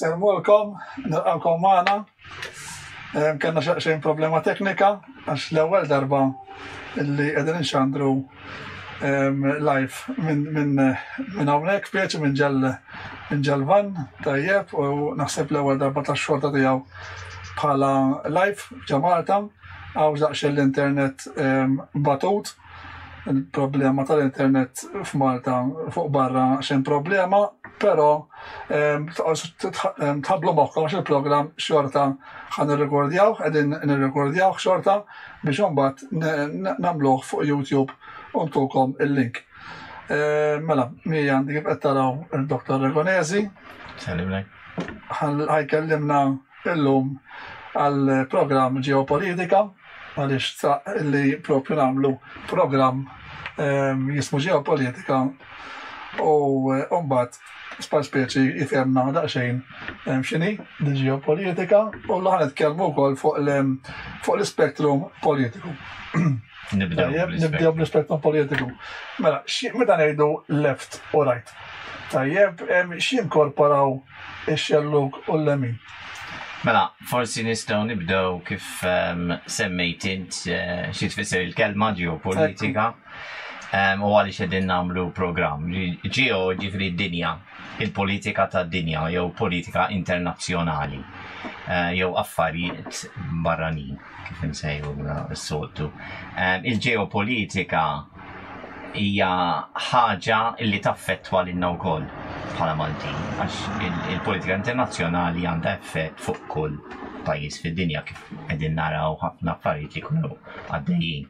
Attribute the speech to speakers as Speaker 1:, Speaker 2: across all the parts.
Speaker 1: Nselmulkom, nilqawkom magħna. Kellna xejn problema teknika għax l-ewwel darba illi qegħdin inxandru live minn hawnhekk spjeċi minn ġelvan tajjeb u naħseb l-ewwel darba tax-xorta tiegħu bħala live ġa Malta għaw daqsxejn l-internet batut. Il-problema tal-internet f'Malta fuq barra xejn problema, però tħabblu moħħkom għax il-programm xorta ħan nirrekordjaw, qegħdin nirrekordjaw xorta biex imbagħad nagħmluh fuq YouTube u ntukom il-link. Mela, mija għandi kif qed taraw il-Dr. Regonesi.
Speaker 2: Sallimlek.
Speaker 1: Ħajkellimna illum għal-programm ġeopolitika għaliex li propju nagħmlu programm jismu ġeopolitika u mbagħad speċi jifhemna daqsxejn x'inhi l-ġeopolitika u ħa nitkellmu wkoll fuq l-ispektrum politiku. Nibdew bl-ispektrum politiku. Mela, meta ngħidu left u right. Tajjeb, x'jinkorporaw ix-xellug u l-lemin?
Speaker 2: Mela, forsi nistgħu nibdew kif semmejt int xi tfisser il-kelma ġeopolitika u għaliex qegħdin nagħmlu programm. Ġeo ġifri d-dinja, il-politika tad-dinja jew politika internazzjonali jew affarijiet barranin kif insejħu s-soltu. Il-ġeopolitika hija ħaġa li taffettwa lilna wkoll bħala Maltin, għax il-politika internazzjonali għandha effett fuq kull pajjiż fid-dinja kif qegħdin naraw ħafna affarijiet li jkunu għaddejjin.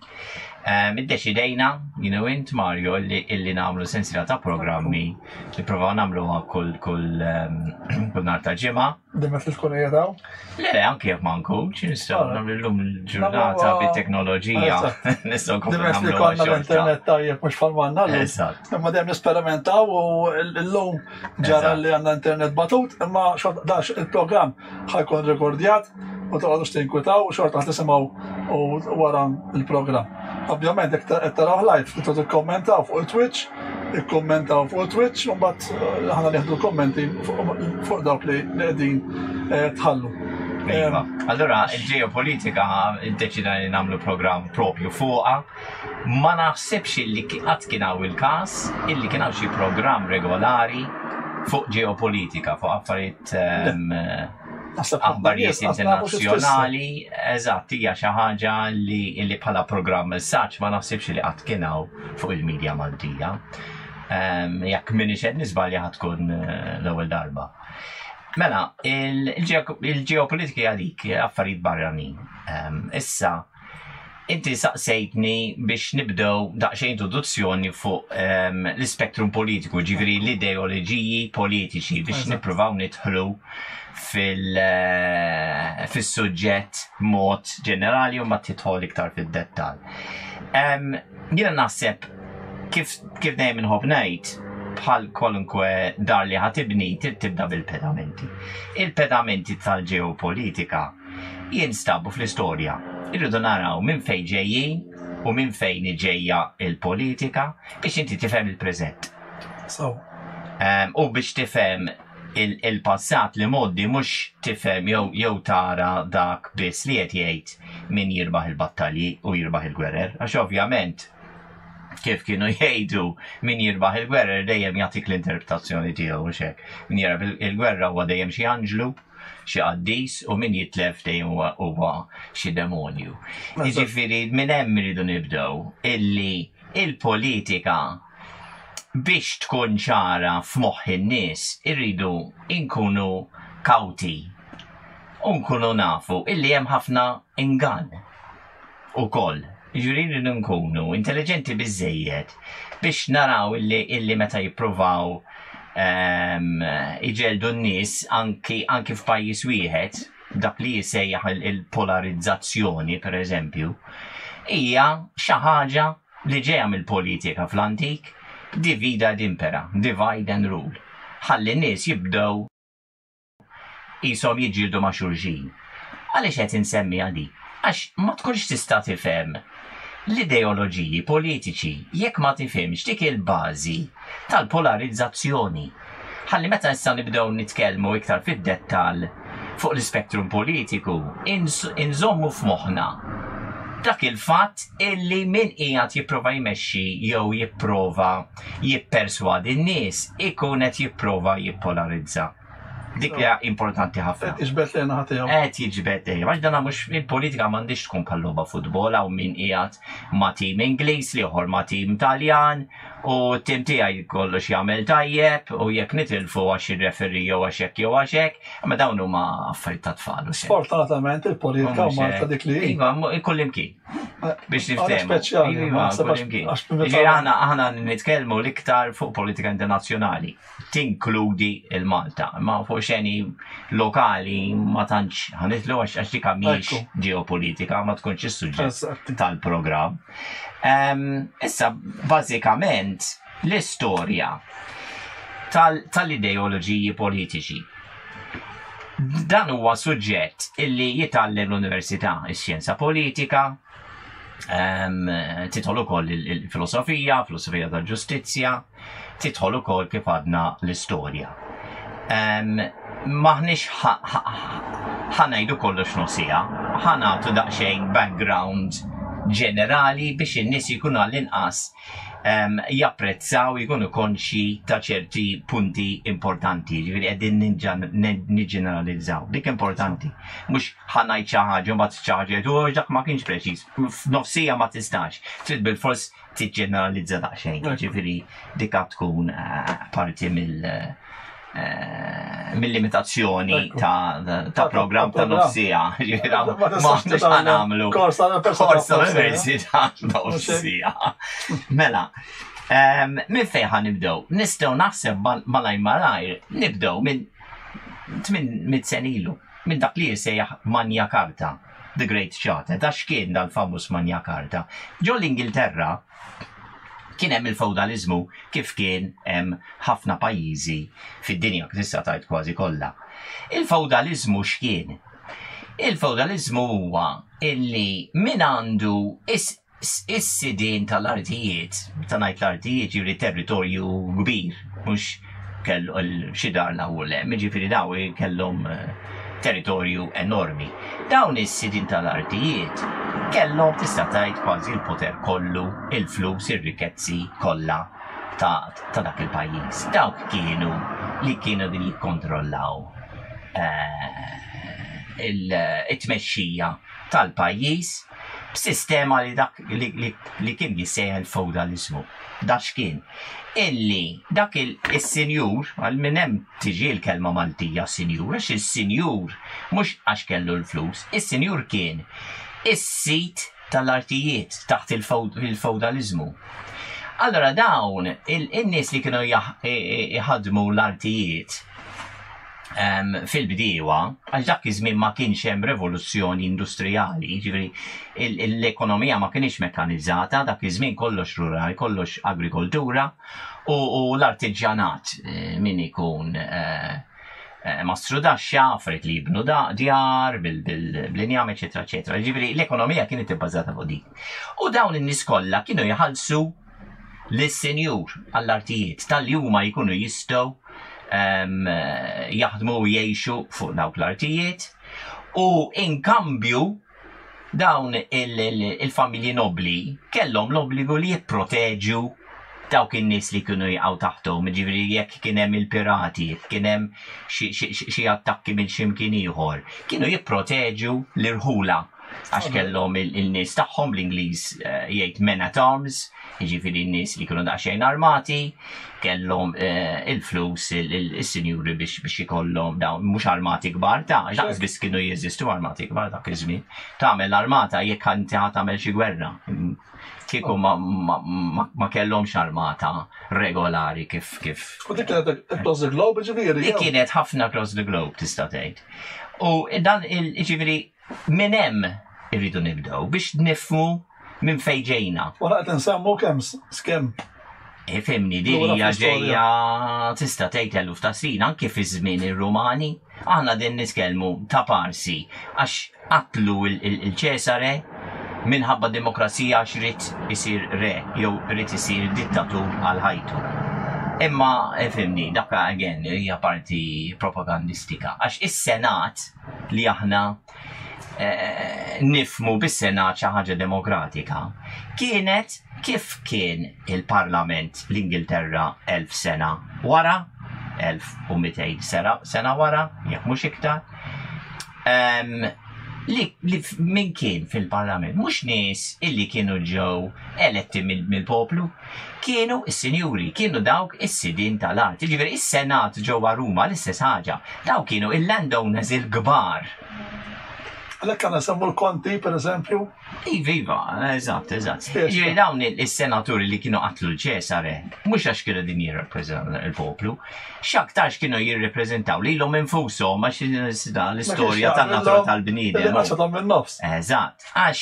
Speaker 2: Iddeċidejna, int Mario, illi nagħmlu sensiela ta' programmi li provaw nagħmluha kull nhar ta' ġimgħa.
Speaker 1: Demet li tkun qiegħdaw?
Speaker 2: Le, anke jekk ma nkunx, nistgħu nagħmlu llum il-ġurnata bit-teknoloġija. Nistgħu nkomplu
Speaker 1: Demet li konna l-internet tajjeb mhux falmanna llum. Imma dejjem nesperimentaw u llum ġara li għandna internet batut, imma dax il-programm ħajkun rekordjat u toqgħodux tinkwitaw u xorta tisimgħu wara il-programm. Ovvjament jekk qed taraw live trid tikkommentaw fuq il-Twitch, ikkommentaw fuq il-Twitch u mbagħad ħana nieħdu l-kommenti fuq dawk li qegħdin tħallu.
Speaker 2: Allura il-ġeopolitika iddeċida li nagħmlu programm propju fuqha. Ma naħsibx illi qatt kien hawn il-każ illi kien hawn xi programm regolari fuq ġeopolitika, fuq affarijiet aħbarijiet internazzjonali, eżatt, hija xi ħaġa li bħala programm as-saġġ ma naħsibx li qatt kien hawn fuq il-medja Maltija. Jekk minix qed nisbalja ħadd tkun l-ewwel darba. Mela, il-ġeopolitika għalik affarijiet barranin. Issa, inti saqsejtni biex nibdew daqsxejn introduzzjoni fuq l-ispektrum politiku, ġifieri l-ideoloġiji politiċi biex nippruvaw nidħlu fil-suġġett mod ġenerali u ma titħol iktar fid-dettall. Jiena naħseb kif dejjem inħobb ngħid bħal kwalunkwe dar li ħatibni tibda bil-pedamenti. Il-pedamenti tal-ġeopolitika jinstabu fl-istorja. Irridu naraw minn fejn ġejjin u minn fejn ġejja il-politika biex inti tifhem il-preżent. U biex tifhem il-passat li moddi mhux tifhem jew tara dak biss li qed jgħid min jirbaħ il-battalji u jirbaħ il-gwerer, għax ovvjament kif kienu jgħidu min jirbaħ il-gwerer dejjem jagħtik l-interpretazzjoni tiegħu u xek. Min jirbaħ il-gwerra huwa dejjem xi anġlu, xi qaddis u min jitlef dejjem huwa xi demonju. Jiġifieri minn hemm iridu nibdew illi il-politika biex tkun ċara f'moħħ in-nies irridu nkunu kawti u nkunu nafu illi hemm ħafna ingann ukoll. Jiġifieri nkunu intelligenti biżżejjed biex naraw illi meta jippruvaw iġeldu n-nies anki f'pajjiż wieħed dak li jisejjaħ il-polarizzazzjoni pereżempju hija xi ħaġa li ġejja mill-politika fl-antik. Divida ed impera, divide and rule. Ħalli n-nies jibdew qishom jiġġieldu ma' xulxin. Għaliex qed insemmi għadi? Għax ma tkunx tista' tifhem l-ideoloġiji politiċi jekk ma tifhimx dik il-bażi tal-polarizzazzjoni. ħalli meta issa nibdew nitkellmu iktar fid-dettall fuq l-spektrum politiku, inżommu f'moħħna dak il-fatt illi min qiegħed jipprova jmexxi jew jipprova jipperswadi n-nies ikun qed jipprova jippolarizza. Dik hija importanti ħafna.
Speaker 1: Qed jiġbed lejn ħadd
Speaker 2: Qed jiġbed għax dan mhux il-politika m'għandix tkun bħal logħba futbol hawn min qiegħed ma' tim Ingliż li ieħor ma' tim Taljan u t-tim tiegħi kollox jagħmel tajjeb u jekk nitilfu għax ir-referee jew għax hekk jew għax hekk, imma dawn huma affarijiet ta' tfal.
Speaker 1: Sfortunatament il-politika huma ta' dik li hi.
Speaker 2: Iva, kullimkien. Biex niftehmu.
Speaker 1: Speċjali.
Speaker 2: Aħna nitkellmu l-iktar fuq politika internazzjonali. Tinkludi il-Malta, ma fuq xeni lokali ma tantx ħanitlu għax dik mhix ġeopolitika ma tkunx is-suġġett tal-programm. Issa bażikament l-istorja tal-ideoloġiji politiċi. Dan huwa suġġett illi jitgħallem l-università, ix-xjenza politika, titħol ukoll il-filosofija, filosofija tal-ġustizzja, titħol ukoll kif għadna l-istorja. Maħniex ħanajdu kollox nosija, ħanatu daqsxejn background ġenerali biex in-nies jkunu għall-inqas japprezzaw jkunu konxi ta' ċerti punti importanti, ġifieri qegħdin niġġeneralizzaw. Dik importanti. Mhux ħanajt xi ħaġa mbagħad xi ħaġa u dak ma kienx preċiż. F'nofsija ma tistax. Trid bil-fors tiġġeneralizza daqsxejn. Ġifieri dik tkun parti mill-limitazzjoni ta' program ta' nofsija. Ma nix għanamlu korsa l-università nofsija. Mela, minn fejn nibdew? Nistgħu naħseb malajr nibdew minn 800 sen ilu, minn dak li jissejjaħ Magna Carta, The Great Charter. Da x'kien dal-famuż Magna Carta? Ġo l-Ingilterra kien hemm il-feudalizmu kif kien hemm ħafna pajjiżi fid-dinja tista' tgħid kważi kollha. Il-feudalizmu x'kien? Il-feudalizmu huwa illi min għandu is-sidien tal-artijiet, ta' ngħid l-artijiet jiġri territorju kbir, mhux kellu xi dar l-ewwel hemm, jiġifieri daw kellhom territorju enormi. Dawn is-sidien tal-artijiet kellhom tista' tgħid kważi l-poter kollu, il-flus, ir-rikezzi kollha ta' dak il-pajjiż. Dawk kienu li kienu din jikkontrollaw it-tmexxija tal-pajjiż b'sistema li kien jissejjaħ il-feudalizmu. Dak x'kien? Illi dak il-sinjur, għal minn hemm tiġi l-kelma Maltija sinjur, għax il-sinjur mhux għax kellu l-flus, is-sinjur kien is-sit tal-artijiet taħt il-feudalizmu. Allora dawn in-nies li kienu jħadmu l-artijiet fil-bdiewa, għax dak iż-żmien ma kienx hemm rivoluzzjoni industrijali, ġifieri l-ekonomija ma kienx mekkanizzata, dak iż-żmien kollox rurali, kollox agrikoltura u l-artiġjanat min ikun mastru daxxa, affarijiet li jibnu djar, bil-injam, eċetera, eċetera. Ġifieri l-ekonomija kienet ibbażata fuq dik. U dawn in-nies kollha kienu jħallsu lis-senjur għall-artijiet tal-li huma jkunu jistgħu jaħdmu u jgħixu fuq dawk l-artijiet u inkambju dawn il-familji nobli kellhom l-obbligu li jipproteġu dawk in-nies li kienu jaqgħu taħthom, ġifieri jekk kien hemm il-pirati, kien hemm xi attakki minn x'imkien ieħor, kienu jipproteġu l-irħula għax kellhom il-nies tagħhom l-Ingliż jgħid men at arms, jiġifieri n-nies li kienu daqsxejn armati, kellhom il-flus is-sinjuri biex ikollhom dawn mhux armati kbar laqas biss kienu jeżistu armati kbar dak iż-żmien. Tagħmel armata jekk inti tagħmel xi gwerra. Kieku ma kellhomx armata regolari kif.
Speaker 1: U dik kienet across the globe ġifieri.
Speaker 2: Dik kienet ħafna across the globe tista' tgħid. U dan ġifieri minn hemm irridu nibdew biex nifhmu minn fejn ġejna.
Speaker 1: Wara qed insemmu kemm skemm.
Speaker 2: Fimni din hija ġejja tista' tgħid eluf ta' snin anke fi żmien ir-Rumani. Aħna din nitkellmu ta' Parsi għax qatlu il-Ċesare minħabba demokrazija għax rid isir re jew rid isir dittatur għal ħajtu. Imma, fimni, dakka again, hija parti propagandistika. Għax is-Senat li aħna nifmu bis-Senat xi ħaġa demokratika kienet kif kien il-Parlament l-Ingilterra 1000 sena wara, 1200 sena wara, jekk mhux iktar. Li min kien fil-Parlament, mhux nies illi kienu ġew eletti mill-poplu, kienu is-sinjuri, kienu dawk is-sidin tal-art. Jiġifieri is-Senat ġewwa Ruma l-istess ħaġa, dawk kienu il-landowners il-kbar.
Speaker 1: Għalhekk għandna semmu l-konti, pereżempju?
Speaker 2: Iva, eżatt. Jiġifieri dawn is-senaturi li kienu qatlu l-Ċesare, mhux għax kienu din jirrappreżentaw il-poplu, x'aktarx kienu jirrepreżentaw lilhom infushom għax l-istorja tan-natura tal-bniedem. Eżatt, għax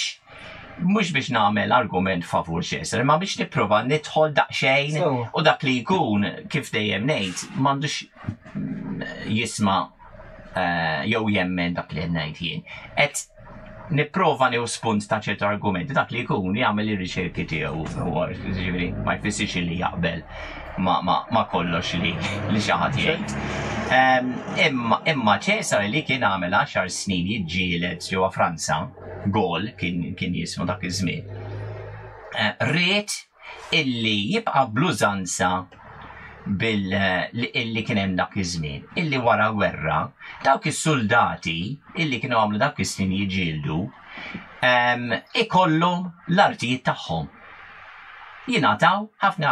Speaker 2: mhux biex nagħmel argument favur Ċesare, ma biex nipprova nidħol daqsxejn u dak li jkun kif dejjem ngħid m'għandux jisma' jew jemmen dak li ngħid jien. Qed nipprova nieħu spunt ta' ċertu argumenti dak li jkun jagħmel ir-riċerki tiegħu jiġifieri ma jfissirx li jaqbel ma kollox li xi ħadd jgħid. Imma Ċesare li kien għamel 10 snin jiġġieled ġewwa Franza, Gaul kien jismu dak iż-żmien. Ried illi jibqa' blużanza illi kien hemm dak iż-żmien, illi wara gwerra, dawk is-soldati illi kienu għamlu dak is-snin jiġġieldu, ikollhom l-artijiet tagħhom. Jingħataw ħafna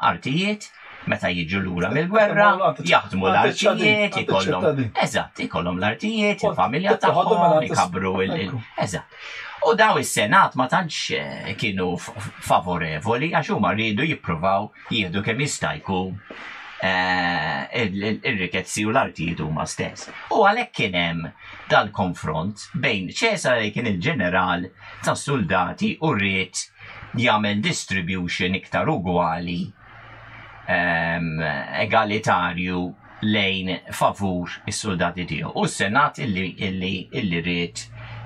Speaker 2: artijiet meta jiġu lura mill-gwerra, jaħdmu l-artijiet, ikollhom l-artijiet, il-familja tagħhom, ikabru eżatt. U daw is-Senat ma tantx kienu favorevoli għax huma rridu jippruvaw jieħdu kemm jista' jkun ir-rikezzi u l-artijiet huma stess. U għalhekk kien hemm dal-konfront bejn Ċesare li kien il-ġeneral tas-soldati u rrid jagħmel distribution iktar ugwali egalitarju lejn favur is-soldati tiegħu. U s-Senat illi rrid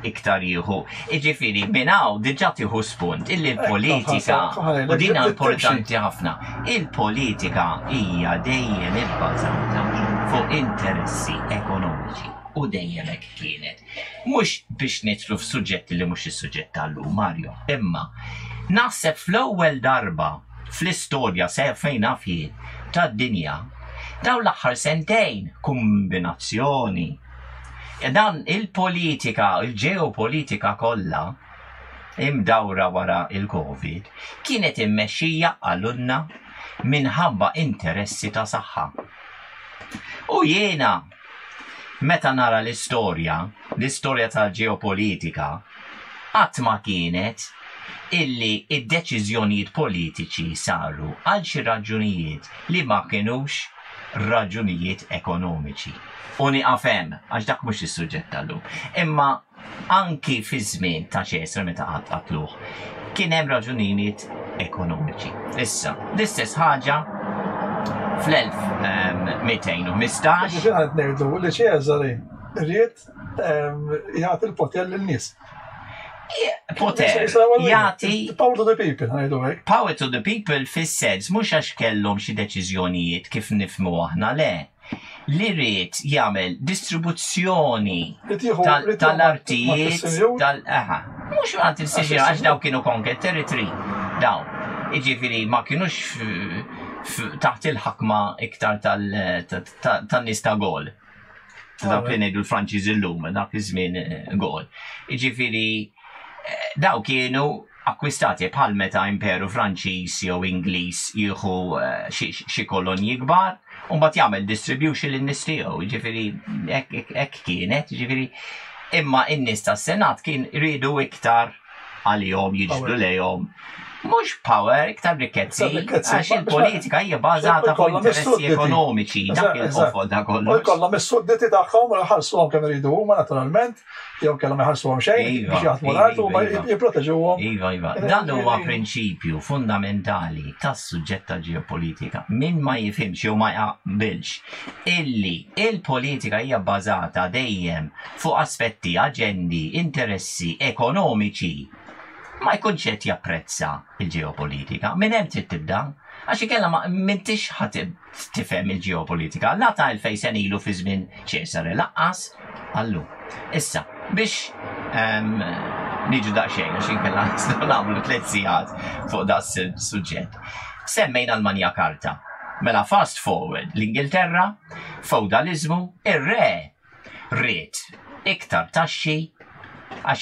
Speaker 2: iktar jieħu. Iġifieri minn hawn diġà tieħu spunt illi l-politika u din importanti ħafna. Il-politika hija dejjem ibbażata fuq interessi ekonomiċi u dejjem hekk kienet. Mhux biex nidħlu f'suġġetti li mhux is-suġġett tal-lum, Mario, imma naħseb fl-ewwel darba fl-istorja fejn naf jien tad-dinja dawn l-aħħar sentejn kombinazzjoni dan il-politika, il-ġeopolitika kollha imdawra wara il-Covid kienet immexxija għalunna minħabba interessi ta' saħħa. U jiena meta nara l-istorja tal-ġeopolitika qatt ma kienet illi id-deċiżjonijiet politiċi saru għal xi raġunijiet li ma kienux raġunijiet ekonomiċi. U nieqaf hemm għax dak mhux is-suġġett tal-lum. Imma anki fi żmien ta' Ċesare meta qatluh kien hemm raġunijiet ekonomiċi. Issa, l-istess ħaġa fl-1215.
Speaker 1: Xi qed ngħidu li Ċesare ried jagħti l-poter lin-nies.
Speaker 2: Poter jagħti
Speaker 1: power to the people, ngħidu hekk.
Speaker 2: Power to the people fis-sens mhux għax kellhom xi deċiżjonijiet kif nifhmu aħna le. Li rrid jagħmel distribuzzjoni tal-artijiet mhux għand il-siġra għax daw kienu conquer territory dawn. Jiġifieri ma kienux taħt il-ħakma iktar tan-nies ta' Gaul. Dak li ngħidu l-Franċiż illum dak iż-żmien Gaul. Jiġifieri daw kienu akkwistati bħal meta Imperu Franċiż jew Ingliż jieħu xi kolonji kbar u mbagħad jagħmel distribution lin-nies tiegħu, jiġifieri hekk kienet, jiġifieri imma n-nies tas-Senat kien iridu iktar għalihom jiġbdu lejhom. Mhux power, iktar rikkezzi, għax il-politika hija bbażata fuq interessi ekonomiċi, dak il-qofol ta' kollox.
Speaker 1: Jkollhom is-sudditi tagħhom u jħallsuhom kemm iridu huma naturalment, jew kellhom iħallsuhom xejn biex jaħdmu l-art u jipproteġuhom.
Speaker 2: Iva. Dan huwa prinċipju fundamentali tas-suġġett tal-ġeopolitika. Min ma jifhimx jew ma jaqbilx illi il-politika hija bbażata dejjem fuq aspetti, aġendi, interessi ekonomiċi. ma jkunx qed japprezza il-ġeopolitika. Minn hemm trid tibda. Għax ikella m'intix ħatib tifhem il-ġeopolitika. Nata il-fej sen ilu fi żmien Ċesare laqqas allu. Issa, biex niġu daqsxejn għax inkella nagħmlu 3 sigħat fuq da s-suġġett. Semmejna l-Magna Carta. Mela fast forward, l-Ingilterra, feudalizmu, ir-re rrit iktar taxxi għax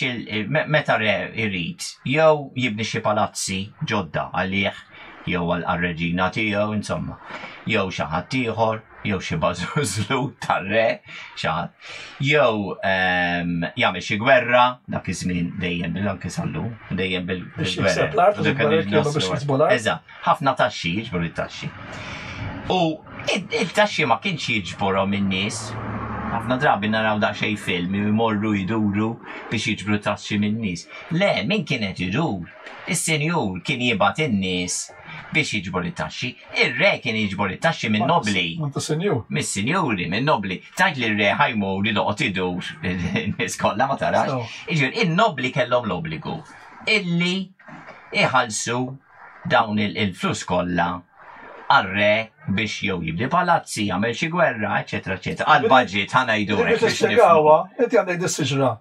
Speaker 2: meta re irrid jew jibni xi palazzi ġodda għalih jew għal-reġina tiegħu insomma, jew xi ħadd ieħor, jew xi bażużlu tar-re xi ħadd, jew jagħmel xi gwerra dak iż-żmien dejjem bil-anke sallu, dejjem bil-gwerra. Eżatt, ħafna taxxi jiġbru it-taxxi. U il-taxxi ma kienx jiġborhom min-nies. Ħafna drabi naraw daqsxejn film jmorru jduru biex jiġbru taxxi min-nies. Le, min kienet idur? Is-senjur kien jibgħat in-nies biex jiġbor it-taxxi. Ir-re kien jiġbor it-taxxi min-nobli. Mis-senjuri, min-nobli. Tajt li r-re ħajmur li doqgħod idur in-nies kollha ma tarax. Jiġifieri in-nobli kellhom l-obbligu illi iħallsu dawn il-flus kollha għarre biex jew jibdi palazzi, jagħmel xi gwerra, eċetera, eċetera. Għal-budget ħana jdurek biex
Speaker 1: nispjegawa, inti għandek dis-siġra.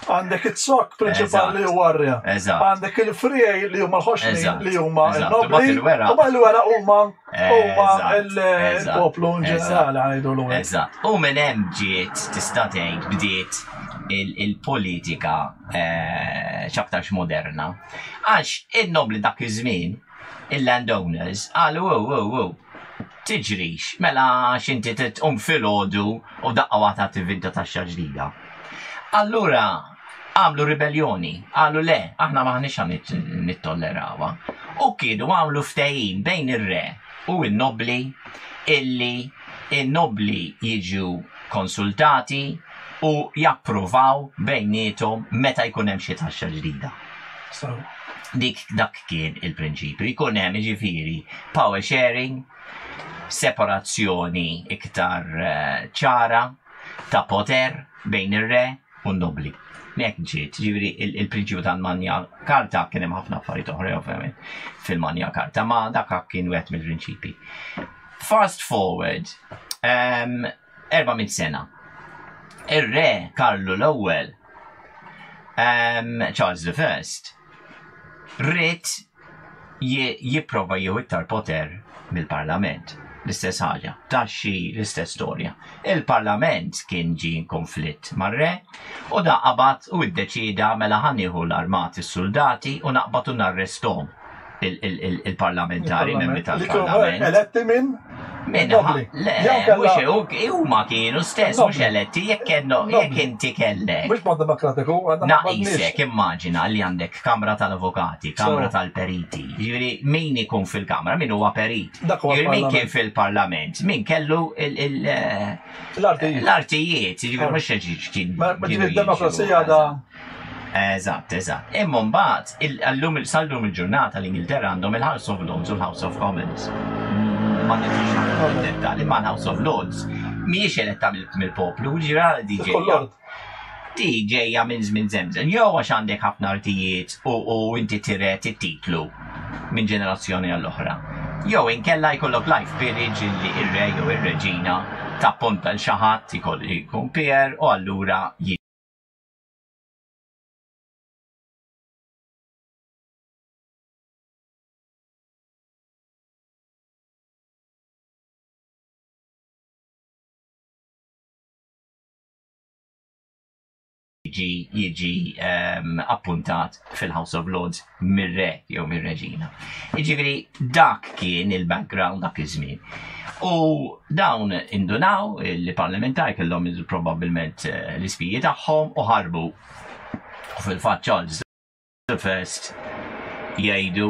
Speaker 1: Għandek it-sok prinċipali li huwa r-re. Għandek il-frijej li huma l-ħoxni li huma l-nobli, u l-wera huma il-poplu ġenerali għajdu l-wera.
Speaker 2: Eżatt. U minn hemm ġiet tista' tgħid bdiet il-politika x'aktarx moderna. Għax in-nobli dak iż-żmien il-landowners għalu tiġrix mela xinti tqum fil-ħodu u daqqa wata t-vinta taxxa ġdida. Allura għamlu ribellioni, għalu le, aħna maħniex għan nittollerawa. U kienu għamlu ftehim bejn ir-re u il-nobli illi il-nobli jiġu konsultati u japprovaw bejnietom meta jkun hemm xi taxxa ġdida. Dak kien il-prinċipju. Jkun hemm jiġifieri power sharing, separazzjoni iktar ċara ta' poter bejn ir-re u n-nobli. Mek ġiet, ġifieri il-prinċipju tal-Magna Carta kien hemm ħafna affarijiet oħra ovvjament fil-Magna Carta, ma dak kien wieħed mill-prinċipji. Fast forward, 400 sena. Ir-re Karlu l-ewwel, Charles I, rrit jipprova jew iktar poter mill-Parlament. L-istess ħaġa, taxxi l-istess storja. Il-Parlament kien ġie konflitt mar-re u qabad u iddeċida mela ħanieħu l-armati s-soldati u naqbad u narrestom il-parlamentari membri tal-Parlament.
Speaker 1: Eletti minn?
Speaker 2: Huma kienu stess, mhux eletti, jekk inti kellek.
Speaker 1: Mhux mod demokratiku,
Speaker 2: naqisek immaġina li għandek kamra tal-avukati, kamra tal-periti. Jiġifieri min ikun fil-kamra, min huwa perit. Jiġifieri min kien fil-Parlament, min kellu l-artijiet, jiġifieri mhux kien.
Speaker 1: Id-demokrazija da.
Speaker 2: Eżatt. Imma mbagħad sal-lum il-ġurnata l-Ingilterra għandhom il-House of Lords u l-House of Commons. Ma nifhimx id-dettali, ma House of Lords mhijiex eletta mill-poplu, ġirala di ġejja minn żmien żemżem. Jew għax għandek ħafna artijiet u inti tiret it-titlu minn ġenerazzjoni għall-oħra. Jew inkella jkollok life peerage li ir-re jew ir-reġina tappunta l xi ħadd jkun peer u allura jiġi appuntat fil-House of Lords mir-re jew mir-reġina. Jiġifieri dak kien il-background dak iż-żmien. U dawn indunaw il-parlamentari kellhom probabbilment l-ispiji tagħhom u ħarbu. Fil-fatt Charles I jgħidu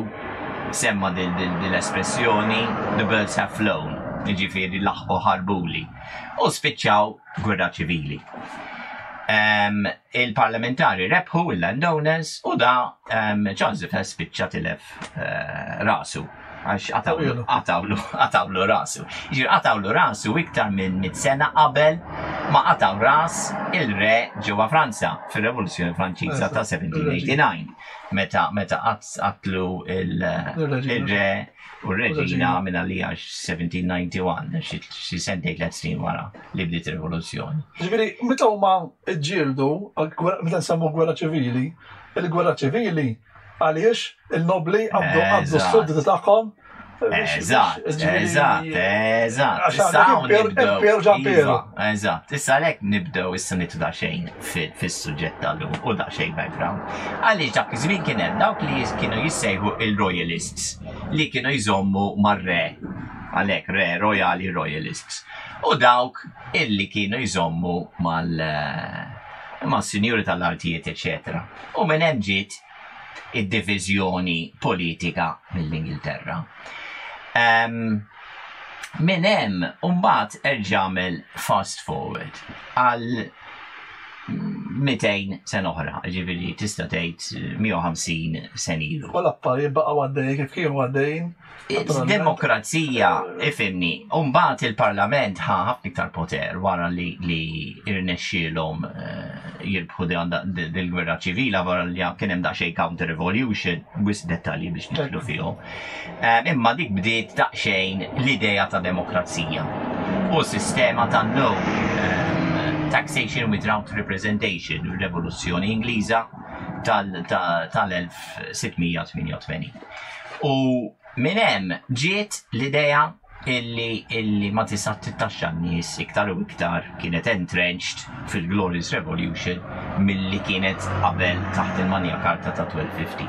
Speaker 2: semma dil-espressjoni the birds have flown, jiġifieri laħqu ħarbuli. U spiċċaw gwerra ċivili. Il-parlamentari rebħu il-landowners u da Charles I spiċċa tilef rasu għax għatawlu rasu. Ġir għatawlu rasu iktar minn 100 sena qabel ma għataw ras il-re ġewwa Franza fir-Revoluzzjoni Franċiża ta' 1789. Meta għatlu il-re u r-reġina minn li għax 1791, xi sentej 3 snin wara li bdiet ir-rivoluzzjoni.
Speaker 1: Ġifieri, meta huma ġġieldu, meta nsemmu gwerra ċivili, il-gwerra ċivili għaliex il-nobli għabdu s-suddi tagħhom.
Speaker 2: Eżatt. Issa lek nibdew issa nitu daċxejn fis-suġġett tal-lum u daċxejn background. Għaliex dak iż-żmien kien hemm dawk li kienu jissejħu il-royalists li kienu jżommu mar-re. Għalhekk re royali royalists. U dawk illi kienu jżommu mal-sinjuri tal-artijiet, eccetera. U minn hemm ġiet id-diviżjoni politika mill-Ingilterra. Minn hemm mbagħad erġamel fast forward għal 200 sena oħra, ġifieri tista' tgħid 150 sen ilu.
Speaker 1: U l-affarijiet baqgħu għaddejjin kif kienu għaddejjin.
Speaker 2: Demokrazija, ifimni, mbagħad il-Parlament ħafna iktar poter wara li irnexxielhom jirbħu dil-gwerra ċivila wara li kien hemm daqsxejn counter revolution, wis dettalji biex nidħlu fihom. Imma dik bdiet daqsxejn l-idea ta' demokrazija u sistema ta' no taxation without representation, rivoluzzjoni Ingliża tal-1688. U minn hemm ġiet l-idea illi ma tista' tittaxxa n-nies iktar u iktar kienet entrenched fil-Glorious Revolution milli kienet qabel taħt il-Magna Carta ta' 1250.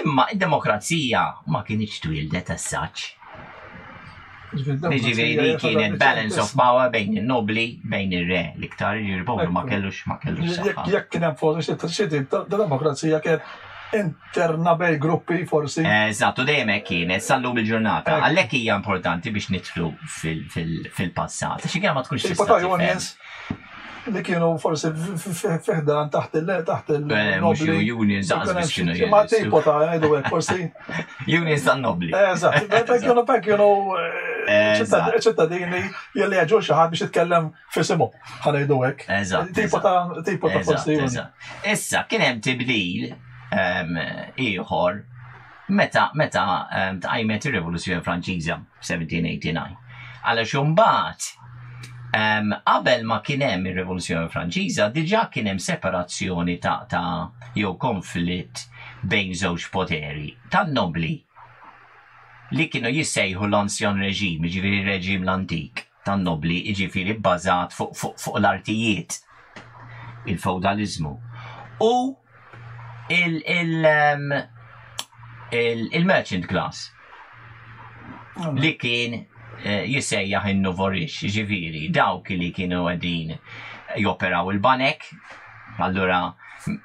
Speaker 2: Imma id-demokrazija ma kienx twildet as such. Jiġifieri li kienet balance of power bejn in-nobli, bejn ir-re, l-iktar il-poplu ma kellux saħħa.
Speaker 1: Jekk kien hemm forsi demokrazija kienet interna bej gruppi forsi.
Speaker 2: Eżatt, u dejjem hekk kienet sallum il-ġurnata. Għalhekk hija importanti biex nidħlu fil-passat. Xi kien ma tkunx tista'
Speaker 1: li kienu forsi fiħdan taħt il-nobli.
Speaker 2: Unions biex kienu
Speaker 1: jgħidu. Ma tipo ta' jgħidu hekk forsi.
Speaker 2: Unions tan-nobli.
Speaker 1: Eżatt, kienu ċittadini jelli għagġu xaħat biex jitkellem fisimu, ħanajdu hekk. Tipo ta' forsi.
Speaker 2: Issa, kien hemm tibdil ieħor meta tqajmet ir-Rivoluzzjoni Franċiża 1789. Għalax imbagħad qabel ma kien hemm ir-Rivoluzzjoni Franċiża diġà kien hemm separazzjoni ta' jew konflitt bejn żewġ poteri tan-nobli li kienu jissejħu l-Ancien Reġim, ġifieri reġim l-antik tan-nobli, ġifieri bbażat fuq l-artijiet, il-feudalizmu. U il-merchant class li kien jissejjaħ in-novorix, ġifieri dawk li kienu għedin joperaw il-banek, allura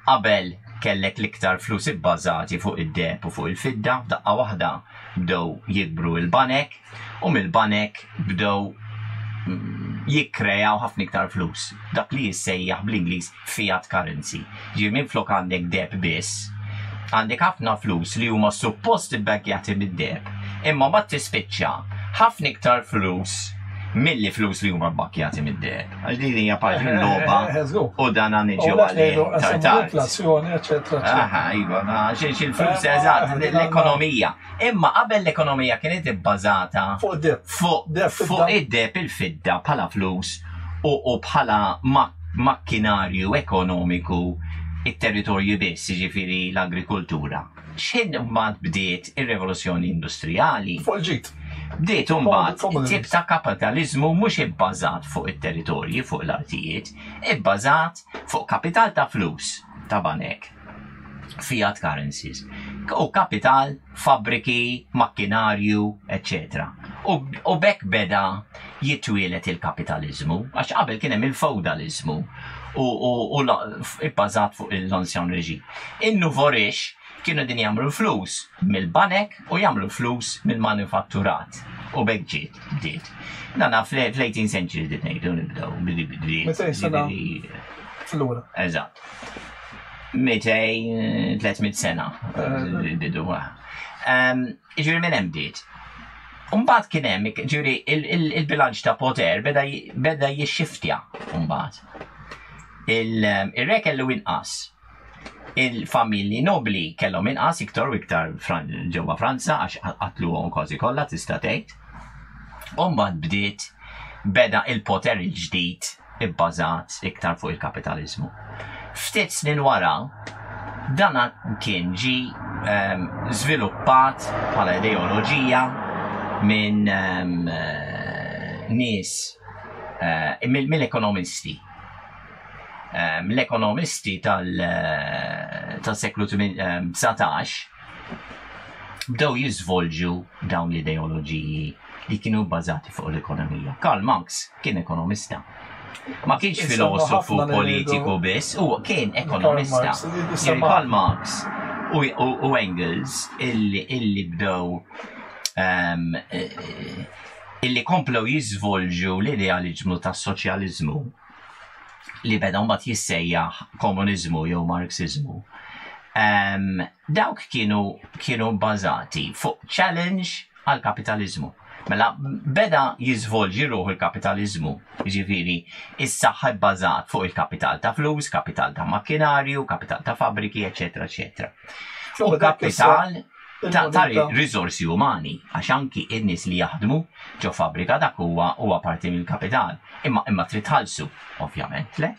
Speaker 2: qabel kellek l-iktar flus ibbażati fuq id-deb u fuq il-fidda, daqqa waħda bdew jikbru il-banek u mill-banek bdew jikkrejaw ħafna iktar flus. Dak li jissejjaħ bl-Ingliż fiat currency. Ġir minn flok għandek deb biss, għandek ħafna flus li huma suppost ibbekkjati mid-deb, imma ma tispiċċa ħafna iktar flus milli flus li huma mbakkjati mid-deb. Għal din hija parti mill-logħba u dan niġu għalih tartar.
Speaker 1: Inflazzjoni, eċetera.
Speaker 2: Iva, il-flus eżatt, l-ekonomija. Imma qabel l-ekonomija kienet ibbażata fuq id-deb il-fidda bħala flus u bħala makkinarju ekonomiku it-territorju biss, ġifieri l-agrikoltura. X'in mbagħad bdiet ir-rivoluzzjoni industrijali?
Speaker 1: Fuq il-ġid.
Speaker 2: Bdiet mbagħad tip ta' kapitaliżmu mhux ibbażat fuq it-territorji, fuq l-artijiet, ibbażat fuq kapital ta' flus ta' banek, fiat currencies, u kapital, fabbriki, makkinarju, etc. U bekk beda jitwielet il-kapitalizmu, għax qabel kien hemm il-feudalizmu u ibbażat fuq l-Ancien Reġim. In-Nouveau-Riche kienu din jagħmlu flus mill-banek u jagħmlu flus mill-manufatturat. U bekk ġiet. Nana fl-18th century dit ngħidu nibdew.
Speaker 1: 200 sena fl-ura.
Speaker 2: Eżatt. 200-300 sena bidu. Ġuri minn hemm bdiet. Mbagħad kien hemm ġuri il-bilanċ ta' poter beda jixxiftja mbagħad. Ir-re kellu inqas. Il-familji nobli kellhom inqas iktar u iktar ġewwa Franza għax qatluhom kważi kollha tista' tgħid. U mbagħad beda il-poter il-ġdid ibbażat iktar fuq il-kapitaliżmu. Ftit snin wara, dana kien ġi żviluppat bħala ideoloġija minn nies mill-ekonomisti. L-ekonomisti tal-seklu 19 bdew jiżvolġu dawn l-ideoloġiji li kienu bbażati fuq l-ekonomija. Karl Marx kien ekonomista. Ma kienx filosofu politiku biss, u kien ekonomista. Karl Marx u Engels illi bdew illi komplew jiżvolġu l-idealizmu tas-soċjaliżmu li beda mbagħad jissejjaħ komuniżmu jew marxizmu. Dawk kienu bbażati fuq challenge għal kapitalizmu. Mela beda jiżvolġi ruħu il-kapitalizmu, jiġifieri is-saħħa bbażat fuq il-kapital ta' flus, kapital ta' makkinarju, kapital ta' fabbriki, eċetera, eċetera. U kapital ta' risorsi umani, għax anki in-nies li jaħdmu ġo fabbrika dak huwa parti mill-kapital. Imma trid tħallsu, ovvjament, le?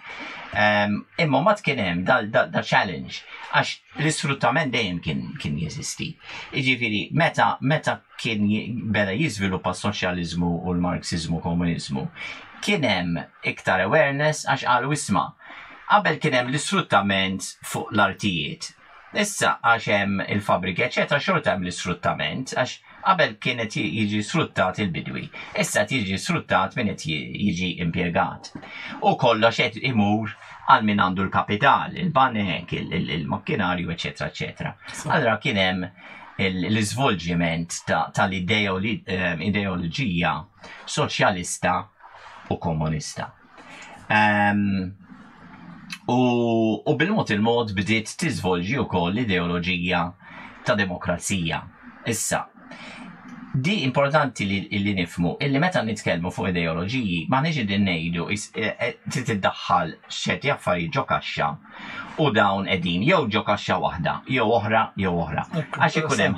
Speaker 2: Imma ma kien hemm da challenge għax l-isfruttament dejjem kien jeżisti. Jiġifieri meta kien beda jiżviluppa s-soċjaliżmu u l-marxizmu u komuniżmu, kien hemm iktar awareness għax qalu isma' qabel kien hemm l-isfruttament fuq l-artijiet. Issa għax hemm il-fabbriki eċetera xorta hemm l-isfruttament għax qabel kienet jiġi sfruttat il-bidwi. Issa jiġi sfruttat min qed jiġi impjegat. U kollox qed imur għal min għandu l-kapital, il-banek, il-makkinarju, eċetera, eċetera. Allura kien hemm l-iżvolġiment tal-ideoloġija soċjalista u komunista. U bil-mod il-mod bdiet tiżvolġi wkoll l-ideoloġija ta' demokrazija. Issa, di importanti li nifmu, illi meta nitkellmu fuq ideoloġiji, ma nix id-din ngħidu trid tiddaħħal xerti affarijiet ġo kaxxa u dawn qegħdin jew ġo kaxxa waħda, jew oħra. Għax ikun hemm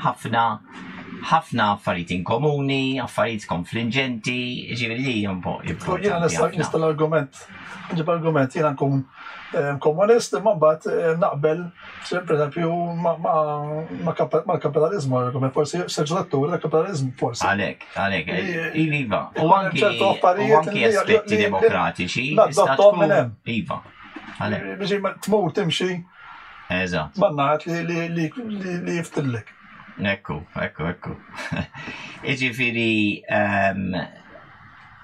Speaker 2: ħafna affarijiet inkomuni, affarijiet konfliġenti, ġifieri un po' importanti.
Speaker 1: Nista' l-argument, jiena nkun komunist, imma mbagħad naqbel, per eżempju, mal-kapitalizmu, forsi seġġatur tal-kapitalizmu forsi.
Speaker 2: Għalek, iva. U anki aspetti demokratiċi. Iva.
Speaker 1: Biex tmur timxi.
Speaker 2: Eżatt.
Speaker 1: Mannaħat li jiftillek.
Speaker 2: Ekku. Iġifieri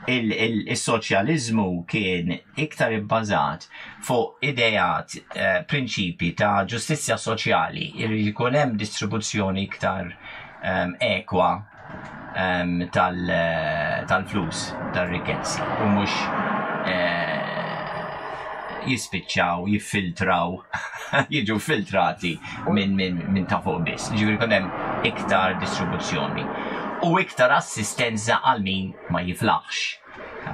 Speaker 2: il-soċjaliżmu kien iktar ibbażat fuq idejat, prinċipi ta' ġustizzja soċjali, li jkun hemm distribuzzjoni iktar ekwa tal-flus, tal-rikezzi, u mhux jispiċċaw, jiffiltraw, jiġu filtrati minn ta' fuq biss. Ġifieri jkun hemm iktar distribuzzjoni. U iktar assistenza għal min ma jiflaħx.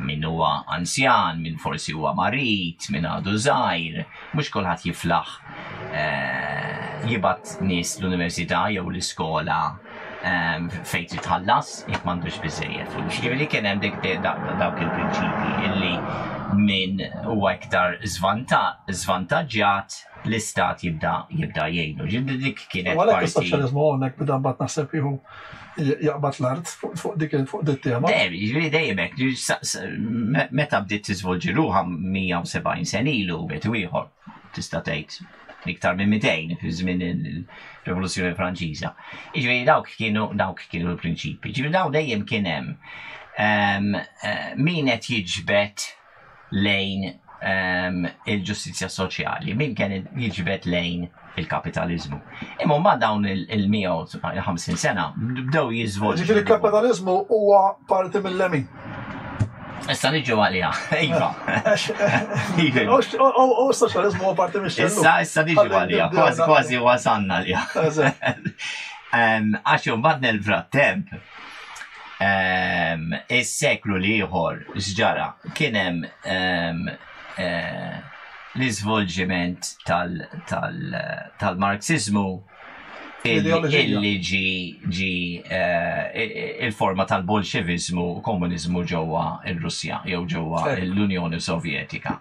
Speaker 2: Min huwa anzjan, min forsi huwa marit, min għadu żgħir, mhux kulħadd jiflaħ jibgħat nies l-università jew l-iskola fejn trid tħallas jekk m'għandux biżejjed flus. Ġifieri kien hemm dawk il-prinċipji illi min huwa iktar żvantaġġjat l-istat jibda jgħinu. Ġifieri dik kienet parti.
Speaker 1: Għalhekk is-soċjaliżmu hawnhekk bida mbagħad naħseb jieħu jaqbad l-art fuq dik tema.
Speaker 2: Ġifieri dejjem hekk, meta bdiet tiżvolġi ruħha 170 sen ilu bietu ieħor tista' tgħid iktar minn 200 fi żmien il-Rivoluzzjoni Franċiża. Ġifieri dawk kienu l-prinċipji. Ġifieri dawn dejjem kien hemm min qed jiġbed lejn il-ġustizzja soċjali, min kien jiġbed lejn il-kapitalizmu. Imma ma dawn il-150 sena bdew jiżvolġu.
Speaker 1: Ġifieri il-kapitalizmu huwa parti mill-lemin.
Speaker 2: Issa niġu għalija, iva.
Speaker 1: U s-soċjaliżmu huwa parti mill-xellu.
Speaker 2: Issa niġu għalija, kważi wasanna għalija. Għax mbagħad nel-frattemp is-seklu liħor x'ġara kien hemm l-iżvolġiment tal-Marxizmu illi ġi il-forma tal-Bolxevizmu u komunizmu ġewwa il-Russja jew ġewwa l-Unjoni Sovjetika.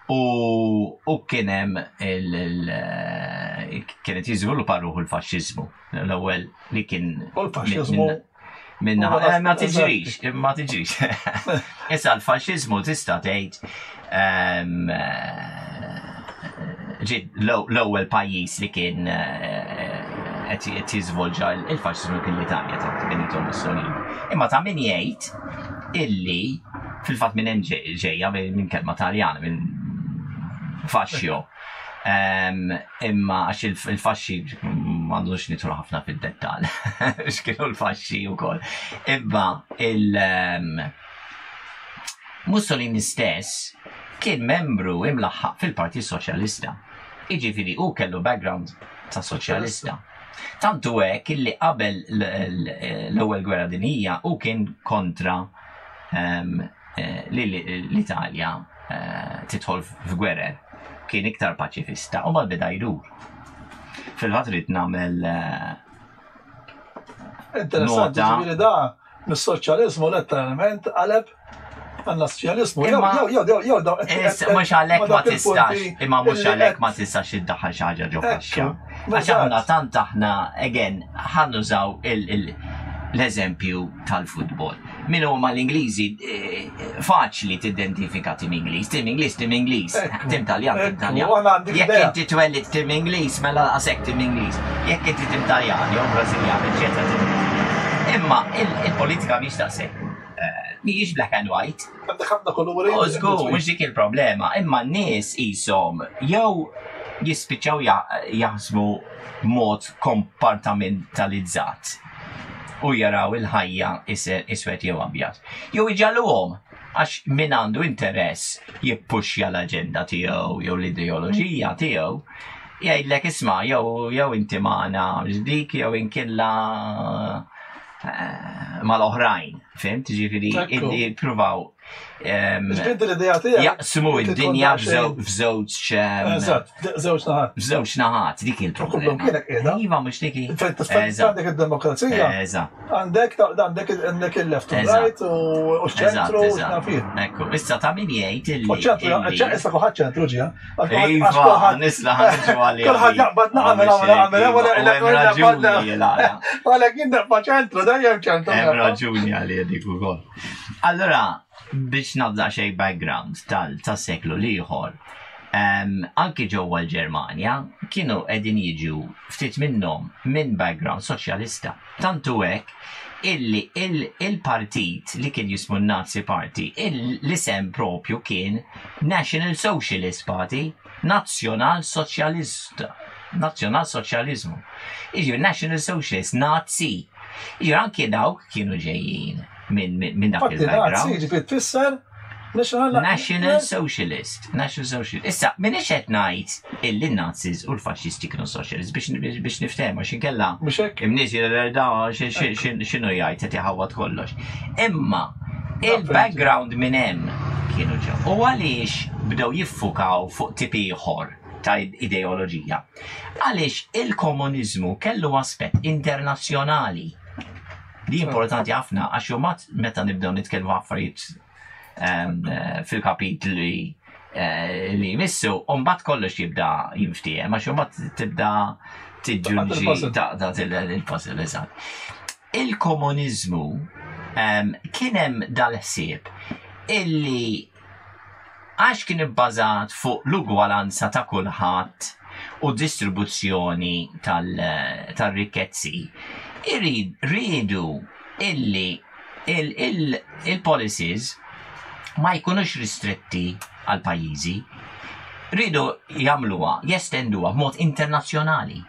Speaker 2: U kien hemm kienet jiżviluppa ruħu l-faxxiżmu l-ewwel li kien minna ma tiġrix. Issa l-faxxiżmu tista' tgħid l-ewwel pajjiż li kien qed jiżvolġa il-faxxiżmu kien l-Italja ta' Benito Mussolini. Imma ta' min jgħid illi fil-fatt minn hemm ġejja minn kelma Taljana minn fascio. Imma għax il-fasċi m'għandux nidħlu ħafna fid-dettall. X'kienu l-fasċi wkoll. Imma Mussolini stess kien membru imlaħħaq fil-Partit Soċjalista. Jiġifieri hu kellu background ta' soċjalista. Tantu hekk illi qabel l-ewwel gwerra dinjija hu kien kontra l-Italja tidħol f'gwerer. Kien iktar paċifista u mal beda jdur. Fil-fatt rrid nagħmel
Speaker 1: interessanti ġifieri da mis-soċjaliżmu letteralment qaleb għan-nazzjonaliżmu. Jew
Speaker 2: mhux għalhekk ma tistax, imma mhux għalhekk ma tistax iddaħħal xi ħaġa ġo faxxa. Għax aħna tant aħna again ħannużaw l-eżempju tal-futbol. Min huma l-Ingliżi faċli tidentifika tim Ingliż, tim Ingliż, tim Taljan, tim Taljan. Jekk inti twellit tim Ingliż, mela qasek tim Ingliż. Jekk inti tim Taljan, jew Brażiljan, eċetera. Imma il-politika mhix daqshekk. Mhijiex black and white. Żgur, mhux dik il-problema. Imma n-nies qishom jew jispiċċaw jaħsmu mod kompartamentalizzat u jaraw il-ħajja iswed jew abjad. Jew iġalluhom għax min għandu interess jippuxja l-aġenda tiegħu jew l-ideoloġija tiegħu jgħidlek isma' jew inti magħna dik jew inkella mal-oħrajn, fimt? Ġifieri jippruvaw jaqsmu id-dinja f'żewġ naħat, dik il-problema. Iva mhux dik.
Speaker 1: Għandek id-demokrazija, għandek il-left u right u x-ċentru u x-nafir.
Speaker 2: Ekku, issa ta' min jgħid illi.
Speaker 1: Issa kuħadd ċentru ġija.
Speaker 2: Iva, nisla ħanġu għalli.
Speaker 1: Kulħadd jaqbad wala kien naqba ċentru, dejjem ċentru.
Speaker 2: Hemm raġuni għalli dik ukoll. Allora, biex nabda xej background tas-seklu liħor, anki ġewwa l-Ġermanja kienu qegħdin jiġu ftit minnhom minn background soċjalista. Tantu hekk illi il-partit li kien jismu n-Nazi Party, l-isem propju kien National Socialist Party, Nazzjonal Soċjalista. Nazzjonal Soċjaliżmu. Iġu National Socialist, Nazi. Iġu anki dawk kienu ġejjin minn dak il-background. National Socialist. Issa, minn qed ngħid illi n-Nazis u l-faxxisti kienu socialist biex niftehmu x'inkella imnies jirdaw x'inhu jgħid qed iħawwad kollox. Imma il-background minn hemm kienu ġew. U għaliex bdew jiffukaw fuq tip ieħor ta' ideoloġija. Għaliex il-komuniżmu kellu aspett internazzjonali. Di importanti ħafna għax jumat meta nibdew nitkellmu affarijiet fil-kapitli li jmissu, u mbagħad kollox jibda jinftiehem għax jumat tibda tiġġunġi ta' il-puzzle eżatt. Il-komuniżmu kien hemm dal-ħsieb illi għax kien ibbażat fuq l-ugwalanza ta' kulħadd u distribuzzjoni tal-rikkezzi. Rridu illi il-policies ma jkunux ristretti għal pajjiżi. Rridu jagħmluha, jestenduha b'mod internazzjonali.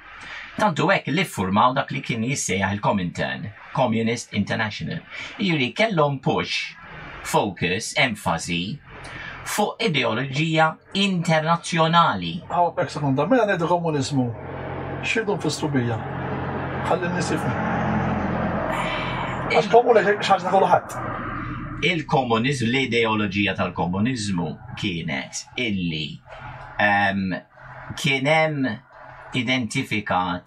Speaker 2: Tantu hekk li ffurmaw dak li kien jissejjaħ il-Comintern, Communist International. Jiġri kellhom push, focus, enfasi fuq ideoloġija internazzjonali.
Speaker 1: Sekonda, mela ngħidu komuniżmu. x'ridu nfissru bija? Ħalli n-nies jifhmu. Għax komuni x'ħaġa kollu ħadd.
Speaker 2: Il-komuniżmu, l-ideoloġija tal-komuniżmu kienet illi kien hemm identifikat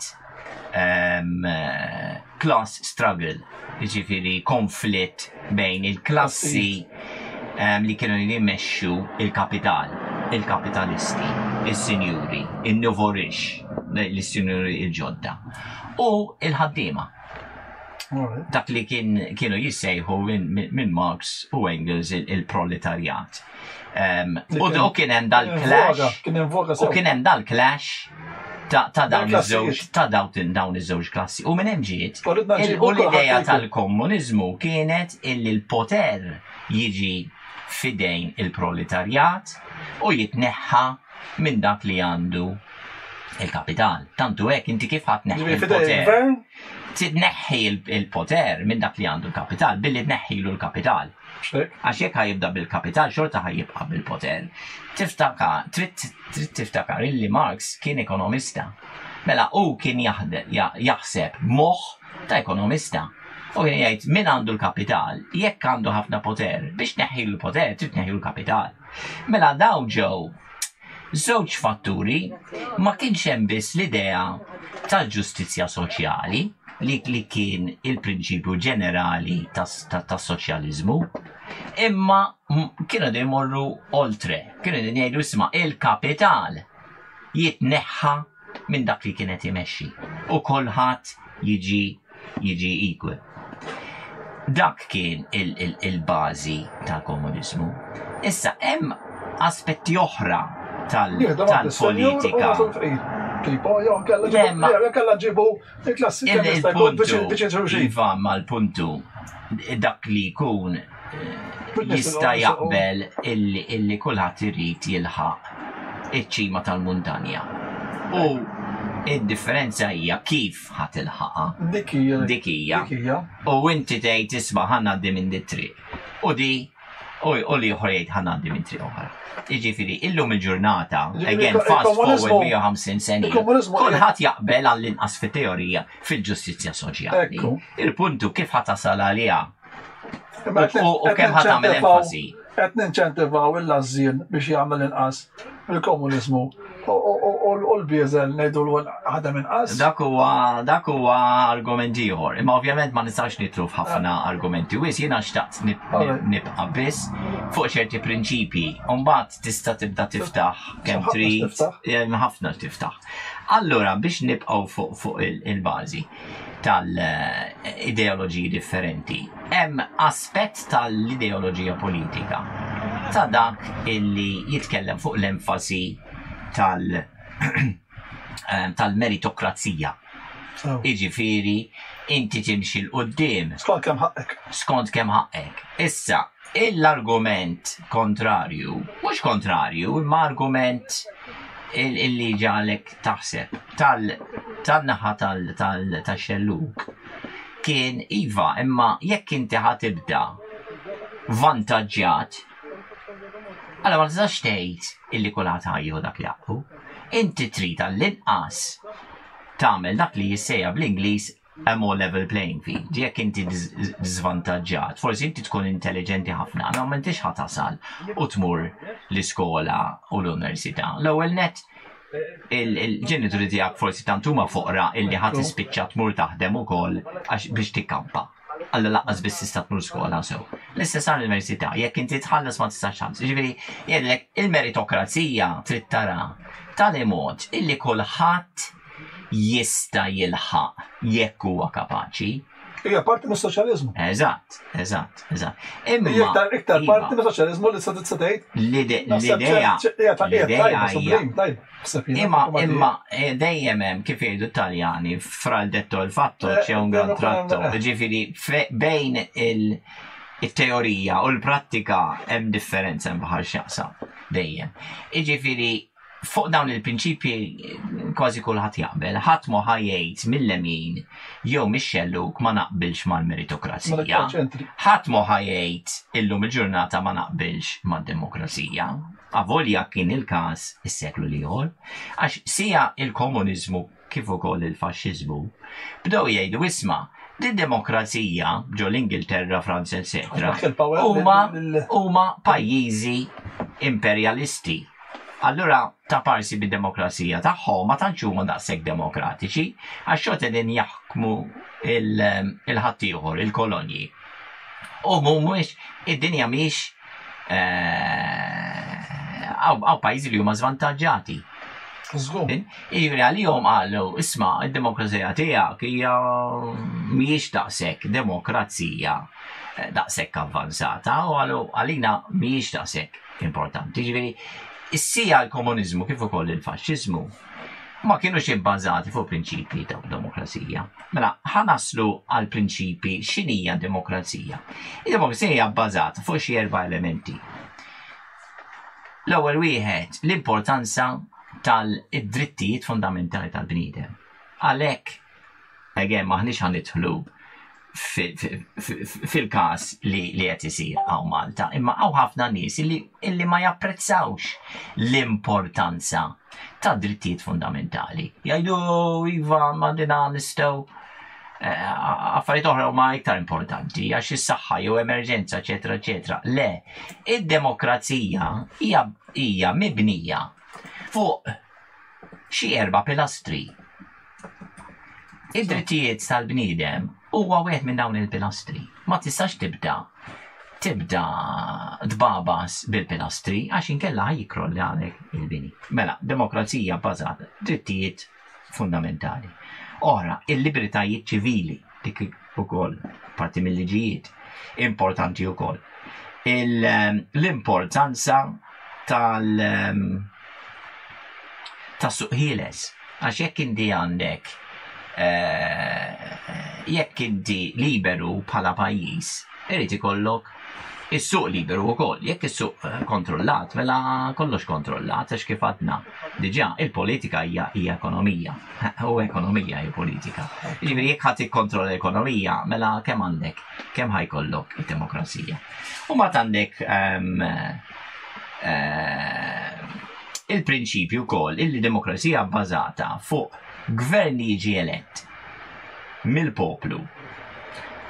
Speaker 2: class struggle, jiġifieri konflitt bejn il-klassi li kienu jmexxu il-kapital, il-kapitalisti, il-sinjuri, il-nuvorix, il-sinjuri il-ġodda, u il-ħaddiema. Dak li kienu jissejħu minn Marx u Engels il-proletarjat. U kien hemm dal-clash, u kien hemm dal-clash ta' dawn iż-żewġ klassi. U minn hemm ġiet, u l-idea tal-komuniżmu kienet illi l-poter jiġi fidejn il-proletarjat u jitneħħa minn dak li għandu il-kapital. Tantu hekk inti kif ħadd neħħi il-poter. Tneħħi il-poter minn dak li għandu l-kapital billi tneħħilu l-kapital. Għax jekk ħajibda bil-kapital xorta ħajibqa' bil-poter. Trid tiftakar illi Marx kien ekonomista. Mela u kien jaħseb moħħ ta' ekonomista. U kien jgħid min għandu l-kapital, jekk għandu ħafna poter, biex tneħħilu l-poter trid tneħħilu l-kapital. Mela daw ġew żewġ fatturi ma kienx hemm biss l-idea tal-ġustizzja soċjali li kien il-prinċipju ġenerali tas-soċjaliżmu, imma kienu jmorru oltre, kienu jgħidu isma' il-kapital jitneħħa minn dak li kienet imexxi u kulħadd jiġi equal. Dak kien il-bażi tal-komuniżmu. Issa hemm aspetti oħra tal-politika. Iva, mal-puntu, dak li jkun jista' jaqbel illi kulħadd irid jilħaq iċ-ċima tal-muntanja. U id-differenza hija kif ħadd ilħaqha. Dik hija. U inti tgħid isma' ħannaddi minn dit triq. U li ħorejt ħannaddi minn triq oħra. Jiġifieri illum il-ġurnata, again fast forward 150 sena, kulħadd jaqbel għall-inqas fit-teorija fil-ġustizzja soċjali. Il-puntu kif ħadd tasal għaliha u kemm ħadd tagħmel enfasi.
Speaker 1: Qed ninċentivaw il-lażżien biex jagħmel inqas il-komuniżmu u l-bieżel ngħidu ħadem inqas.
Speaker 2: Dak huwa argument ieħor, imma ovvjament ma nistax nitlu f'ħafna argumenti wis jiena xtaqt nibqa' biss fuq ċerti prinċipji u mbagħad tista' tibda tiftaħ kemm trid ħafna tiftaħ. Allura biex nibqgħu fuq il-bażi tal-ideoloġiji differenti, hemm aspett tal-ideoloġija politika ta' dak illi jitkellem fuq l-enfasi tal-meritokrazija. Iġifieri inti timxi l-qudiem. Skont kemm ħaqek. Issa, l-argument kontrarju, mhux kontrarju, imma argument illi ġalek taħseb tal-naħa tal-xelluk kien iva, imma jekk inti ħatibda vantaġġjat, allora ma tistax tgħid illi kulħadd ħajju dak li jaqfu. Inti trid għall-inqas tagħmel dak li jissejja bl-Ingliż a more level playing field. Jekk inti żvantaġġjat, forsi inti tkun intelligenti ħafna, ma m'intix ħatasal u tmur l-iskola u l-università. L-ewwel net il-ġenituri tiegħek forsi tant huma foqra illi ħadd tispiċċa tmur taħdem ukoll biex tikkampa. Alla laqqas biss tista' tmur skola sew. L-istess għall-università, jekk inti tħallas ma tistax tħallas. Jiġifieri jgħidlek il-meritokrazija trid tara tali mod illi kulħadd jista' jilħaq jekk huwa kapaċi.
Speaker 1: Hija parti mis-soċjaliżmu.
Speaker 2: Eżatt. Imma
Speaker 1: iktar parti mis-soċjaliżmu li tista' tgħid.
Speaker 2: L-idea hija. Imma dejjem hemm kif jgħidu Taljani fra il detto il fatto c'è un gran tratto. Ġifieri bejn il-teorija u l-prattika hemm differenza hemm baħar x'jaqsam dejjem. Jiġifieri fuq dawn il-prinċipji kważi kulħadd jaqbel, ħadd ma ħajjejt mill-lemin jew mix-xelluk ma naqbilx mal-meritokrazija. Ħadd ma ħajjejt illum il-ġurnata ma naqbilx mad-demokrazija. Avolja kien il-każ is-seklu ieħor, għax sija il-komuniżmu kif ukoll il-faxxiżmu bdew jgħidu isma' d-demokrazija ġo l-Ingilterra, Franza, etc. huma pajjiżi imperjalisti. Allura ta' parsi bid-demokrazija tagħhom ma tantx huma daqshekk demokratiċi għax xogħol qegħdin jaħkmu il-ħaddieħor, il-kolonji. U mhumiex id-dinja mhix għaw pajjiżi li huma żvantaġġati. Jiġri għalihom qalu isma' id-demokrazija tiegħek hija mhijiex daqshekk demokrazija daqshekk avvanzata u għalina mhijiex daqshekk importanti. Jiġifieri issija l-komuniżmu kif ukoll il-faxxiżmu ma kienux ibbażati fuq prinċipji ta' demokrazija. Mela ħanaslu għal prinċipji x'inhija demokrazija. Id-demokrazija hija bbażata fuq xi 4 elementi. L-ewwel wieħed l-importanza tal-drittijiet fundamentali tal-bniedem. Għalhekk, maħniex ħanidħlu fil-każ li qed isir hawn Malta, imma hawn ħafna nies illi ma japprezzawx l-importanza tad drittijiet fundamentali. Jgħidu iva ma dina nistgħu affarijiet oħra huma iktar importanti għax is-saħħa jew emerġenza, eċetera, eċetera. Le, id-demokrazija hija mibnija fuq xi 4 pilastri. Id-drittijiet tal-bniedem huwa wieħed minn dawn il-pilastri. Ma tistax tibda dbabas bil-pilastri għax inkella ħajjikroll għalek il-bini. Mela, demokrazija bbażata drittijiet fundamentali. Ora, il-libertajiet ċivili dik ukoll parti mill-liġijiet importanti wkoll. L-importanza tas-suq ħieles għax jekk inti għandek jekk inti liberu bħala pajjiż, irid ikollok is-suq liberu wkoll. Jekk is-suq kontrollat, mela kollox kontrollat għax kif għadna. Diġà il-politika hija ekonomija, u ekonomija hija politika. Jiġifieri jekk ħadd ikkontrolla l-ekonomija, mela kemm għandek, kemm ħajkollok id-demokrazija. U mbagħad għandek il-prinċipju wkoll illi demokrazija bbażata fuq gvern jiġi elett mill-poplu.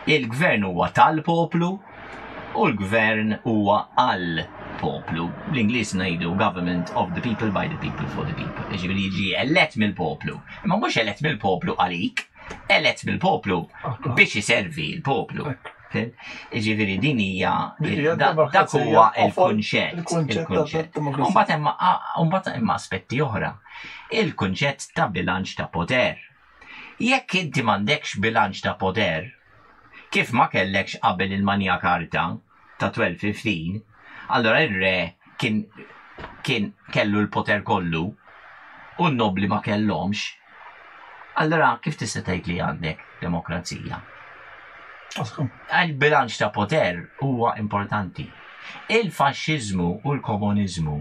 Speaker 2: Il-gvern huwa tal-poplu u l-gvern huwa għall-poplu. L-Ingliż ngħidu government of the people, by the people, for the people. Jiġifieri jiġi elett mill-poplu. Imma mhux elett mill-poplu għalik, elett mill-poplu biex iservi l-poplu. Jiġifieri din hija dak huwa il-kunċett. Mbagħad hemm aspetti oħra. Il-kunċett ta' bilanċ ta' poter. Jekk inti m'għandekx bilanċ ta' poter, kif ma kellekx qabel il-Magna Carta ta' 1215, allora ir-re kien kellu l-poter kollu u n-nobli ma kellhomx. Allora kif tista' tgħid li għandek demokrazija? Il-bilanċ ta' poter huwa importanti. Il-faxxiżmu u l-komuniżmu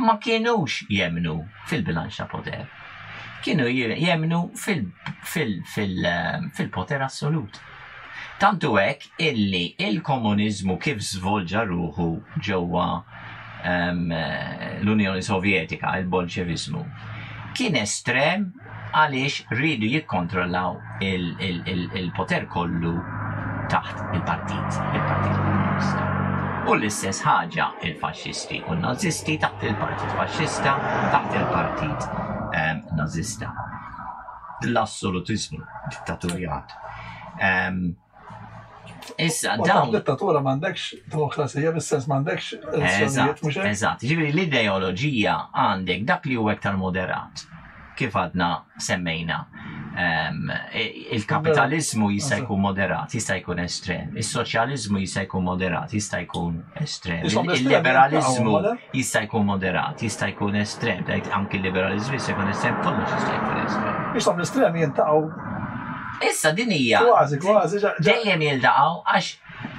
Speaker 2: ma kienux jemnu fil-bilanċ ta' poter. Kienu jemnu fil-poter assolut. Tantu hekk illi il-komuniżmu kif żvolġa ruħu ġewwa l-Unjoni Sovjetika, il-Bolxevizmu, kien estrem għaliex rridu jikkontrollaw il-poter kollu taħt il-partit komunista. U l-istess ħaġa il-faxxisti u n-nazisti taħt il-partit faxxista taħt il-partit nazista. L-assolutizmu, dittaturjat. Issa, dawn.
Speaker 1: Dittatura m'għandekx demokrazija, bis-sens m'għandekx elezzjonijiet mhux hekk?
Speaker 2: Eżatt, ġifieri l-ideoloġija għandek dak li huwa iktar moderat. Kif għadna semmejna. Il-kapitalizmu jista' jkun moderat, jista' jkun estrem. Is-soċjaliżmu jista' jkun moderat, jista' jkun estrem. Il-liberalizmu jista' jkun moderat, jista' jkun estrem. Anke il-liberalizmu jista' jkun estrem, kollox jista' jkun estrem.
Speaker 1: Issa l-estrem jintaqgħu.
Speaker 2: Issa din hija.
Speaker 1: Kważi.
Speaker 2: Dejjem jiltaqgħu għax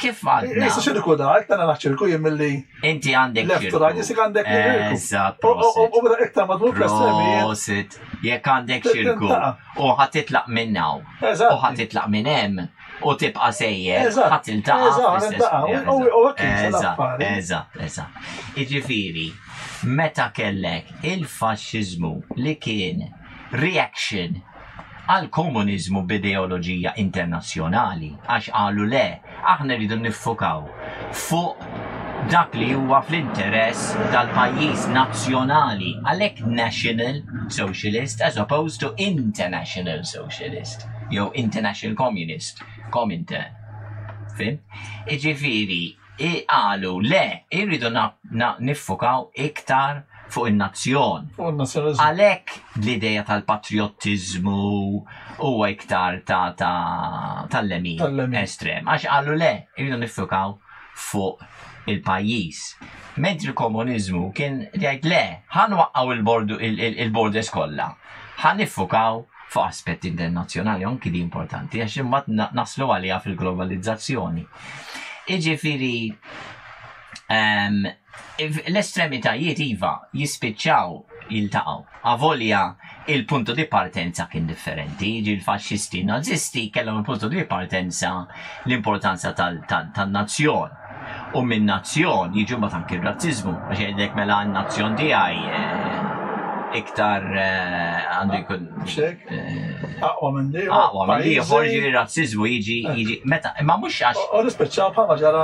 Speaker 2: kif għadna.
Speaker 1: Issa x'irku dak, tana naċċirku jien milli.
Speaker 2: Inti għandek
Speaker 1: left right, jisik għandek ċirku.
Speaker 2: Eżatt.
Speaker 1: U bada iktar madwar fl-estremi.
Speaker 2: Prosit. Jekk għandek ċirku u ħatitlaq minnaw. U ħatitlaq minn hemm u tibqa' sejjer. Eżatt. Jiġifieri, meta kellek il-faxxiżmu li kien reaction għal komuniżmu b'ideoloġija internazzjonali għax qalu le, aħna rridu niffokaw fuq dak li huwa fl-interess tal-pajjiż nazzjonali għalhekk national socialist as opposed to international socialist jew international communist, Comintern. Fim? Iġifieri, qalu le, irridu niffokaw iktar fuq il-nazzjon. Għalhekk l-idea tal-patriottiżmu huwa iktar tal-lemin estrem. Għax qalu le, irridu niffokaw fuq il-pajjiż. Mentri il-komuniżmu kien jgħid le, ħan waqqaw il-borders kollha. Ħan niffokaw fuq aspetti internazzjonali anki di importanti għax imbagħad naslu għaliha fil-globalizzazzjoni. Iġifieri l-estremitajiet iva jispiċċaw jiltaqgħu. Avolja il-punto di partenza kien differenti, il-faxxisti nazisti kellhom il-punto di partenza l-importanza tal-nazzjon. U minn nazzjon jiġu ma tanki r-razzizmu, għax jgħidlek mela n-nazzjon tiegħi iktar għandu jkun
Speaker 1: aqwa minn di.
Speaker 2: Aqwa minn di, forġi r-razzizmu jiġi meta, ma mhux għax.
Speaker 1: U nispeċċaw bħalma ġara.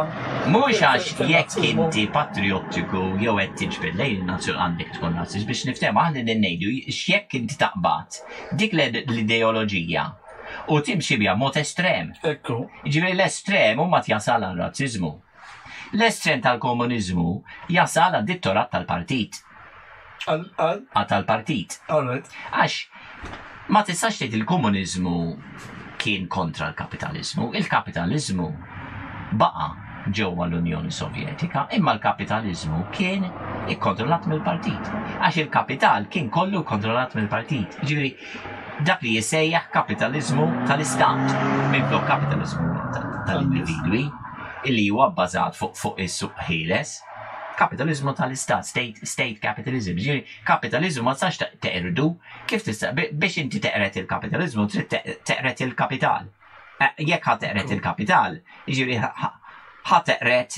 Speaker 2: Mhux għax jekk inti patriottiku jew qed tiġbed lejn in-nazzjon għandek tkun razzizz biex niftehom aħna ngħidu x'jekk inti taqbad dik l-ideoloġija u timxi biha mod estrem.
Speaker 1: Ekku.
Speaker 2: Ġifieri l-estrem huma jasal għar-razzizmu. L-estrem tal-komuniżmu jasal għad-dittorat tal-partit. Tal-partit. Għax, ma tistax tgħid il-komuniżmu kien kontra l-kapitalizmu. Il-kapitalizmu baqa ġewwa l-Unjoni Sovjetika, imma l-kapitalizmu kien ikkontrollat mill-partit. Għax il-kapital kien kollu kontrollat mill-partit. Ġifieri, dak li jissejjaħ kapitalizmu tal-istat, minflok kapitalizmu tal-individwi, illi huwa bbażat fuq is-suq ħieles, kapitalizmu tal-istat, state capitalism. Ġifieri kapitalizmu ma tistax teqredu kif tista' biex inti teqret il-kapitalizmu trid teqret il-kapital. Jekk ħa teqret il-kapital, jiġifieri ħa teqret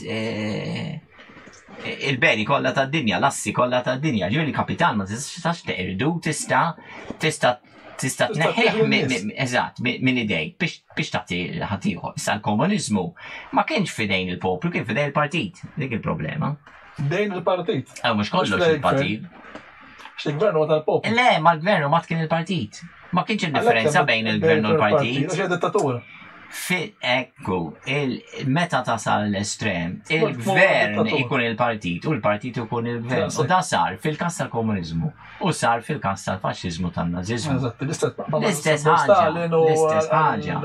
Speaker 2: il-beni kollha tad-dinja, l-assi kollha tad-dinja. Ġifieri il-kapital ma tistax teqredu tista' tneħħih eżatt minn idej biex tagħti ħaddieħor. Issa l-komuniżmu ma kienx fidejn il-poplu, kien fidejn il-partit. Dik il-problema.
Speaker 1: Dejn il-partit.
Speaker 2: Mhux kollox il-partit.
Speaker 1: X-il-gvern huwa tal-poplu.
Speaker 2: Le, ma l-gvern ma kien il-partit. Ma kienx il-differenza bejn il-gvern u l-partit.
Speaker 1: Għax dittatura.
Speaker 2: Ekku, meta tasal l-estrem, il-gvern ikun il-partit u l-partit ikun il-gvern. U da sar fil-kas tal-komunizmu u sar fil-kas tal-fasċizmu tal-nazizmu. L-istess ħaġa.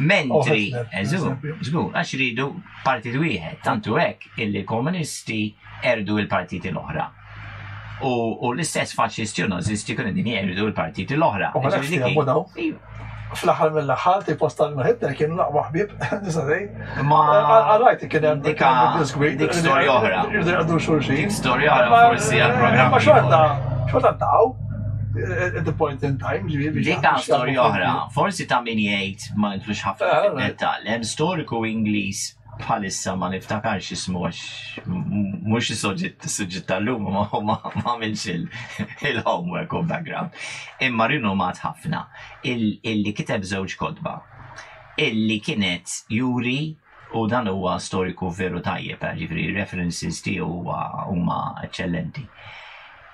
Speaker 2: Mentri, żgur, għax ridu partit wieħed, tantu hekk il-komunisti erdu il-partiti l-oħra. U l-istess fasċisti u nazisti kienu din jerdu il-partiti l-oħra.
Speaker 1: Fl-aħħar mill-aħħar ti posta l-Hitler kienu laqwa ħbieb, nisadej.
Speaker 2: Ma
Speaker 1: għarajt kien hemm
Speaker 2: dik storja oħra.
Speaker 1: Irdu xulxin.
Speaker 2: Dik storja oħra forsi għal-programm.
Speaker 1: Ma xorta daw at the point in time ġifieri.
Speaker 2: Dik storja oħra. Forsi ta' min jgħid ma nflux ħafna fid-dettall. Hemm storiku Ingliż bħalissa ma niftakarx ismu għax mhux is-suġġett tal-lum ma għamilx il-homework u background. Imma rinomat ħafna illi kiteb żewġ kodba illi kienet juri u dan huwa storiku veru tajjeb, ġifieri references tiegħu huma eċċellenti.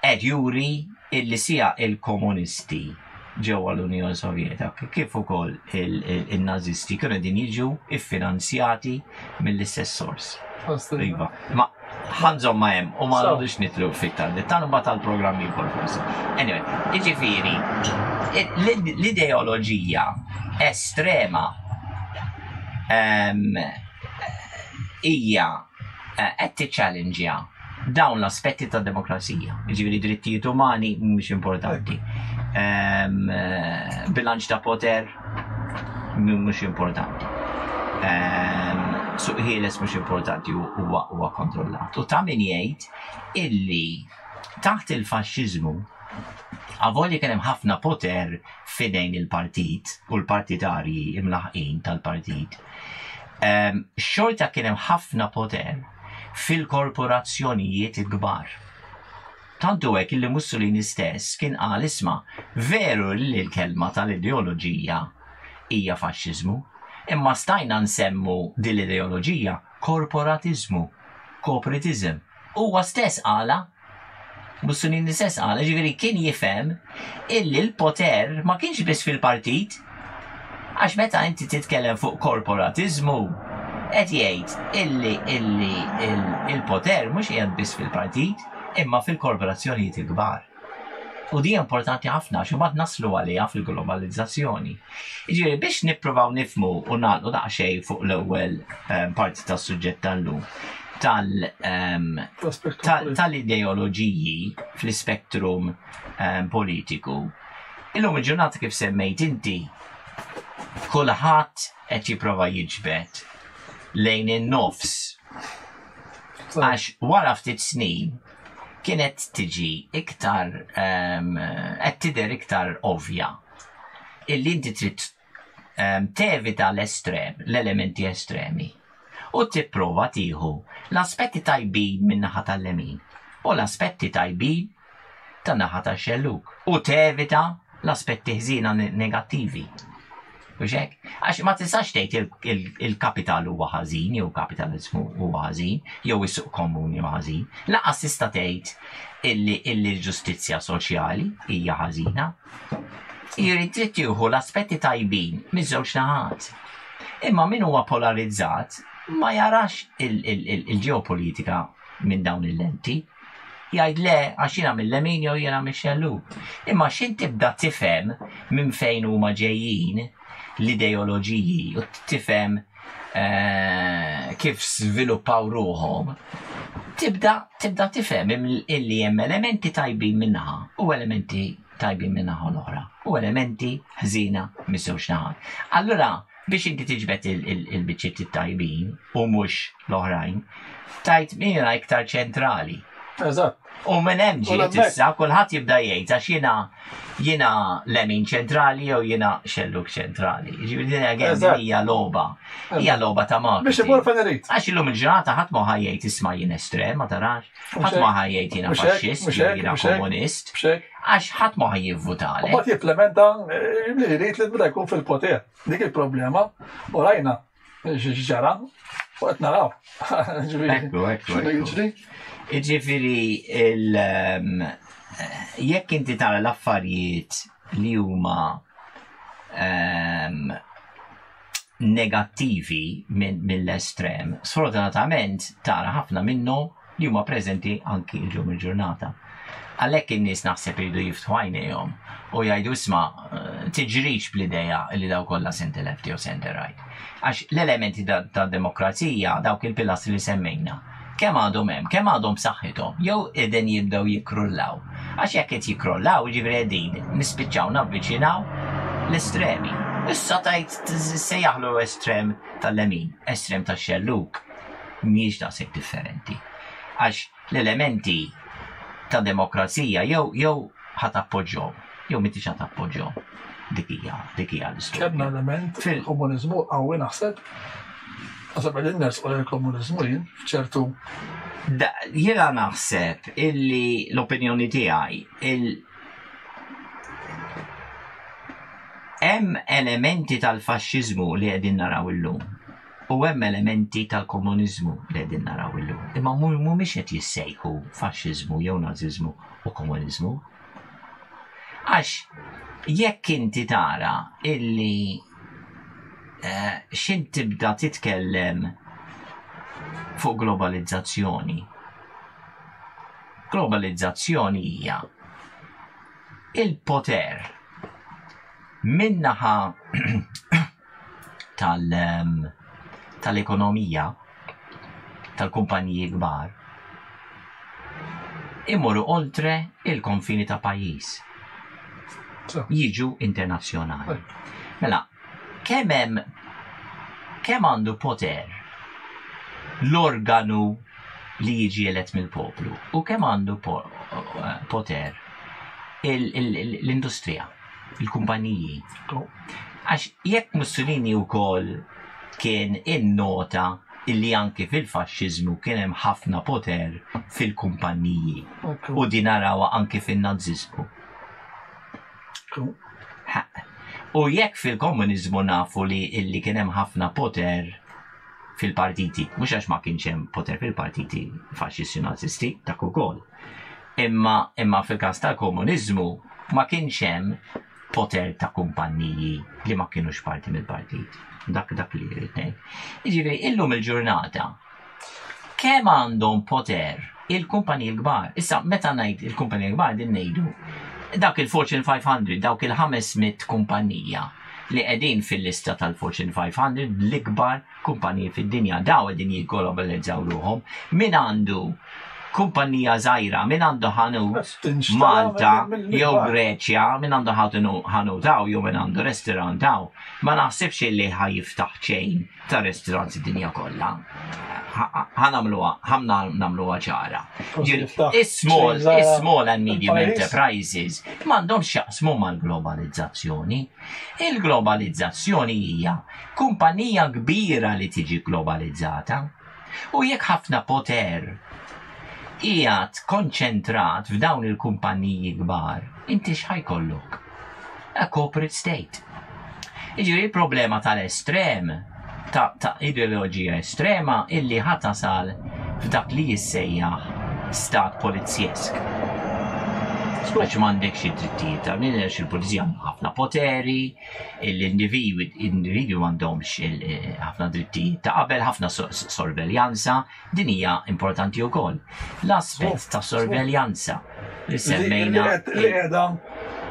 Speaker 2: Qed juri illi sija il-komunisti ġewwa l-Unjoni Sovjetika kif ukoll il-Nazisti kienu din jiġu iffinanzjati mill-istess sors. Iva, ma ħanżhom ma hemm u ma rridux nitlu fiktar dettal mbagħad tal-programm ieħor forsi. Anyway, jiġifieri l-ideoloġija estrema hija qed tiċċallenġja dawn l-aspetti tad-demokrazija. Jiġifieri drittijiet umani mhumiex importanti. Bilanċ ta' poter mhux importanti. Suq ħieles mhux importanti huwa kontrollat. U ta' min jgħid illi taħt il-faxxiżmu avolja kien hemm ħafna poter fidejn il-partit u l-partitarji imlaħqin tal-partit. Xorta kien hemm ħafna poter fil-korporazzjonijiet il-kbar. Tantu hekk illi Mussolini stess kien qal isma' veru li l-kelma tal-ideoloġija hija faxxiżmu, imma stajna nsemmu din l-ideoloġija korporatizmu, corporatism. Huwa stess qala, Mussolini stess qala, ġifieri kien jifhem illi l-poter ma kienx biss fil-partit, għax meta inti titkellem fuq korporatizmu, qed jgħid illi il-poter mhux qiegħed biss fil-partit, imma fil-korporazzjonijiet il-kbar. U di importanti ħafna xi mbagħad naslu għaliha fil-globalizzazzjoni. Jiġifieri biex nippruvaw nifhmu u nagħlqu daqsxejn fuq l-ewwel parti tas-suġġett tal-lum tal-ideoloġiji fl-ispektrum politiku. Illum il-ġurnata kif semmejt inti, kulħadd qed jipprova jiġbed lejn in-nofs. Għax wara ftit snin kienet tiġi iktar qed tidher iktar ovvja illi inti trid tevita l-estrem, l-elementi estremi u tipprova tieħu l-aspetti tajbin min-naħa tal-lemin u l-aspetti tajbin tan-naħa tax-xelluk u tevita l-aspetti ħżiena negattivi. Għax ma tistax tgħid il-kapital huwa ħażin, jew kapitalizmu huwa ħażin, jew is-suq komuni huwa ħażin. Laqas tista' tgħid illi l-ġustizzja soċjali hija ħażina. Jrid trid tieħu l-aspetti tajbin miż-żewġ naħat. Imma min huwa polarizzat ma jarax il-ġeopolitika minn dawn il-lenti. Jgħid le għax jiena mill-lemin jew jiena mix-xelluk. Imma x'in tibda tifhem minn fejn huma ġejjin l-ideoloġiji u tifhem kif sviluppaw ruhom, tibda tifhem illi hemm elementi tajbin minnaħa u elementi tajbin minnaħa l-oħra u elementi ħżina mis-żewġ naħat. Allura biex inti tiġbed il-biċċiet tajbin u mhux l-oħrajn, tajt mira iktar ċentrali.
Speaker 1: Eżatt.
Speaker 2: U minn hemm ġiet issa kulħadd jibda jgħid għax jiena lemin ċentrali jew jiena xelluk ċentrali. Jiġifieri din hija logħba ta' marketing.
Speaker 1: Biex imur fejn irid.
Speaker 2: Għax illum il-ġurnata ħadd ma ħajjejt isma' jien estrem, ma tarax. Ħadd ma ħajjejt jiena faxxist jew jiena komunist. Għax ħadd ma ħajjivvutalek.
Speaker 1: U ma jimplementa li jrid li tbda jkun fil-poter. Dik il-problema u rajna ġara u qed naraw.
Speaker 2: Ġifiri, jekk inti tara l-affarijiet li huma negattivi mill-estrem, sfortunatament tara ħafna minnhom li huma preżenti anki llum il-ġurnata. Għalhekk in-nies naħseb iridu jiftħu għajnejhom u jgħidu isma' tiġrix bl-idea li daw kollha center left jew center right. Għax l-elementi tad-demokrazija dawk il-pilastri li semmejna kemm għadhom hemm, kemm għadhom b'saħħithom, jew qegħdin jibdew jikkrullaw. Għax jekk qed jikkrullaw, jiġifieri qegħdin nispiċċaw navviċinaw l-estremi. Issa tajt sejjaħlu estrem tal-lemin, estrem tax-xelluk, mhijiex daqshekk differenti. Għax l-elementi ta' demokrazija jew ħadd appoġġjahom, jew m'intix ħadd appoġġjahom. Dik hija l-istorja.
Speaker 1: Kemm element fil-komuniżmu qawwi naħseb. Għasab għal-innes u l-komunizmu jien fċertu.
Speaker 2: Jiena naħseb illi l-opinjoni tiegħi hemm elementi tal-faxxiżmu li qegħdin naraw illum u hemm elementi tal-komuniżmu li qegħdin naraw illum. Imma mhumiex qed jissejħu faxxiżmu jew naziżmu u komuniżmu. Għax jekk inti tara illi xin tibda titkellem fuq globalizzazzjoni. Globalizzazzjoni hija il-poter minnaħa tal-ekonomija tal-kumpaniji kbar imorru oltre il-konfini ta' pajjiż. Jiġu internazzjonali. Mela, kemm għandu poter l-organu li jiġi elett mill-poplu u kemm għandu poter l-industrija, il-kumpaniji. Għax jekk Mussolini wkoll kien innota illi anke fil-faxxiżmu kien hemm ħafna poter fil-kumpanniji. U din narawha anke fin-Naziżmu. U jekk fil-komuniżmu nafu li illi kien hemm ħafna poter fil-partiti, mhux għax ma kienx hemm poter fil-partiti faxxisti nazisti dak ukoll. Imma fil-każ tal-komuniżmu ma kienx hemm poter ta' kumpanniji li ma kienux parti mill-partit. Dak li jrid ngħid. Jiġifieri illum il-ġurnata kemm għandhom poter il-kumpaniji l-kbar. Issa meta ngħid il-kumpaniji l-kbar din ngħidu dak il-Fortune 500, dawk il-500 kumpanija li qegħdin fil-lista tal-Fortune 500 l-ikbar kumpaniji fid-dinja daw qegħdin jigglobalizzaw ruhom. Min għandu kumpanija żgħira, min għandu ħanut Malta jew Greċja, min għandu ħanut daw jew min għandu restorant daw, ma naħsibx li ħajiftaħ ċejn ta' restoranti dinja kollha. Ħanamluha ċara. Is-small and medium enterprises m'għandhomx jaqsmu mal-globalizzazzjoni. Il-globalizzazzjoni hija kumpanija kbira li tiġi globalizzata u jekk ħafna poter qiegħed konċentrat f'dawn il-kumpaniji kbar, inti x'ħajkollok? A corporate state. Jiġifieri il-problema tal-estrem, ta' ideoloġija estrema illi ħatasal f'dak li jissejjaħ stat polizjesk. Għax m'għandek xi drittijiet ta' minnex il-pulizija ħafna poteri, l-individwi m'għandhomx ħafna drittijiet ta' qabel, ħafna sorveljanza, din hija importanti wkoll. L-aspett ta' sorveljanza li semmejna
Speaker 1: li qiegħda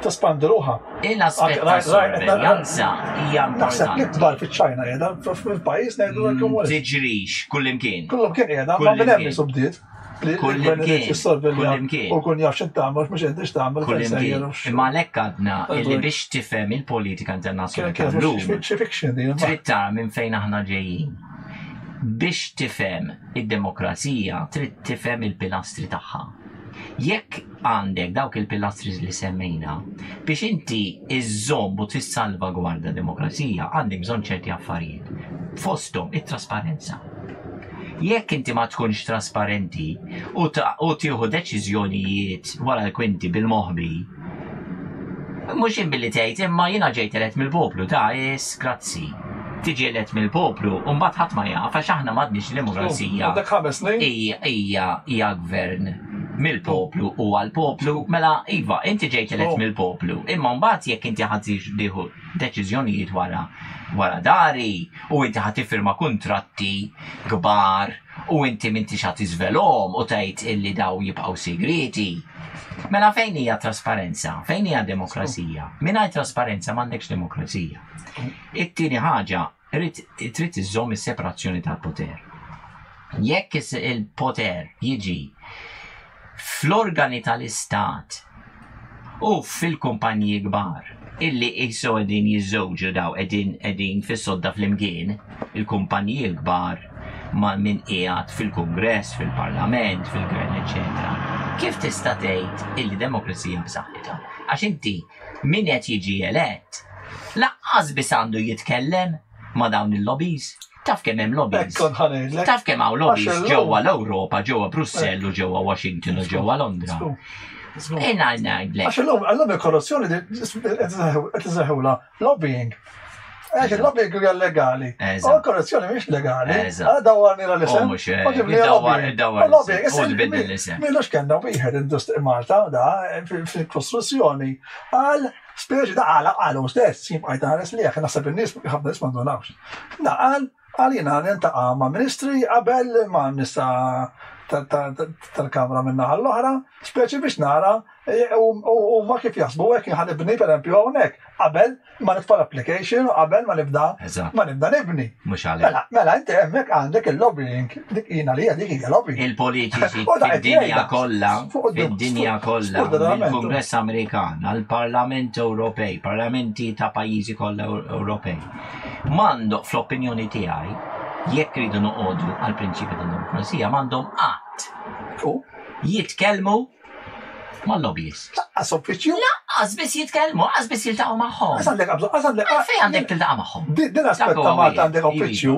Speaker 1: taspandi ruħha.
Speaker 2: L-aspett ta' sorveljanza hija
Speaker 1: Naħseb li
Speaker 2: importanti.
Speaker 1: kbar fiċ-Ċajna qiegħda fil-pajjiż ngħidu hekk
Speaker 2: Tiġrix kullimkien.
Speaker 1: Kullhom kien qiegħda, ma minn hemm nisu bdiet.
Speaker 2: Kullimkien.
Speaker 1: U kun jaf x'in tagħmel mhux intix tagħmel
Speaker 2: Kullimkien. Imma għalhekk għadna illi biex tifhem il-politika internazzjonali tal-lum
Speaker 1: xi fiction din.
Speaker 2: trid tara minn fejn aħna ġejjin. Biex tifhem id-demokrazija trid tifhem il-pilastri tagħha. Jekk għandek dawk il-pilastri li semmejna, biex inti iżżomm u tissalvagwarda demokrazija għandek bżonn ċerti affarijiet. Fosthom it-trasparenza. Jekk inti ma tkunx trasparenti u tieħu deċiżjonijiet wara l-kwinti bil-moħbi, mhux inbilli tgħid imma jiena ġejt elett mill-poplu ta' grazzi. Tiġi elett mill-poplu u mbagħad ħadd ma jaf għax aħna m'għandniex demokrazija.
Speaker 1: Għandek 5 snin.
Speaker 2: Hija gvern mill-poplu u għall-poplu, mela iva, inti ġejt elett mill-poplu, imma mbagħad jekk inti ħadd tieħu deċiżjonijiet wara dari u inti ħadd tiffirma kuntratti kbar u inti m'intix ħadd tiżvelhom u tgħid illi daw jibqgħu segreti. Mela fejn hija trasparenza? Fejn hija demokrazija? Mingħajr trasparenza m'għandekx demokrazija. It-tieni ħaġa trid iżżomm is-separazzjoni tal-poter. Jekk il-poter jiġi fl-organi tal-istat u fil-kumpaniji kbar illi qisu qegħdin jiżżewġu daw qegħdin fis-sodda fl-imkien, il-kumpaniji kbar ma' min qiegħed fil-Kungress, fil-Parlament, fil-Gvern, eċetera. Kif tista' tgħid illi demokrazija b'saħħitha? Għax inti min qed jiġi elett laqqas biss għandu jitkellem ma' dawn il-lobbies. Taf kemm hemm lobbies. Taf kemm hawn lobbies ġewwa l-Ewropa, ġewwa Brussell u ġewwa Washington u ġewwa Londra.
Speaker 1: Għax l-lobby korruzzjoni qed iżeħħula lobbying. Għax il-lobbying hija legali. U l-korruzzjoni mhix legali. Dawarni l-isem. Milux kellna wieħed industri Malta da fil-kostruzzjoni għal speċi da għalu stess jibqa' jtares li jekk naħseb in-nies ħafna nies m'għandunawx. Da għalina nintaqa' ma' ministri qabel ma' ministra tal-kamra minna għall-oħra, speċi biex nara u ma kif jasbu hekk ħanibni pereżempju hawnhekk qabel ma nitfa' l-application u qabel ma nibda nibni. Mela inti hemmhekk għandek il-lobbying, dik jiena li dik hija lobbying.
Speaker 2: Il-politiċi fid-dinja kollha, mill-Kungress Amerikan, għall-Parlament Ewropej, parlamenti ta' pajjiżi kollha Ewropej. M'għandhom fl-opinjoni tiegħi jekk ridu noqogħdu għal prinċipju tad-demokrazija m'għandhom qatt jitkellmu mal-lobbies.
Speaker 1: Laqqas uffiċċju?
Speaker 2: Laqqas biss jitkellmu, laqqas biss jiltaqgħu magħhom. Fejn għandek tiltaqa' magħhom?
Speaker 1: Din aspett ta' Malta għandek uffiċċju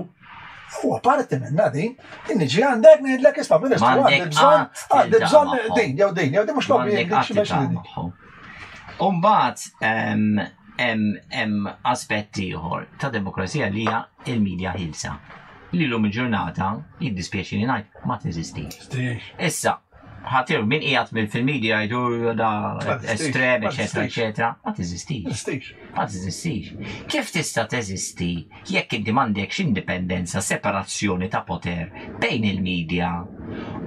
Speaker 1: Huwa parti minna din, niġi għandek ngħidlek isma' Ministru għandi bżonn din jew mhux lobbying dik xi meċ.
Speaker 2: Umbagħad hemm aspetti ieħor ta' demokrazija li hija il-medja ħilsa. Li l-lum il-ġurnata, jiddispjaċini ngħid, ma teżistix. Issa, ħatir min qiegħed fil-medja jgħidu da estrem, eċetera, ma teżistix. Ma teżistix. Kif tista' teżisti jekk inti m'għandekx indipendenza, separazzjoni ta' poter bejn il-medja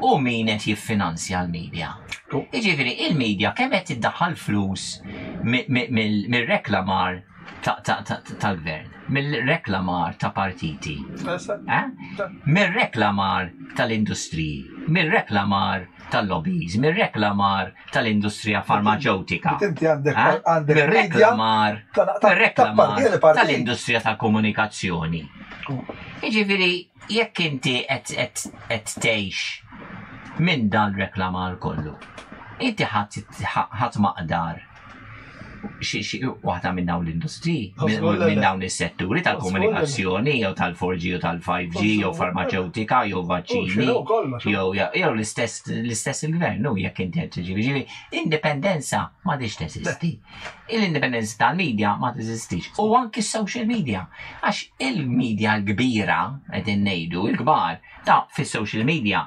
Speaker 2: u min qed jiffinanzja l-medja? Jiġifieri il-medja kemm qed iddaħħal flus mir-reklamar tal-gvern, mill-reklamar ta' partiti, mill-reklamar tal-industriji, mill-reklamar tal-lobbies, mill-reklamar tal-industrija farmaceutika, mill-reklamar tal-industrija tal-komunikazzjoni. Jiġifieri jekk inti qed tgħix minn dan reklamar kollu, inti ħadd maqdar waħda minn dawn l-industri, minn dawn is-setturi tal-komunikazzjoni, jew tal-4G, jew tal-5G, jew farmaceutika, jew vaċċini, jew l-istess il-gvern, jekk inti qed tiġi. Indipendenza ma tix teżisti. L-indipendenza tal-medja ma teżistix. U anki s-social media. Għax il-medja l-kbira, qegħdin ngħidu, il-kbar, ta' fis-social media.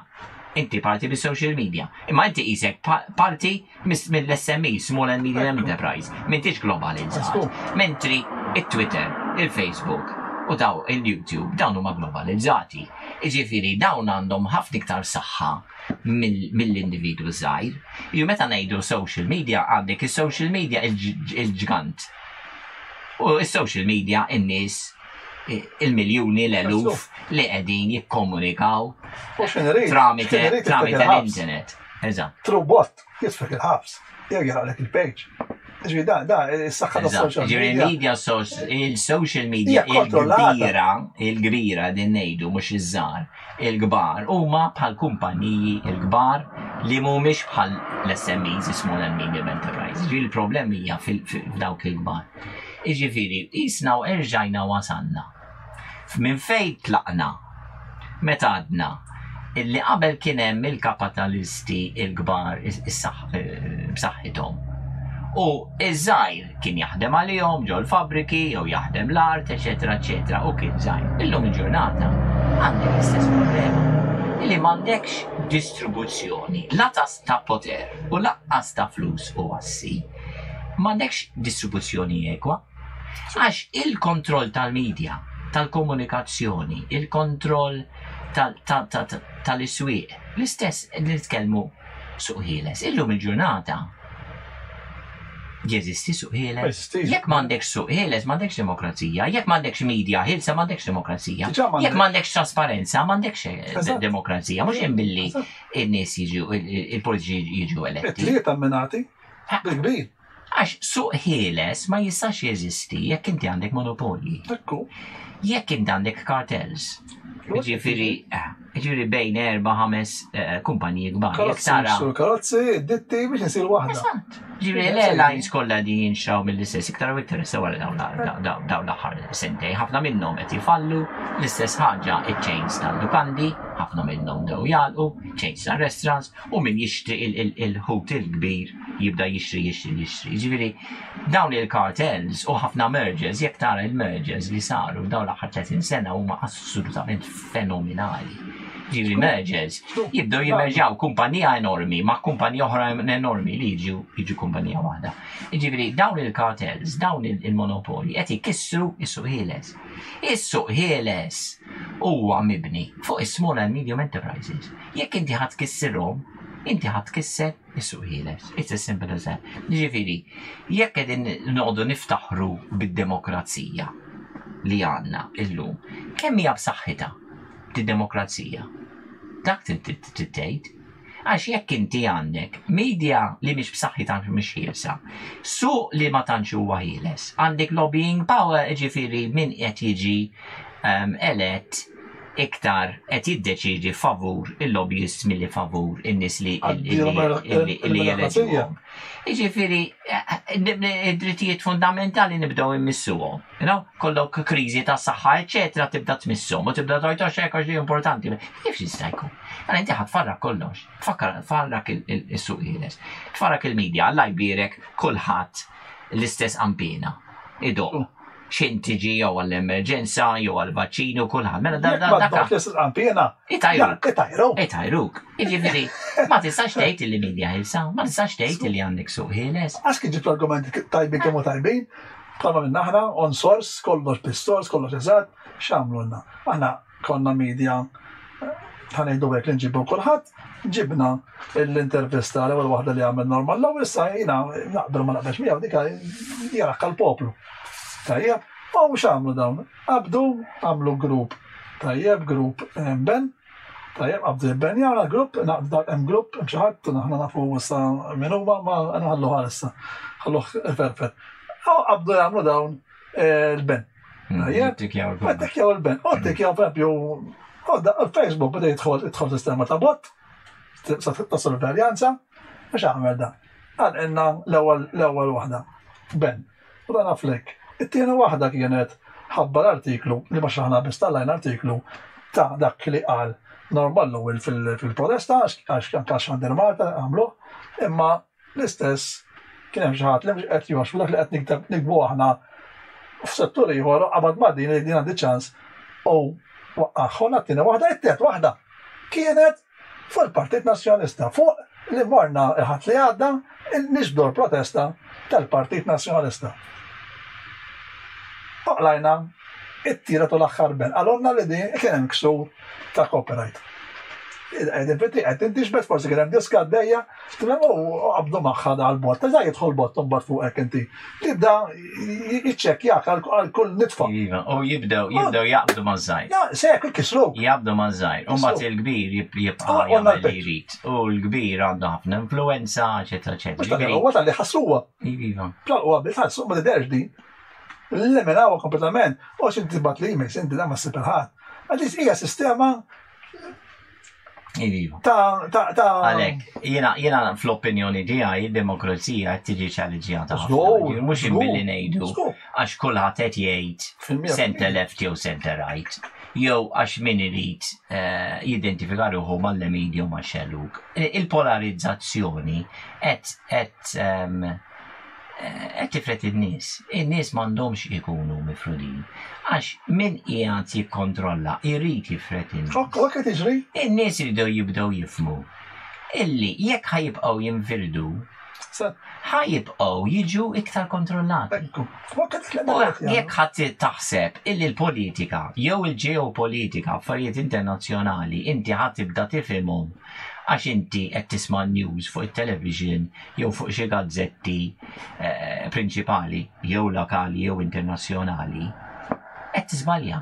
Speaker 2: Inti parti bis-social media. Imma inti isek parti mill-SME, Small and Medium Enterprise, m'intix globalizzat. Mentri il-Twitter, il-Facebook u daw il-YouTube, dawn huma globalizzati. Jiġifieri dawn għandhom ħafna iktar saħħa mill-individwu żgħir. Meta ngħidu social media għandek is-social media il-ġgant. U is-social media in-nies il-miljoni l-eluf li qegħdin jikkomunikaw tramite l-internet. Eżatt.
Speaker 1: Through bot, jisfek il-ħabs, jew jaralek il-page. Ġifieri da is-saħħa tas-social media.
Speaker 2: Il-social media il-kbira din ngħidu mhux iż-żgħar, il-kbar huma bħal kumpaniji il-kbar li mhumiex bħal l-SMEs, Small and Medium Enterprise. Ġifieri il-problem hija f'dawk il-kbar. Jiġifieri qisna u erġajna wasanna. Minn fejn tlaqna meta għadna illi qabel kien hemm il-kapitalisti il-kbar b'saħħithom. U iż-żgħir kien jaħdem għalihom ġol fabriki jew jaħdem l-art, eċetera, u kien żgħir. Illum il-ġurnata għandek l-istess problema illi m'għandekx distribuzzjoni laqqas ta' poter u laqqas ta' flus u assi. M'għandekx distribuzzjoni ekwa. Għax il-kontroll tal-medja, tal-komunikazzjoni, il-kontroll tal-iswieq, l-istess li nitkellmu suq ħieles. Illum il-ġurnata jeżisti suq ħieles. Jekk m'għandekx suq ħieles, m'għandekx demokrazija. Jekk m'għandekx medja ħielsa, m'għandekx demokrazija. Jekk m'għandekx trasparenza, m'għandekx demokrazija. Mhux hemm billi n-nies il-politiċi jiġu eletti.
Speaker 1: Tlieta amminati bil-kbir.
Speaker 2: Għax suq ħieles ma jistax jeżisti jekk inti għandek monopolji. Jekk inti għandek kartels. Ġifieri bejn 4-5 kumpaniji kbar.
Speaker 1: Karozzi, ditti biex isir waħda.
Speaker 2: Ġifieri l-airlines kollha din jinxraw mill-istess iktar u iktar issa wara dawn l-aħħar sentej. Ħafna minnhom qed jifallu, l-istess ħaġa iċ-chains tal-lukandi, ħafna minnhom dew jagħlqu, chains tal-restaurants u min jixtri il-hotel kbir jibda jixtri. Ġifieri dawn il-kartels u ħafna mergers, jekk tara il-mergers li saru dawn l-aħħar 30 sena huma assolutament fenomenali. Ġifieri mergers jibdew jimmerġaw kumpanija enormi ma' kumpanija oħra enormi li jiġu kumpanija waħda. Ġifieri dawn il-kartels, dawn il-monopoli qed ikissru is-suq ħieles. Is-suq ħieles huwa mibni fuq is-small and medium enterprises. Jekk inti ħadd tkissirhom, inti ħadd tkisser is-suq ħieles. It's as simple as that. Ġifieri, jekk qegħdin noqogħdu niftaħru bid-demokrazija li għandna illum, kemm hija b'saħħitha id-demokrazija? Dak trid. Għax jekk inti għandek medja li mhix b'saħħitha mhix ħielsa, suq li ma tantx huwa ħieles, għandek lobbying power, ġifieri min qed jiġi elett iktar qed jiddeċidi favur il-lobbyists milli favur in-nies li jeleġuhom. Jiġifieri id-drittijiet fundamentali nibdew immissuhom. Kollok kriżi ta' saħħa, eċetera, tibda tmisshom u tibda tgħid hekk għax li importanti. Kif jista' jkun? Għal inti ħatfarrak kollox. Tfarrak is-suq ħieles. Tfarrak il-medja, Alla jbierek kulħadd l-istess qampina. Idoq. Xintiġi jew għall-emerġenza jew għall-vaċċinu kulħadd. Mela itajruk. Jiġifieri ma tistax tgħid li medja ħilsa, ma tistax tgħid li għandek suq ħieles.
Speaker 1: Għax kien ġibtu argumenti tajbin kemm tajbin, bħalma minn aħna on source, kollox pistols, kollox eżatt, x'għamlulna. Aħna konna medja ħanejdu hekk li nġibu kulħadd, ġibna l-intervista l-ewwel waħda li għamel normal law issa jiena naqbel ma naqbex miegħu dik jarakka l-poplu. Tajjeb, u mux għamlu dawn, għamlu grupp, tajjeb, grupp ben, tajjeb, għabdu ben, jgħana grupp, grupp, mxaħat, naħna nafu issa minuwa, ma għanħallu għalissa, għallu ferfer. Għabdu għamlu dawn il-ben. Tajjeb, għaddekjaw il-ben, għaddekjaw ferpju, Facebook bada jitħol sistema ta' bot, ta' sorveljanza, mux għamel da. Għanna l-ewwel wahda, ben, u dan għaflek. It-tiena waħda kienet ħabbar artiklu li ma xaħna bistallajn artiklu ta' dak li qal normal l-ewwel fil-protesta għax kan xandirmata għamlu, imma l-istess kien hemm xi ħadd li mhux qed joħx dak li qed nikbu aħna f'settur ieħor qabad ma din għandi ċans u waqqaħħu t-tiena waħda it-tiet waħda kienet fuq il-Partit Nazzjonalista fuq li morna ħadd li għadda nixbdu l-protesta tal-Partit Nazzjonalista. Lajna, it-tira tu l-axħar ben. Għalonna li din kien hemm ksur ta' copyright. Inti xbet forsi kien hemm diska għaddejja, għabdu maħħada għal-bot, ta' jidħol bot tombat fuq hekk inti. Tibda jiċċekkjak għal kull nitfa.
Speaker 2: U jibdew jaqbdu mażajr.
Speaker 1: Se jekk kisru.
Speaker 2: Jaqbdu mażajr. U mbagħad il-kbir jibqa' jagħmel li jrid. U l-kbir għandu ħafna influenza, eċetera, eċetera.
Speaker 1: Huwa tal-li ħassuha.
Speaker 2: Iva.
Speaker 1: Huwa bil-ħassu ma tiderx din. L-lemenawa kompletament, u xinti tibat li emails, inti da ma s-siperħat. Għadis hija sistema
Speaker 2: Għalek, jena fl-opinjoni tiegħi id-demokrazija qed tiġi ċalleġjata ħafna. Mhux imbilli ngħidu għax kulħadd qed jgħid center left jew center right. Jew għax min irid jidentifika ruħu mal-medja u max-xelluk. Il-polarizzazzjoni qed tifret in-nies. In-nies m'għandhomx ikunu mifrudin. Għax min qiegħed jikkontrolla jrid jifret in-nies. In-nies iridu jibdew jifhmu illi jekk ħajibqgħu jinfirdu ħajibqgħu jiġu iktar kontrollati. Jekk ħadd taħseb illi l-politika jew il-ġeopolitika affarijiet internazzjonali inti ħadd tibda tifhimhom għax inti qed tisma' news fuq it-television jew fuq xi gazzetti prinċipali jew lokali jew internazzjonali qed tiżbalja.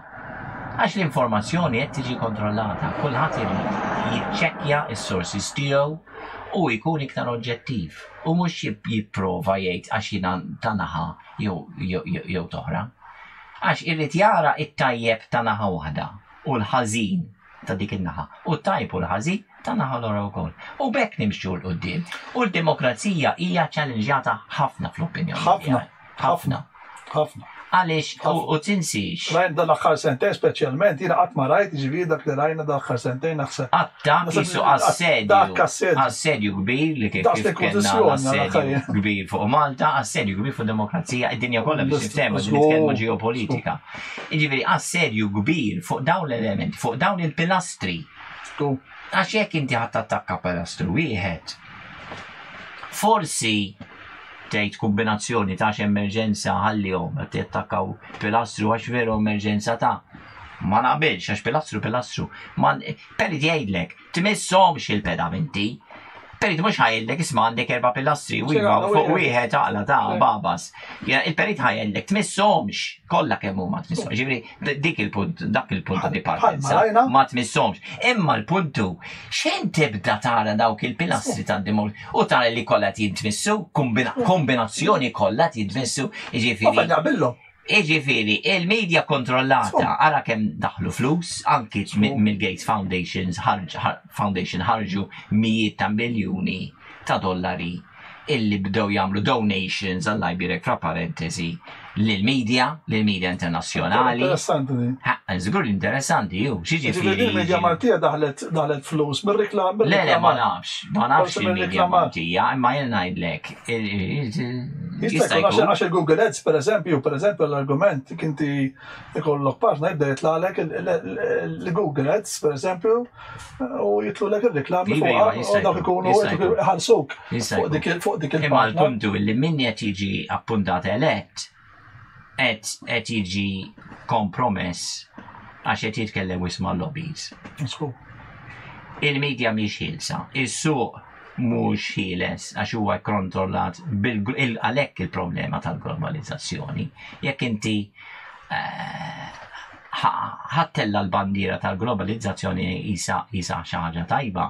Speaker 2: Għax l-informazzjoni qed tiġi kontrollata, kulħadd irid jiċċekkja s-sources tiegħu u jkun iktar oġġettiv u mhux jipprova jgħid għax jiena ta' naħa jew toħra. Għax irid jara t-tajjeb ta' naħa waħda u l-ħażin ta' dik in-naħa u t-tajb u l-ħażin ta' naħa l-ora wkoll. U bekk nimxu l-qudiem. U l-demokrazija hija ċallenġjata ħafna fl-opinjoni. Ħafna. Għaliex u tinsix.
Speaker 1: Rajn dal-aħħar sentejn speċjalment, jiena qatt ma rajt jiġifieri dak li rajna dal-aħħar sentejn naħseb.
Speaker 2: Attak isu assedju kbir li kif kellna assedju kbir fuq Malta, assedju kbir fuq demokrazija, id-dinja kollha biex niftehmu li nitkellmu ġeopolitika. Jiġifieri assedju kbir fuq dawn l-elementi, fuq dawn il-pilastri. Għax jekk inti ħadd attakka pilastru wieħed, forsi tgħid kombinazzjoni ta' emerġenza ħallihom qed jattakkaw pilastru għax veru emerġenza ta' ma naqbilx għax pilastru. Perit jgħidlek tmissomx il-pedamenti. Perit mhux ħajjellek isma' għandek 4 pilastri u fuq wieħed aqla ta' babas. Il-perit ħajjellek tmissomx kollha kemm huma tmissomx. Ġifieri dik il-punt, dak il-punt di partenza ma tmissomx. Imma l-puntu xejn tibda tara dawk il-pilastri tad-dimor u tara li kollha jintmissu, kombinazzjoni kollha jintmissu, jiġifieri. Iġifieri, il-medja kontrollata, ara kemm daħlu flus, anki mill-Gates Foundation ħarġu mijiet ta' miljuni ta' dollari illi bdew jagħmlu donations għall jbirek fra parentesi lill-medja internazzjonali.
Speaker 1: Interessanti di.
Speaker 2: Żgur interessanti ju.
Speaker 1: Ġifieri il-medja Maltija daħlet flus mir-reklam.
Speaker 2: Le, ma nafx il-medja Maltija, imma jien ngħidlek.
Speaker 1: Jista' jkun għax il-Google Ads pereżempju l-argument kinti ikollok paġna jibda jitlaqlek il-Google Ads pereżempju u jitlulek ir-reklami fuq dawk ikunu ħalsuk fuq dik il-paġna.
Speaker 2: Imma l-puntu li min qed jiġi appuntat elett qed jiġi kompromess għax qed jitkellem wisma' lobbies. Il-medja mhix ħielsa, is-suq mhux ħieles għax huwa kontrollat għalhekk il-problema tal-globalizzazzjoni. Jekk inti ħattella l-bandiera tal-globalizzazzjoni isa xi ħaġa tajba,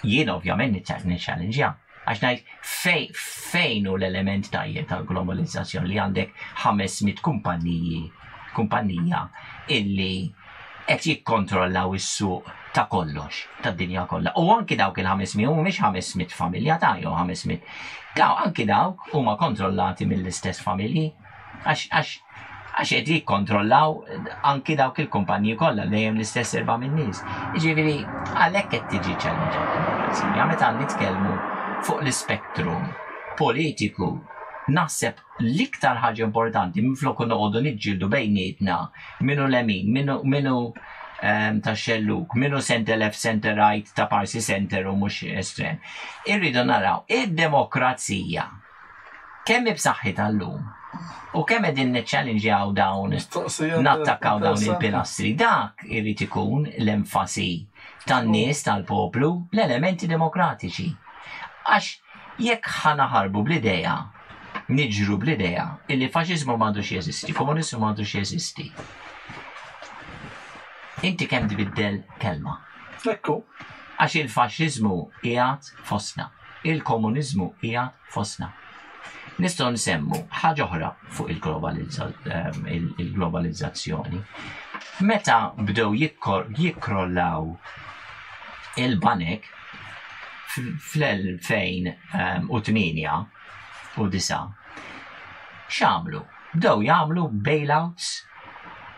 Speaker 2: jien ovvjament niċċallenġja. Għax ngħid fejn hu l-element tajjeb tal-globalizzazzjoni li għandek 500 kumpanija illi qed jikkontrollaw is-suq ta' kollox, tad-dinja kollha. U anki dawk il-500 mhumiex 500 familja tajju 500. Anki dawk huma kontrollati mill-istess familji għax qed jikkontrollaw anki dawk il-kumpaniji kollha dejjem l-istess erba' min-nies. Jiġifieri għalhekk qed tiġi ċellenġa. Meta nitkellmu fuq l-spektrum politiku, naħseb l-iktar ħaġa importanti minflok noqogħdu niġġieldu bejnietna minnu lemin, minnu ta' xelluk, minnu center left, center right, ta' parsi center u mhux estrem. Irridu naraw id-demokrazija kemm b'saħħitha llum u kemm qegħdin niċċallenġjaw dawn nattakkaw dawn il-pilastri. Dak irid ikun l-enfasi tan-nies tal-poplu l-elementi demokratiċi. Għax jekk ħanaħarbu bl-idea, niġru bl-idea illi faxizmu m'għandux jeżisti, komunizmu m'għandux jeżisti. Inti kemm tibiddel kelma.
Speaker 1: Ekku.
Speaker 2: Għax il-faxizmu qiegħed fostna, il-komuniżmu qiegħed fostna. Nistgħu nsemmu ħaġa oħra fuq il-globalizzazzjoni. Meta bdew jikkrollaw il-banek fl-2008 u 9 x'għamlu? Bdew jagħmlu bailouts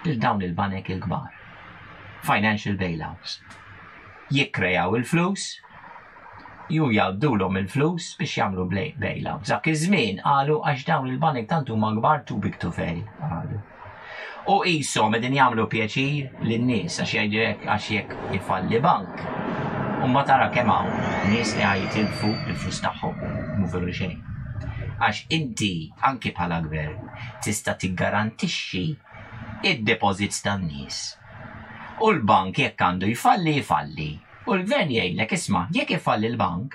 Speaker 2: lil dawn il-banek il-kbar. Financial bailouts. Jikkrejaw il-flus, jgħaddulhom il-flus biex jagħmlu bailouts. Dak iż-żmien qalu għax dawn il-banek tant huma kbar too big to fail. U qishom qegħdin jagħmlu pjaċir lin-nies għax jgħidlek għax jekk ifalli bank. U ma tara kemm hawn nies li ħajtilfu il-flus tagħhom mhu veru xejn. Għax inti anki bħala gvern tista' tiggarantixxi id-deposits tan-nies. U l-bank jekk għandu jfalli. U l-gvern jgħidlek isma' jekk ifalli l-bank,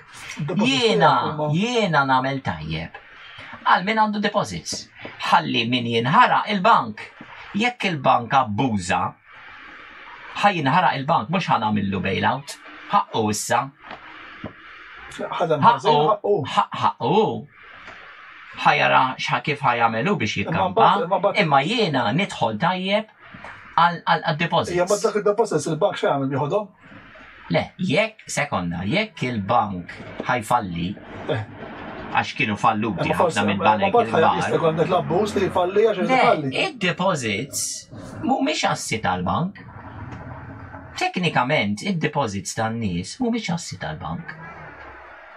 Speaker 2: jiena nagħmel tajjeb. Għal min għandu deposits. Ħalli min jinħaraq il-bank. Jekk il-bank abbuża, ħajjinħaraq il-bank mhux ħanamillu bailout. Ħaqqu issa. Ħaqqu. Ħajara kif ħajamelu biex jikkampa, imma jiena nidħol tajjeb għal-deposits.
Speaker 1: Jemma dak il-deposits il-bank x'għamil bieħodhom?
Speaker 2: Le, jekk il-bank ħajfalli, għax kienu falluti ħafna minn banek il-bar. Le, id-deposits mhumiex assi tal-bank. Teknikament, id-deposits tan-nies mhumiex assi tal-bank.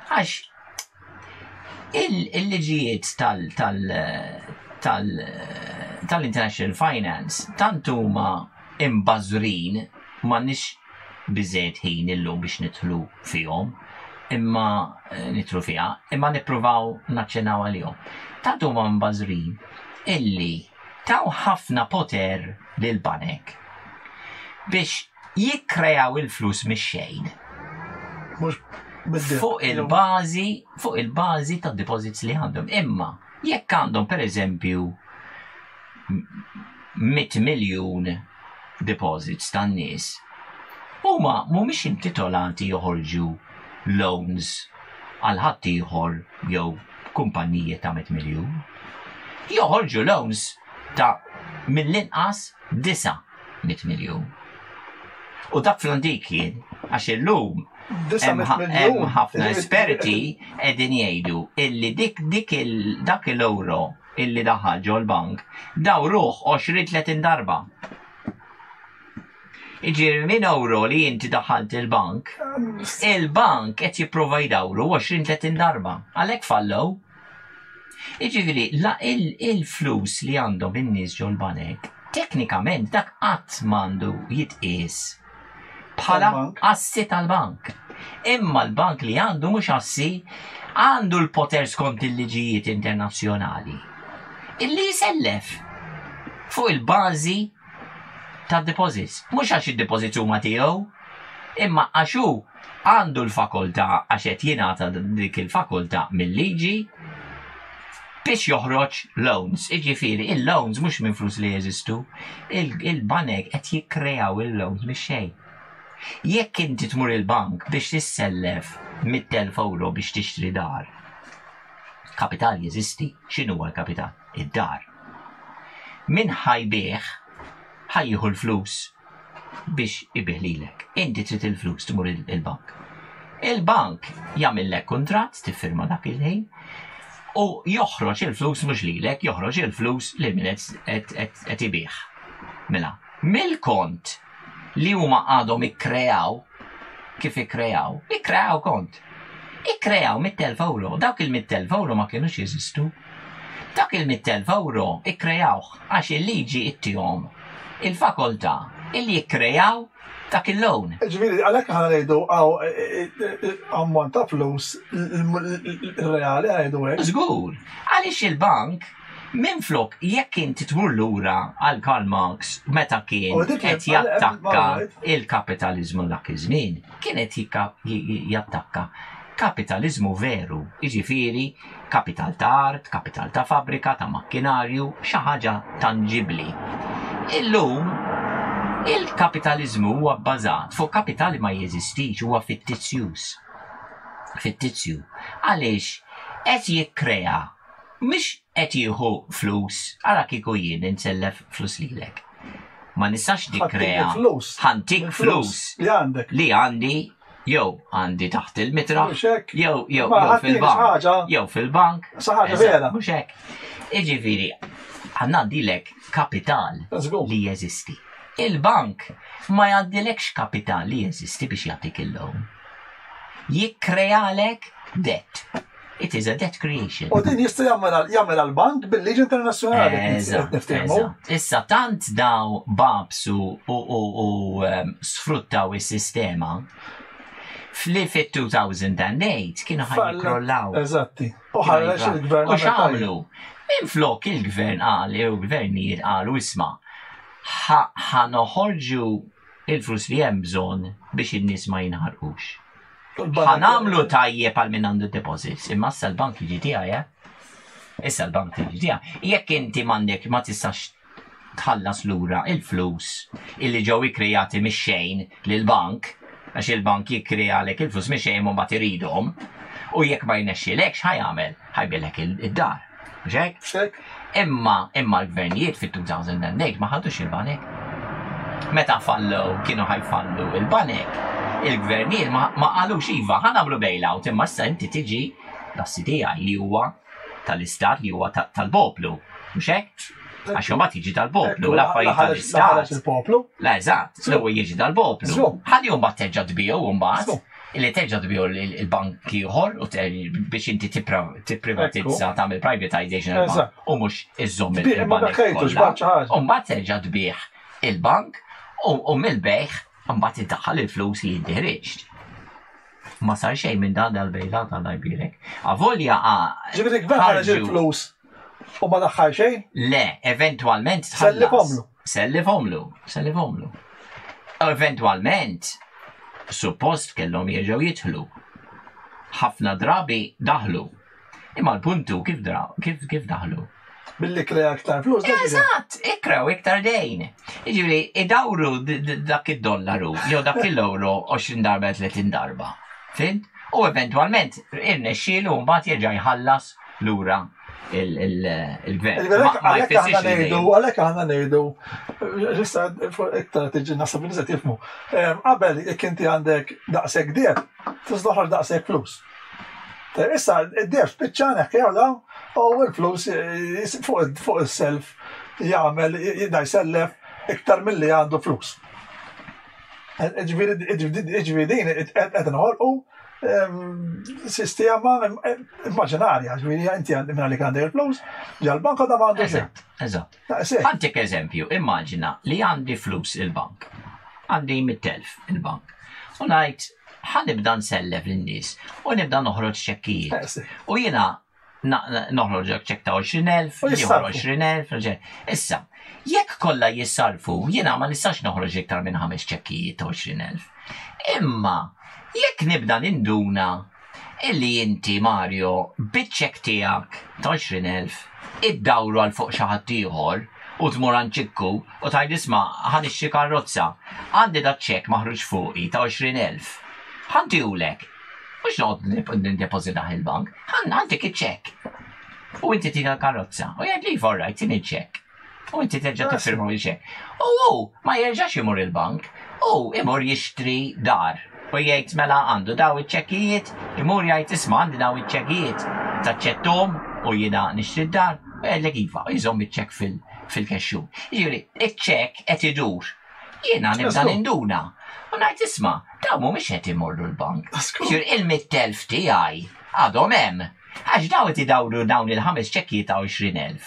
Speaker 2: Għax il-liġijiet tal-International Finance tant huma imbażrin m'għandniex biżejjed ħin illum biex nidħlu fihom, imma nippruvaw naċċenaw għalihom. Tant huma mbażrin illi taw ħafna poter lil banek biex jikkrejaw il-flus mix-xejn. Fuq il-bażi tad-deposits li għandhom. Imma jekk għandhom pereżempju 100 miljun deposits tan-nies, huma mhumiex intitolati joħorġu loans għal ħadd ieħor jew kumpaniji ta' 100 miljun. Joħorġu loans ta' mill-inqas 900 miljun. U dak fl-antik kien, għax illum hemm ħafna esperti qegħdin jgħidu illi dak l-euro illi daħal ġol bank daw ruħ 20-30 darba. Iġieri minn euro li inti daħalt il-bank qed jipprova jdawru 20-30 darba. Għalhekk fallow. Iġifieri il-flus li għandhom in-nies ġol banek, teknikament dak qatt m'għandu jitqies bħala assi tal-bank. Imma l-bank li għandu mhux assi, għandu l-poter skont il-liġijiet internazzjonali. Illi jsellef fuq il-bażi tad-deposits. Mhux għax id-deposits huma tiegħu, imma għax hu għandu l-fakultà għax qed jingħata dik il-fakultà mill-liġi biex joħroġ loans. Iġifieri il-loans mhux minn flus li jeżistu, il-banek qed jikkreaw il-loans mix-xejn. Jekk inti tmur il-bank biex tissellef 100,000 euro biex tixtri dar, kapital jeżisti. X'inhu huwa l-kapital? Id-dar. Min ħajbih ħajjieħu l-flus biex ibih lilek. Inti trid il-flus tmur il-bank. Il-bank jagħmellek kuntratt tiffirma dak il-ħin u joħroġ il-flus mhux lilek, joħroġ il-flus li min qed ibih. Mela, mill-kont li huma għadhom ikkreaw, kif ikkreaw kont. Ikkreaw 100,000 euro, dawk il-100,000 euro ma kienux jeżistu. Dak il-100,000 euro ikkreawh għax il-liġi ittihom il-fakultà illi jikkreaw dak il-loan.
Speaker 1: Ġifieri għalhekk aħna ngħidu ammont ta' flus reali ngħidu hekk.
Speaker 2: Żgur, għaliex il-bank minflok jekk inti tmur lura għal Karl Marx meta kien qed jattakka il-kapitaliżmu dak iż-żmien, kien qed jattakka kapitaliżmu veru, jiġifieri kapital ta' art, kapital ta' fabbrika, ta' makkinarju, xi ħaġa tangibbli. Illum il-kapitaliżmu huwa bbażat fuq kapitali ma jeżistix, huwa fittizzjuż. Fittizju. Għaliex qed jikkrea mhix qed jieħu flus ara kieku jien insellef flus lilek. Ma nistax nikkrea ħantik flus li għandi jew għandi taħt il-mitra jew fil-bank. Mhux hekk. Iġifieri ħannadilek kapital li jeżisti. Il-bank ma jgħaddilekx kapital li jeżisti biex jagħtik il-loan. Jikkrealek debt. It is a debt creation.
Speaker 1: U din jista' jagħmel għall-bank bil-liġi internazzjonali.
Speaker 2: Eżatt. Issa tant daw babsu u sfruttaw is-sistema fl-2008 kienu ħajkrollaw.
Speaker 1: Eżatti. U ħarrex il-gvern.
Speaker 2: U x'għamlu? Minflok il-gvern qal jew il-gvernijiet qalu isma' ħanoħorġu il-flus li hemm bżonn biex in-nies ma jinħarqux. ħanamlu tajjeb għal minn għandu deposits, imma issa l-bank jiġi tiegħi, issa l-bank jiġi tiegħi. Jekk inti m'għandek ma tistax tħallas lura il-flus illi ġew ikkrijati mix-xejn lill-bank, għax il-bank jikkrealek il-flus mix-xejn u mbagħad iridhom, u jekk ma jnexxilekx ħajamel, ħajbillek id-dar. X'hekk? Imma l-gvernijiet fit-2008 ma ħadux il-banek. Meta fallu kienu ħajfallu il-banek. Il-gvernijiet ma qalux iva, ħanamlu bailout, imma issa inti tiġi l-assi tiegħi li huwa tal-istat li huwa tal-poplu, mhux hekk? Għax ma tiġi tal-poplu, l-affarijiet tal-istat. La eżatt, l-ewwel jiġi tal-poplu. Ħalli mbagħad terġa' tbieħu mbagħad, illi terġa' tbieħu il-bank ieħor biex inti tipprivatizza tagħmel privatization u mhux iżomm il-bank kollha. U mbagħad terġa' tbieħ il-bank u mill-bejħ mbagħad iddaħħal il-flus li jintereġt. Ma sar xejn minn dan dal-bejlat Alla jbierek. Avolja
Speaker 1: ġifieri gvern il-flus u ma daħħal xejn?
Speaker 2: Le, eventwalment tħallas. Sellifhomlu. Eventwalment suppost kellhom jerġgħu jidħlu. Ħafna drabi daħlu. Imma l-puntu kif daħlu?
Speaker 1: Billi krea iktar flus.
Speaker 2: Eżatt, ikrew iktar dejn. Jiġifieri idawru dak id-dollaru jew dak l-euro 20 darba 30 darba. Fint? U eventwalment irnexxielu mbagħad jerġa' jħallas lura il-gvern.
Speaker 1: Għalek għanna nejdu, ġista iktar tiġi nasab li nizet jifmu. Qabel, jek inti għandek daqsek deb, tizdoħar daqsek flus. Issa, id-deb spiċċanek jgħu u il-flus fuq il-self jgħamil, jidda jsellef iktar mill-li għandu flus. Iġviri din, għed nħolqu sistema immaġinarja, ġviri inti minna li għandek il-flus, ġal-bank għadha għandu
Speaker 2: Eżatt, eżatt. Għantik eżempju, immaġina li għandi flus il-bank, għandi 100,000 il-bank, u ngħid ħanibda nsellef lin-nies u nibda noħroġ ċekkijiet. U jiena noħroġ ċekk ta' 20,000, ieħor 20,000, issa. Jekk kollha jissarfu, jiena ma nistax noħroġ iktar minn 5 ċekkijiet ta' 20,000. Imma jekk nibda ninduna illi inti Mario biċ-ċekk tiegħek ta' 20,000 iddawru għal fuq xi ħadd ieħor u tmur ċikku u tgħid isma' ħanixxi karozza, għandi da ċekk maħruġ fuqi ta' 20,000. Ħantiulek. Mhux noqgħod nindepozitaħ il-bank, għandek iċ-ċekk. U inti tina l-karozza, u jgħid li forrajt tini ċekk. U inti terġa' tiffirmu l-ċekk. U ma jerġax imur il-bank, u imur jixtri dar. U jgħid mela għandu daw iċ-ċekkijiet, imur jgħid isma' għandi daw iċ-ċekkijiet. Taċċettom u jiena nixtri dar, u jgħidlek iva, jżomm iċ-ċekk fil-kexxu. Jiġifieri, iċ-ċekk qed idur. Jiena nibda ninduna. U ngħid isma' daw mhumiex qed imorru l-bank. Jiġifieri il-100,000 tiegħi għadhom hemm. Għax daw qed idawru dawn il-5 ċekkijiet ta' 20,000.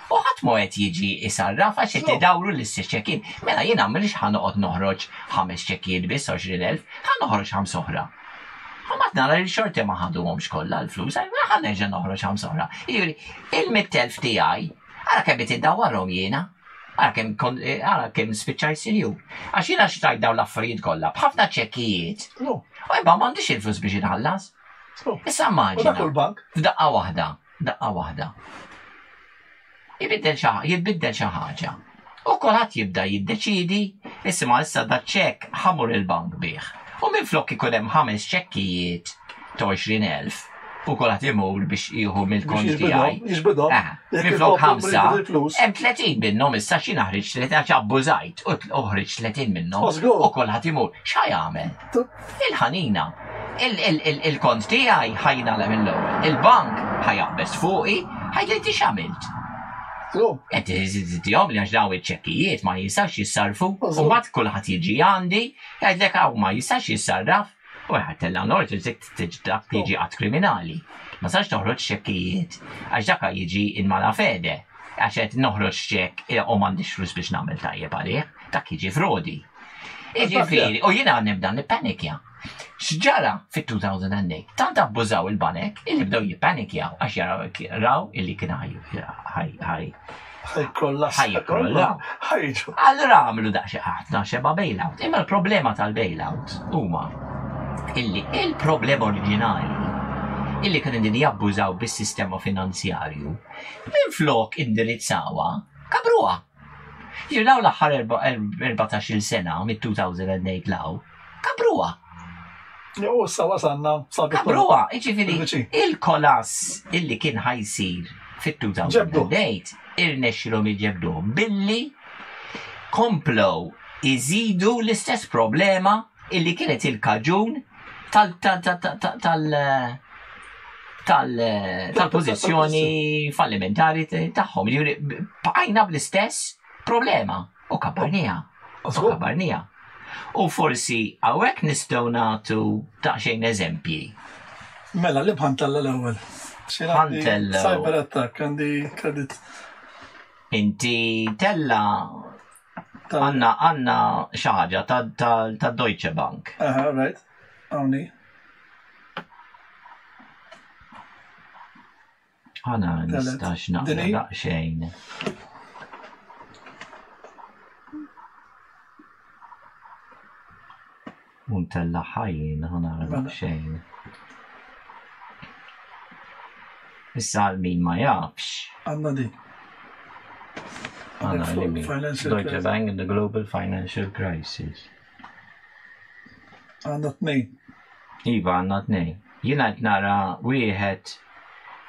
Speaker 2: U ħadd ma qed jiġi isarraf għax qed idawru l-istess ċekkijiet. Mela jiena m'iniex ħanoqgħod noħroġ 5 ċekkijiet biss 20,000, ħanoħroġ 5 oħra. Ħadd nara li xorti ma ħaduhomx kollha l-flus, ħa nerġa' noħroġ 5 oħra. Jiġifieri il-100,000 tiegħi ara kemm qed iddawwarhom jiena. Ara kemm spiċċaj sinju. Għax jiena xtajt dawn l-affarijiet kollha b'ħafna ċekkijiet. U imma m'għandix il-flus biex inħallas. Issa immaġina. F'daqqa waħda. Jitbiddel xi ħaġa. U kulħadd jibda jiddeċidi isma' issa dak ċekk ħamur il-bank bih. U minflok ikun hemm 5 ċekkijiet ta' 20,000 u kulħadd imur biex jieħu mill-kont tiegħi.
Speaker 1: Jiġbidhom.
Speaker 2: Minflok 5, hemm 30 minnhom issa xi naħriġ 30 għax abbużajt u uħriġ 30 minnhom u kulħadd imur. X'ħajamel? Il-ħanina. Il-kont tiegħi ħajnala mill-ewwel. Il-bank ħajaqbes fuqi, ħajgħid x'għamilt. Qed iżidihom li għax daw iċ-ċekkijiet ma jistax jissarfu u mbagħad kulħadd jiġi għandi jgħidlek hawn ma jistax jissarraf u ħattella nort tiġi qatt kriminali. Ma sax toħroġ ċekkijiet għax dak jiġi in mala fede għax qed noħroġ ċekk u m'għandix flus biex nagħmel tajjeb għalih, dak jiġi frodi. Jiġifieri, u jiena nibda nippanikja. X'ġara fit-2008? Tant abbużaw il-banek illi bdew jippanikjaw għax jaraw illi kien ħajkollaw. Allura għamlu daqsxejn ħafna xeba bailout. Imma l-problema tal-bailout huma illi il-problema oriġinali illi kienu din jabbużaw bis-sistema finanzjarju minflok indirizzawha kabruha. Jirdaw l-aħħar 14-il sena mid-2008 law kabruha.
Speaker 1: U wasanna
Speaker 2: kabruha, jiġifieri il-kolass illi kien ħajsir fit-2008 irnexxilhom jiġġebduhom billi komplow iżidu l-istess problema illi kienet il-kaġun tal-pożizzjoni fallimentari tagħhom. Bqajna bl-istess problema u kabbarnija. U forsi hawnhekk nistgħu nagħtu daqsxejn eżempji.
Speaker 1: Mela li bħantella l-ewwel.
Speaker 2: Ħantella.
Speaker 1: Cyber attack għandi kredit.
Speaker 2: Inti tella għandna xi ħaġa ta' Deutsche Bank.
Speaker 1: Right. Hawnni.
Speaker 2: Ħana nistax naqra daqsxejn. Untella ħajjin ħana daqsxejn. Issa min ma jafx.
Speaker 1: Għandna di.
Speaker 2: Deutsche Bank and the Global Financial Crisis.
Speaker 1: Għandna 2.
Speaker 2: Iva, għandna 2. Jiena qed nara wieħed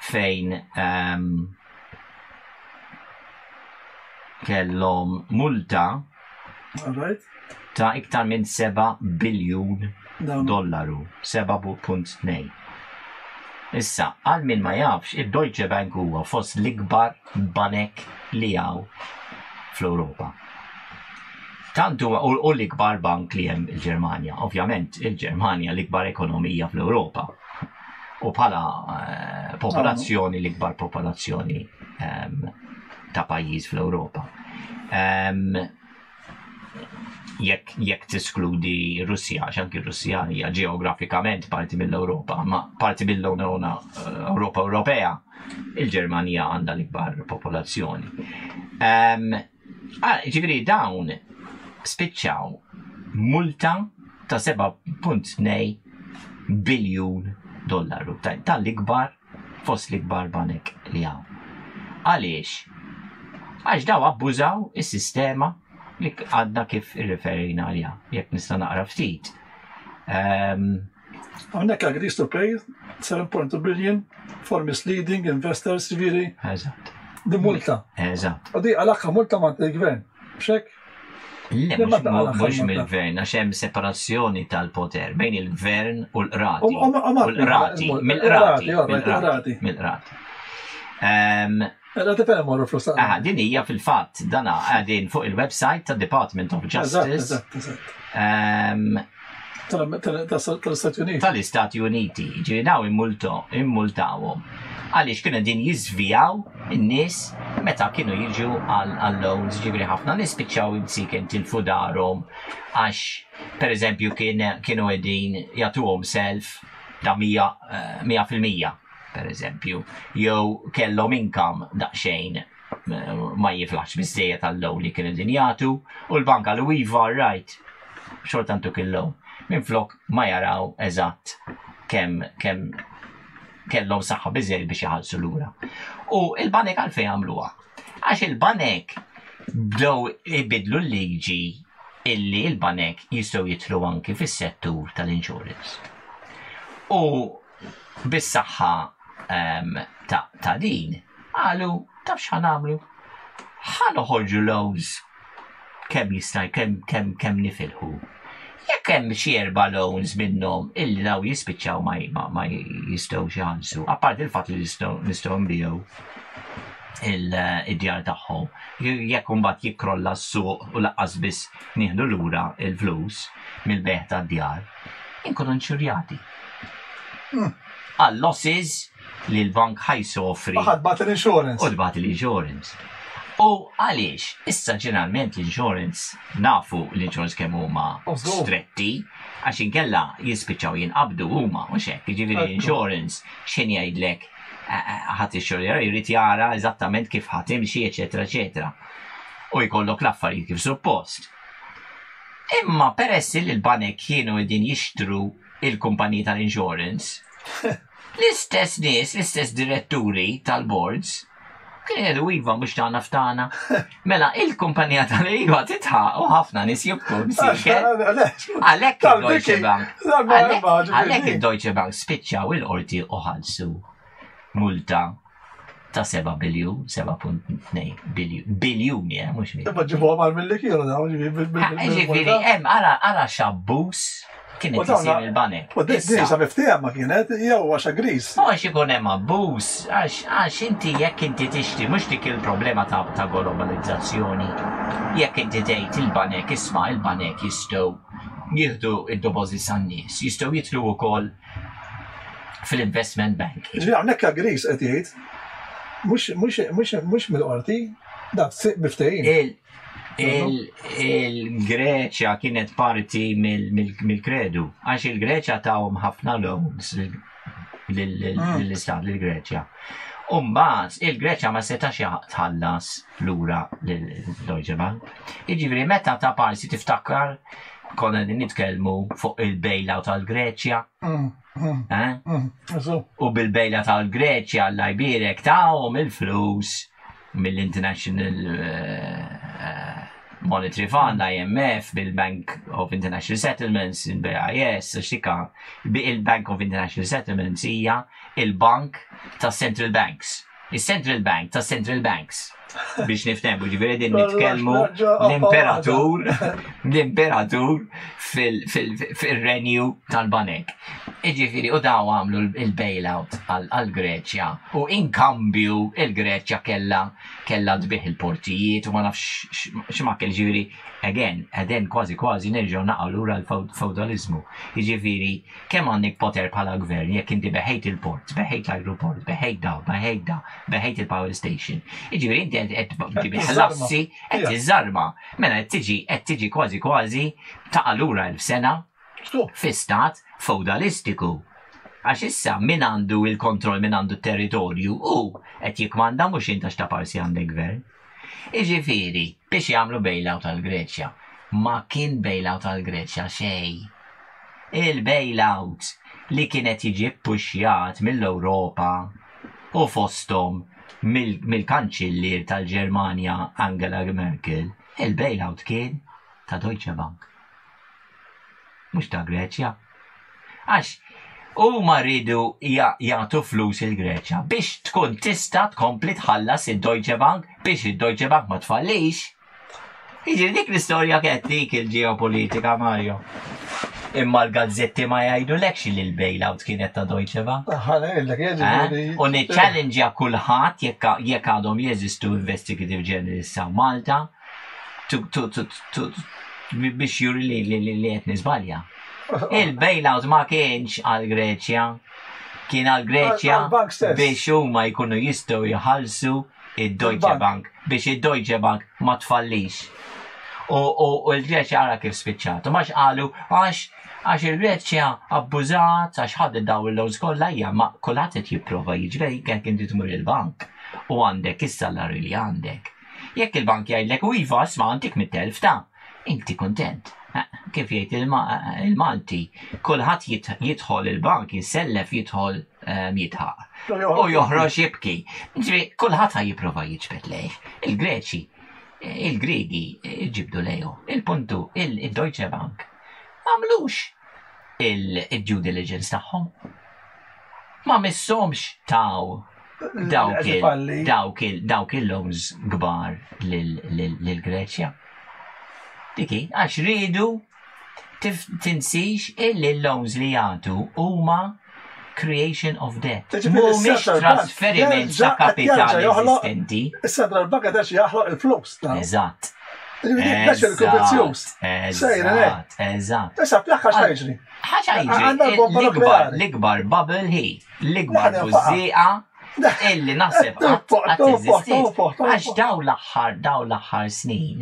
Speaker 2: fejn kellhom multa ta' iktar minn 7 biljun dollaru, 7.2. Issa, għal min ma jafx, il-Deutsche Bank huwa fost l-ikbar banek li hawn fl-Ewropa. Tantu u l-ikbar bank li hemm il-Ġermanja. Ovvjament, il-Ġermanja l-ikbar ekonomija fl-Ewropa. U bħala popolazzjoni, l-ikbar popolazzjoni ta' pajjiż fl-Ewropa. Jekk tiskludi Russja, x'anki Russja hija ġeografikament parti mill-Ewropa, ma parti mill-Unjoni Ewropa Ewropea, il-Ġermanja għandha l-ikbar popolazzjoni. Ġifieri dawn spiċċaw multa ta' 7.2 biljun dollaru tal-ikbar fost l-ikbar banek li hawn. Għaliex? Għax daw abbużaw is-sistema li għadna kif irreferina għalija, jekk nista' naqra ftit.
Speaker 1: Hawnhekk agrees to pay 7.2 billion for misleading investors, ġifieri.
Speaker 2: Eżatt.
Speaker 1: Di multa.
Speaker 2: Eżatt.
Speaker 1: U di għalakha multa ma' il-gvern. B'xek?
Speaker 2: Le, mux mill-gvern, għax hemm separazzjoni tal-poter bejn il-gvern u l-qrati. U l-qrati, mill-qrati.
Speaker 1: Rati fejn morru flus.
Speaker 2: Din hija fil-fatt, dana għadin fuq il-website tad-Department of Justice.
Speaker 1: Tal-Istati Uniti.
Speaker 2: Tal-Istati Uniti. Ġifieri daw immultawhom. Għaliex kienu din jiżvijaw in-nies meta kienu jiġu għall-loans, ġifieri ħafna nies spiċċaw imsiken tilfu darhom għax pereżempju kienu qegħdin jagħtuhom self ta' 100%, pereżempju, jew kellhom income daqsxejn ma jiflax biżżejjed għall-loan li kienu din jagħtu u l-banka lu iva right xort antuk il-loan. Minflok ma jaraw eżatt kemm kellhom saħħa biżżejjed biex jħallsu lura. U il-banek għalfejn għamluha. Għax il-banek bdew ibidlu l-liġi illi il-banek jistgħu jidħlu anki fis-settur tal-insurance. U bis-saħħa ta' din qalu taf x'ħan nagħmlu? Ħa noħorġu loans kemm jista' kemm nifilħu. Jekk hemm xi 4 loans minnhom illi daw jispiċċaw ma jistgħux jħallsu, apparti il-fatt li nistgħu nbigħu id-djar tagħhom. Jekk imbagħad jikkrolla s-suq u laqqas biss nieħdu lura l-flus mill-beħ tad-djar, inkunu nċurjati. Għal-losses li l-bank ħajsofri.
Speaker 1: Ħadbat l-insurance.
Speaker 2: U dbat l-insurance. U għaliex, issa ġeneralment l-insurance nafu l-insurance kemm huma stretti, għax inkella jispiċċaw jinqabdu huma, mhux hekk, jiġifieri l-insurance x'in jgħidlek ħadd ix-xogħol jrid jara eżattament kif ħadd imxi, eċetera, eċetera. U jkollok l-affarijiet kif suppost. Imma peress li l-banek kienu qegħdin jixtru il-kumpaniji tal-insurance, l-istess nies, l-istess diretturi tal-boards, kien jgħidu iva mhux tagħna ftana. Mela il-kumpanija tal-iva titħaq u ħafna nies jibku għalhekk il-Deutsche Bank. Għalhekk il-Deutsche Bank spiċċaw il-qorti u ħallsu multa ta' 7 biljun, 7.2 biljuni, mhux miljun.
Speaker 1: Imma ġibuhom għal milli kienu daw
Speaker 2: ġifieri hemm ara xabbuż kienet isir il-banek.
Speaker 1: U d-disa miftija ma kienet, jew għaxa gris.
Speaker 2: Għax ikun hemm abbuż, għax inti jekk inti tixtri mhux dik il-problema ta' globalizzazzjoni. Jekk inti tgħid il-banek isma' il-banek jistgħu jieħdu id-depożits għan-nies, jistgħu jitlu wkoll fil-investment bank.
Speaker 1: Ġifieri hawnhekk gris qed jgħid mhux mill-qorti, dak miftejjin.
Speaker 2: Il-Greċja kienet parti mill-kredu, għax il-Greċja tawhom ħafna loans lill-istat lill-Greċja. Umbagħad il-Greċja ma setax tħallas lura lill-Deutsche Bank. Jiġifieri meta ta' parsi tiftakar konna nitkellmu fuq il-bejla tal-Greċja. U bil-bejla tal-Greċja l-Ibirek tawhom il-flus mill-International Monetary Fund, IMF, bil-Bank of International Settlements, il-BIS, xika, il-Bank of International Settlements hija il-bank ta' Central Banks. Il-Central Bank ta' Central Banks. Biex niftemu, ġiviri din nitkellmu l-imperatur fil-renju tal-banek. Ġifiri, u daw għamlu il-bailout għal-Greċja. U inkambju il-Greċja kella dbiħ il-portijiet u ma nafx xmakkel ġifiri. Again, kważi nerġaw naqal ura l-feudalizmu. Ġifiri, kemm għandek poter bħala gvern, jekk inti beħejt il-port, beħejt l-aeroport, beħejt il-power station. Ġifiri, inti għed ħlassi, għed iżarma. Mela għed tiġi kważi taqalura l-sena fi stat feudalistiku. Għax issa min għandu il-kontroll, min għandu territorju u għed jikmanda mux inta xtaparsi għandek gvern. Iġifiri, biex jagħmlu bailout għal-Greċja. Ma kien bailout għal-Greċja xej. Il-bailout li kienet jiġi puxjat mill-Ewropa u fostom mill-kanċillier tal-Ġermanja Angela Merkel, il-bailout kien ta' Deutsche Bank. Mhux ta' Greċja. Għax u marridu jagħtu flus il-Greċja biex tkun tista' tkompli tħallas il-Deutsche Bank biex il-Deutsche Bank ma tfallix. Jiġri dik l-istorja dik il-ġeopolitika, Mario. Imma l-gazzetti ma jgħidulekx li l-bailout kienet ta' Deutsche Bank. U niċċallenġja kulħadd jekk għadhom jeżistu investigative journalists sa' Malta biex juri li qed nisbalja. Il-bailout ma kienx għal-Greċja, kien għal-Greċja biex huma jkunu jistgħu jħallsu id-Deutsche Bank, biex id-Deutsche Bank ma tfallix. U l-Greċja għara kif spiċċat. U max qalu għax il-Greċja abbużat, għax ħadd daw il-lows kollha hija ma kulħadd qed jipprova jiġbej kien inti tmur il-bank u għandek is-salari li għandek. Jekk il-bank jgħidlek u iva ma għandek mit-telf ta' inti kontent. Kif jgħid il-Malti, kulħadd jidħol il-bank, jissellef jidħol jitħaq. U joħroġ jibki. Ġifieri kulħadd jipprova jiġbed lejh. Il-Greċi, il-Griegi ġibdu lejhu. Il-puntu, il-Deutsche Bank m'għamlux il-due diligence tagħhom. Ma missomx dawk il-loans kbar lill-Greċja. Diki, għax ridu tinsix il-loans li jgħatu huma creation of debt. Mhumiex trasferiment ta' kapitali esistenti.
Speaker 1: Is-Central Bank għadax jaħloq il-flus.
Speaker 2: Eżatt.
Speaker 1: Eżatt. Issa plaħħa x'ħajġri.
Speaker 2: L-ikbar bubble hi, l-ikbar bużieqa illi naħseb qatt teżistiet. Għax daw l-aħħar snin.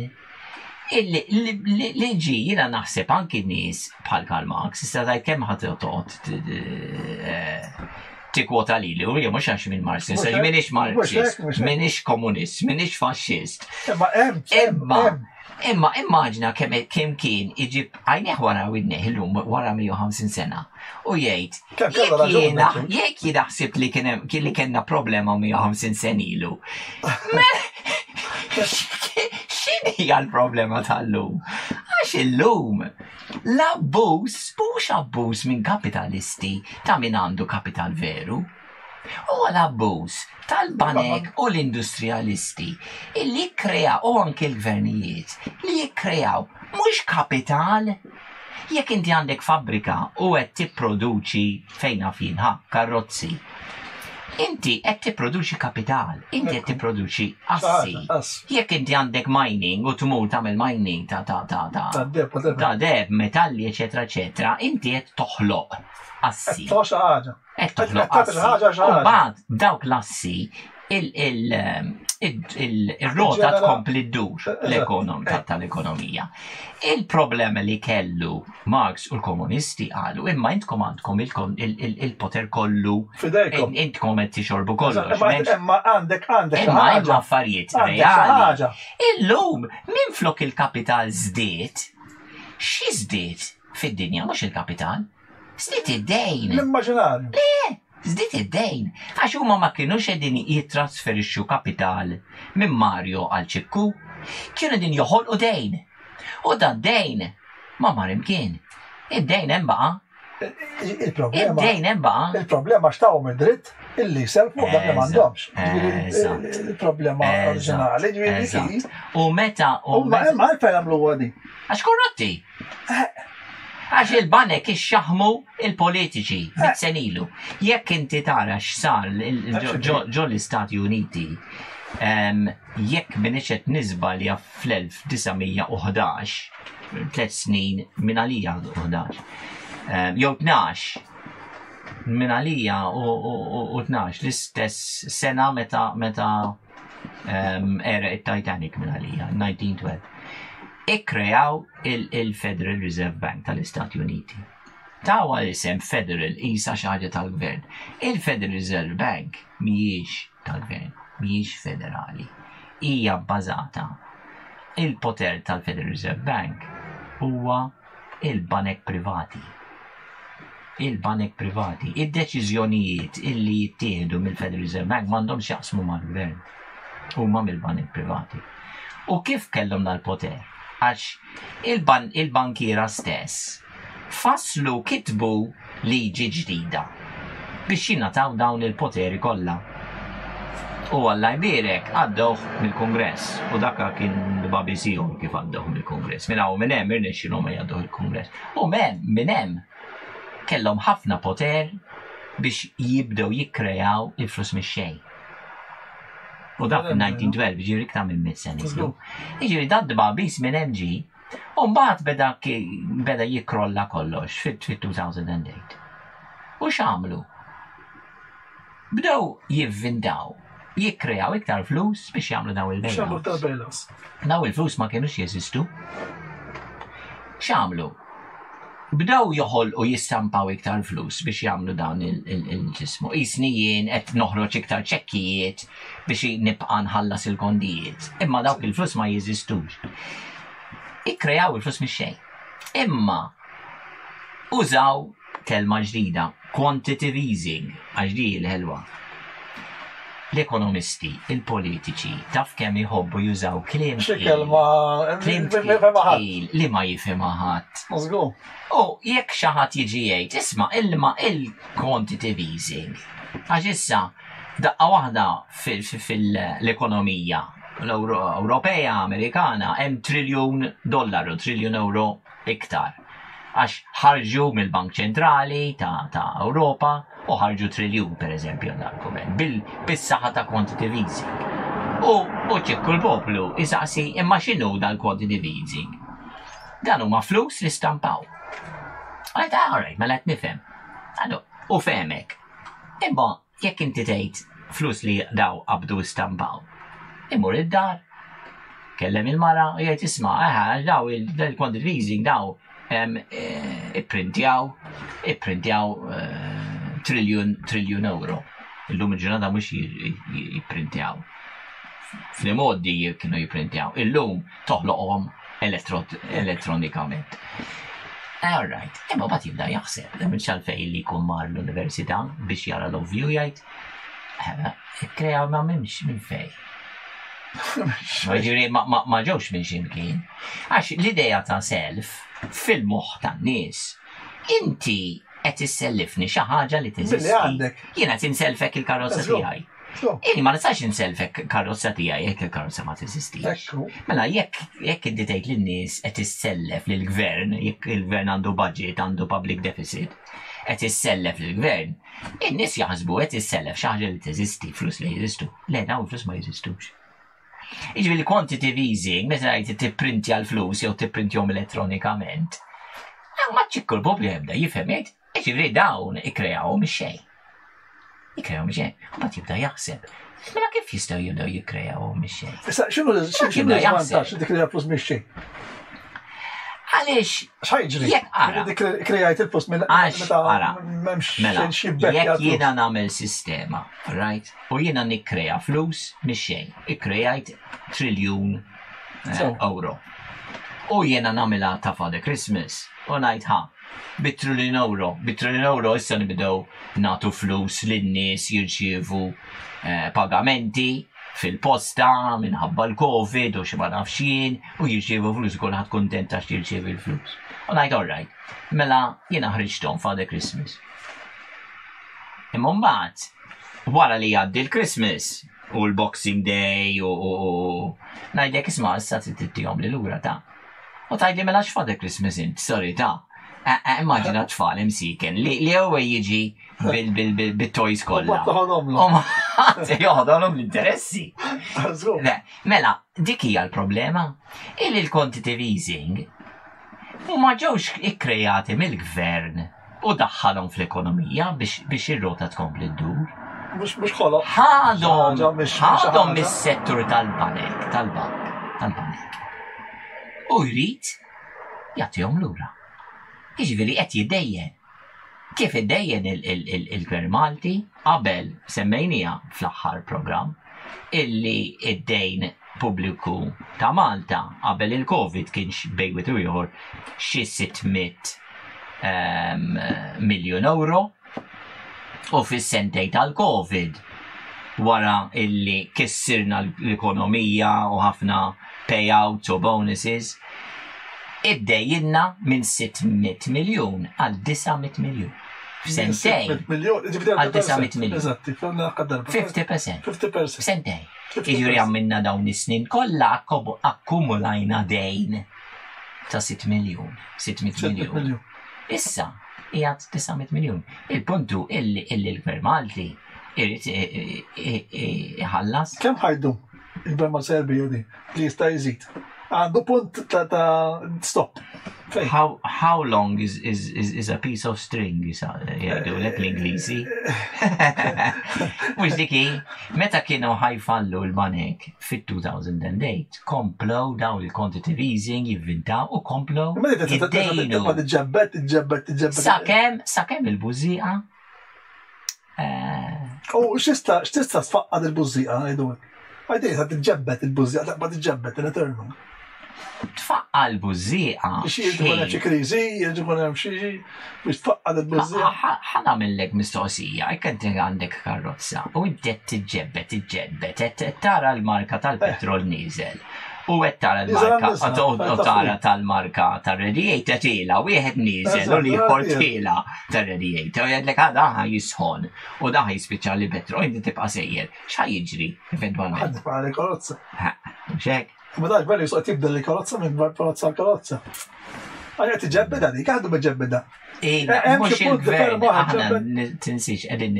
Speaker 2: L-ġi jina naħseb anki n-nies bħal Karl Marx, issa daj kemm ħatot tikwota li u jgħu mux għax minn Marxist, minix Marxist, minix komunist, minix fascist. Imma immaġna kemm kien iġib għajneħ wara widneħ il-lum wara 150 sena u jgħid jekk jidaħsib li kienna problema 150 sen ilu. X'inhi l-problema tal-lum? Għax illum l-abbuż mhux abbuż minn kapitalisti ta' min għandu kapital veru. U l-abbuż tal-banek u l-industrialisti illi jikkreaw u anke l-gvernijiet li jikkreaw mhux kapital. Jekk inti għandek fabbrika u qed tipproduċi fejn finha karozzi, inti qed tipproduċi kapital, inti qed tipproduċi assi. Jekk inti għandek mining u tmur tagħmel mining ta' deb, metalli, eċetera, inti qed toħloq assi. Qed toħloq assi. U bad dawk l-assi il-rota tkompli ddur tal-ekonomija. Il-problema li kellu Marx u l-komunisti għalu, imma intkom għandkom il-poter kollu, intkom qed tixorbu kollox.
Speaker 1: Imma għandek
Speaker 2: imma affarijiet reali. Illum minn flok il-kapital żdied, xi żdied fid-dinja mhux il-kapital? Żdied id-dejn.
Speaker 1: L-immaġinarju.
Speaker 2: Le! Zdit id-dejn, għax huma ma kienux qegħdin jittrasferixxu kapital minn Mario għal Ċikku kienu din joħolqu dejn. U dan dejn ma mar imkien. Id-dejn hemm baqa'. Id-dejn hemm baqa'.
Speaker 1: Il-problema x'tawhom id-dritt illi selfu dak li m'għandhomx. Il-problema oriġinali ġifieri.
Speaker 2: U meta
Speaker 1: ma għalfejn jagħmlu għadi.
Speaker 2: Għax korrotti. Għax il-banek ixxaħmu il-politiċi bit-senilu. Jekk inti tara x'sar ġo l-Istati Uniti, jekk minixet nizbalja fl-1911, 3 snin minn għalija 11, jew 12, minn għalija u 12, l-istess sena meta era il-Titanic minn għalija, 1912. Ikkrejaw il-Federal Reserve Bank tal-Istati Uniti. Tawa l-isem Federal isa xaħġa tal-gvern. Il-Federal Reserve Bank mhijiex tal-gvern, mhijiex federali. Hija bbażata. Il-poter tal-Federal Reserve Bank huwa il-banek privati. Il-banek privati. Id-deċiżjonijiet illi jittieħdu mill-Federal Reserve Bank m'għandhomx jaqsmu mal-gvern. Huma mill-banek privati. U kif kellhom dal-poter? Għax il-bankiera stess faslu kitbu liġi ġdida biex jingħataw dawn il-poteri kollha. U Alla jbierek għaddew mill-Kongress u dakka kien l-babisijom kif għaddew mill-Kongress. Minn hawn minn hemm irnexxilhom ma jgħaddew il-Kongress. U minn hemm kellhom ħafna poter biex jibdew jikkrejaw il-flus mix-xejn. U dak fil-1912 ġiri iktar minn 100 sena ilu. Ġiri dan d-babis minn MG, u mbagħad beda jikrolla kollox fit-2008. U x'għamlu? Bdew jivvindaw, jikkrejaw iktar flus biex jagħmlu daw il-bailouts. Daw il-flus ma kienux jeżistu. X'għamlu? Bdew joħolqu jistampaw iktar flus biex jagħmlu dawn il-ġismu. Isni jien qed noħroġ iktar ċekkijiet biex nibqa' nħallas il-kondijiet. Imma dawk il-flus ma jeżistux. Ikkrejaw il-flus mix-xejn. Imma użaw kelma ġdida, quantitative easing, għax di l-ħelwa. L-ekonomisti, il-politiċi, taf kemm jħobbu jużaw kliem li ma jifhimha ħadd. U jekk xi ħadd jiġi jgħid, isma' ilma il-quantitative easing. Għax issa daqqa waħda fil-ekonomija l-Ewropea, Amerikana, hemm $1 triljon u $1 triljon iktar. Għax ħarġu mill-Bank Ċentrali ta' Ewropa u ħarġu $1 triljon per eżempju l-argument bil-saħħa ta' quantitative easing. U ċekku l-poplu isaqsi imma x'inhu dal-quantitative easing? Dan huma flus li stampaw. Għajt għarajt, ma qed nifhem. U fehmek. Imma jekk inti tgħid flus li daw qabdu stampaw. Imur id-dar. Kellem il-mara u jgħid isma' daw il-quantitative easing daw ipprintjaw triljon euro. Illum il-ġurnata mhux jipprintjaw. Fl-modi kienu jipprintjaw. Illum toħloqhom elettronikament. All right. Imma bat jibda jaħseb. Minn xalfej li jkun mar l-università biex jara l-ovvju jgħid. Ikkrejaw ma m'hemmx minn fej. Ma ġewx minn ximkien. Għax l-idea ta' self fil-moħħ tan-nies inti qed issellifni xi ħaġa li teżisti. Jiena qed inselfek il-karozza tiegħi. Inni ma nistax inselfek karozza tiegħi jekk il-karozza ma teżistix. Mela jekk inti tgħid lin-nies qed issellef lill-gvern, jekk il-gvern għandu budget, għandu public deficit, qed issellef lill-gvern, in-nies jaħsbu qed issellef xi ħaġa li teżisti, flus li jeżistu. Le dawn il-flus ma jeżistux. Iġifieri quantitative easing, meta jgħid tipprintja l-flus jew tipprintjhom elettronikament. Ma ċikku l-poplu jibda jifhem jgħid, iġifieri dawn ikkrejawhom ix-xejn. Jikkrejaw mix xejn, u mbagħad jibda jaħseb. Mela kif jistgħu jibdew jikkrejaw mix xejn?
Speaker 1: Issa x'inhu l-iżvantaġġ li tikkreja flus mix xejn?
Speaker 2: Għaliex
Speaker 1: x'ħajġri? Krejajt il-flus meta m'hemmx xejn xi
Speaker 2: jekk jiena nagħmel sistema, right? U jiena nikkreja flus mix xejn. Ikkrejajt $1 triljon euro. U jiena nagħmilha ta' Father Christmas u ngħid bit-$1 triljon euro issa nibdew nagħtu flus lin-nies jirċievu pagamenti fil-posta minħabba l-Covid u xi ma nafx xien u jirċievu flus u kulħadd kuntent għax jirċievi l-flus. U ngħid all right, mela jiena ħriġthom Father Christmas. Imma mbagħad wara li jgħaddi l-Christmas u l-Boxing Day u ngħidlek isma' issa tittihom lil lura ta'. U tgħidli mela x'Father Christmas int, sorry ta'. Immaġina tfal imsiken li huwa jiġi bil-toys kollha. Joħodhom l-interessi. Mela, dik hija l-problema. Il-quantitative easing huma ġewx ikkrejati mill-gvern u daħħalhom fl-ekonomija biex ir-rota tkompli ddur.
Speaker 1: Mhux ħoloq.
Speaker 2: Ħadhom mis-settur tal-banek. U jrid jagħtihom lura. Jiġifieri qed jiddejjen. Kif iddejjen il-Gvern Malti qabel semmejnija fl-aħħar programm illi id-dejn pubbliku ta' Malta qabel il-Covid kienx bejwet u ieħor xi 600 miljun euro u fis-sentej tal-Covid wara illi kissirna l-ekonomija u ħafna payouts u bonuses id-dejjinna minn 600 miljun għal 900 miljun. F'sentej għal 900 miljun. 50%. F'sentej. Jiġri għamminna dawn is-snin kollha akkumulajna dejn ta' 6 miljun. 600 miljun. Issa qiegħed 900 miljun. Il-puntu illi l-Gvern Malti irid iħallas.
Speaker 1: Kemm ħajdu il-Gvern Malti Serbiju di li jista' jżid? Għandu punt ta' stop.
Speaker 2: How long is a piece of string, jgħidu l-Inglisi? Mux diki, meta kienu ħajfallu l-banek fit-2008, komplow daw il-quantitative easing jivvintaw u komplow id-dejnu. Sakem il-bużiqa?
Speaker 1: U x'tista sfaqqad il-bużiqa għajdu? Għajdej, ta' t-ġebbet il-bużiqa, ta' t-ġebbet il-eternu.
Speaker 2: Tfaqqa l-bużiqa.
Speaker 1: Xie xi kriżi, jġikun hemm xi biex tfaqqad il-bużiqa.
Speaker 2: Ħana millek mistoqsija, jekk għandek karozza u intet tiġġebbet, qed tara l-marka tal-petrol nieżel. U qed tara l-marka tara tal-marka tar-radiator tiela, wieħed nieżel u ieħor tiela tar-radiator. U jgħidlek ħa jisħon u da jispiċċa li petrol inti tibqa' sejjer. X'ha jiġri eventwalment?
Speaker 1: Ħadd tibqa' li karozza.
Speaker 2: X'hekk?
Speaker 1: Ma dax belli jisqot tibda li karozza minn karozza l-karozza. Għajja tiġebbeda dik, għadu bġebbeda.
Speaker 2: Mux il-gvern, aħna tinsiex għedin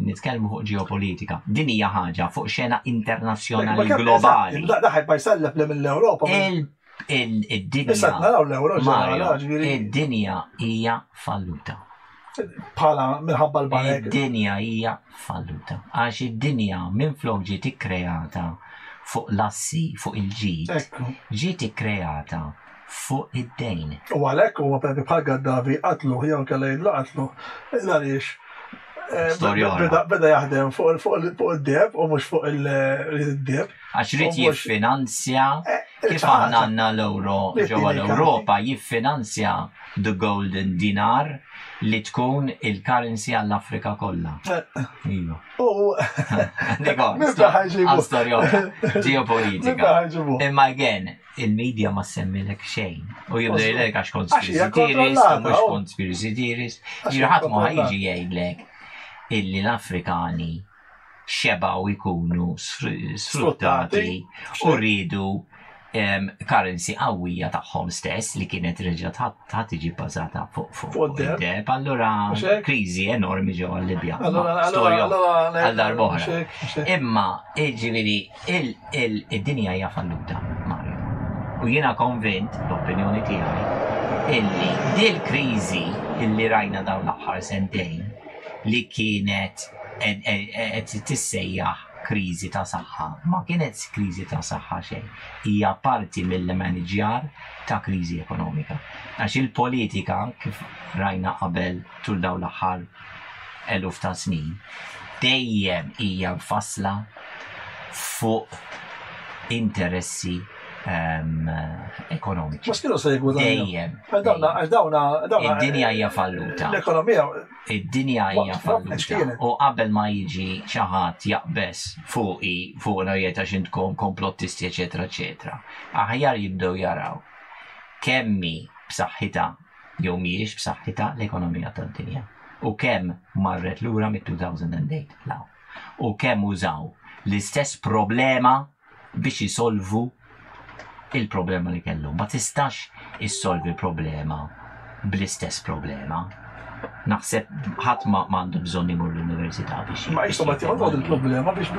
Speaker 2: nitkellmu fuq ġeopolitika. Din hija ħaġa fuq xena internazzjonali globali.
Speaker 1: Daħħaj ma jsellef li mill-Ewropa.
Speaker 2: Id-dinja hija falluta.
Speaker 1: Bħala minħabba l-banek.
Speaker 2: Id-dinja hija falluta. Għax id-dinja minn flok ġiet ikkreata fuq l-assi, fuq il-ġid. Ġiet ikkreata fuq id-dejn. U
Speaker 1: għalek u bħal Gaddafi qatlu, jew kalla jidlu qatlu, għaliex beda jaħdem fuq id-deb u mux fuq il-deb.
Speaker 2: Għax rrit jiffinanzja, kif aħna għanna l-euro ġewwa l-Ewropa, jiffinanzja the golden dinar li tkun il-currency għall-Afrika kollha. Iva. Storja ġeopolitika. Imma again, il-medja ma semmilek xejn. U jibdejlek għax conspiracy theorist u mhux conspiracy theorist. Jirħat ma ħajġi jgħidlek illi l-Afrikani xebaw ikunu sfruttati u rridu currency qawwija tagħhom stess li kienet reġa' tiġi bbażata fuq id-deb. Allura kriżi enormi ġewwa Libja. Storja għal darb'oħra. Imma ġifieri id-dinja hija falluta, Mario. U jiena konvint l-opinjoni tiegħi illi dil kriżi illi rajna dawn l-aħħar sentejn li kienet qed tissejjaħ kriżi ta' saħħa. Ma kienet kriżi ta' saħħa xejn. Hija parti mill-maniġjar ta' kriżi ekonomika. Għax il-politika kif rajna qabel tul dawn l-aħħar eluf ta' snin dejjem hija mfassla fuq interessi ekonomiċi.
Speaker 1: Ma kienu se jgħudu
Speaker 2: dejjem. Id-dinja hija falluta.
Speaker 1: L-ekonomija.
Speaker 2: Id-dinja hija falluta. U qabel ma jiġi xi ħadd jaqbes fuq najiet għax intkom komplottisti eċetera eċetera. Aħjar jibdew jaraw kemmi b'saħħitha jew mhijiex b'saħħitha l-ekonomija tad-dinja. U kemm marret lura mit-2008 law. U kemm użaw l-istess problema biex jisolvu il-problema li kellhom. Ma tistax issolvi il-problema bl-istess problema. Naħseb ħadd ma m'għandu bżonn imur l-università biex.
Speaker 1: Ma jistgħu ma tieħdu il-problema biex.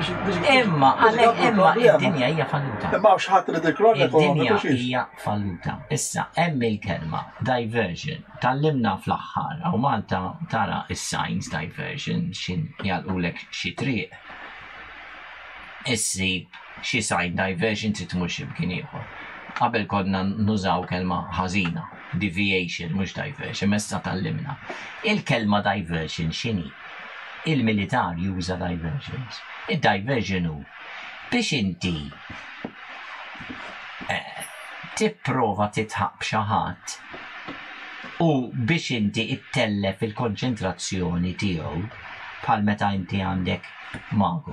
Speaker 2: Imma id-dinja hija falluta.
Speaker 1: Imma hawnx ħadd li dikrona
Speaker 2: id-dinja hija falluta. Issa hemm il-kelma diversion. Tallimna fl-aħħar aw Malta tara is-science diversion x'in jgħalqulek xi triq. Issib xi sign diversion trid tmur x'imkien ieħor. Qabel konna nużaw kelma ħażina, deviation, mhux diversion, messa tallimna. Il-kelma diversion x'inhi? Il-militar juża diversions. Id-diversion hu biex inti tipprova titħaq b'xi ħadd u biex inti ittellef il-konċentrazzjoni tiegħu bħal meta inti għandek magu.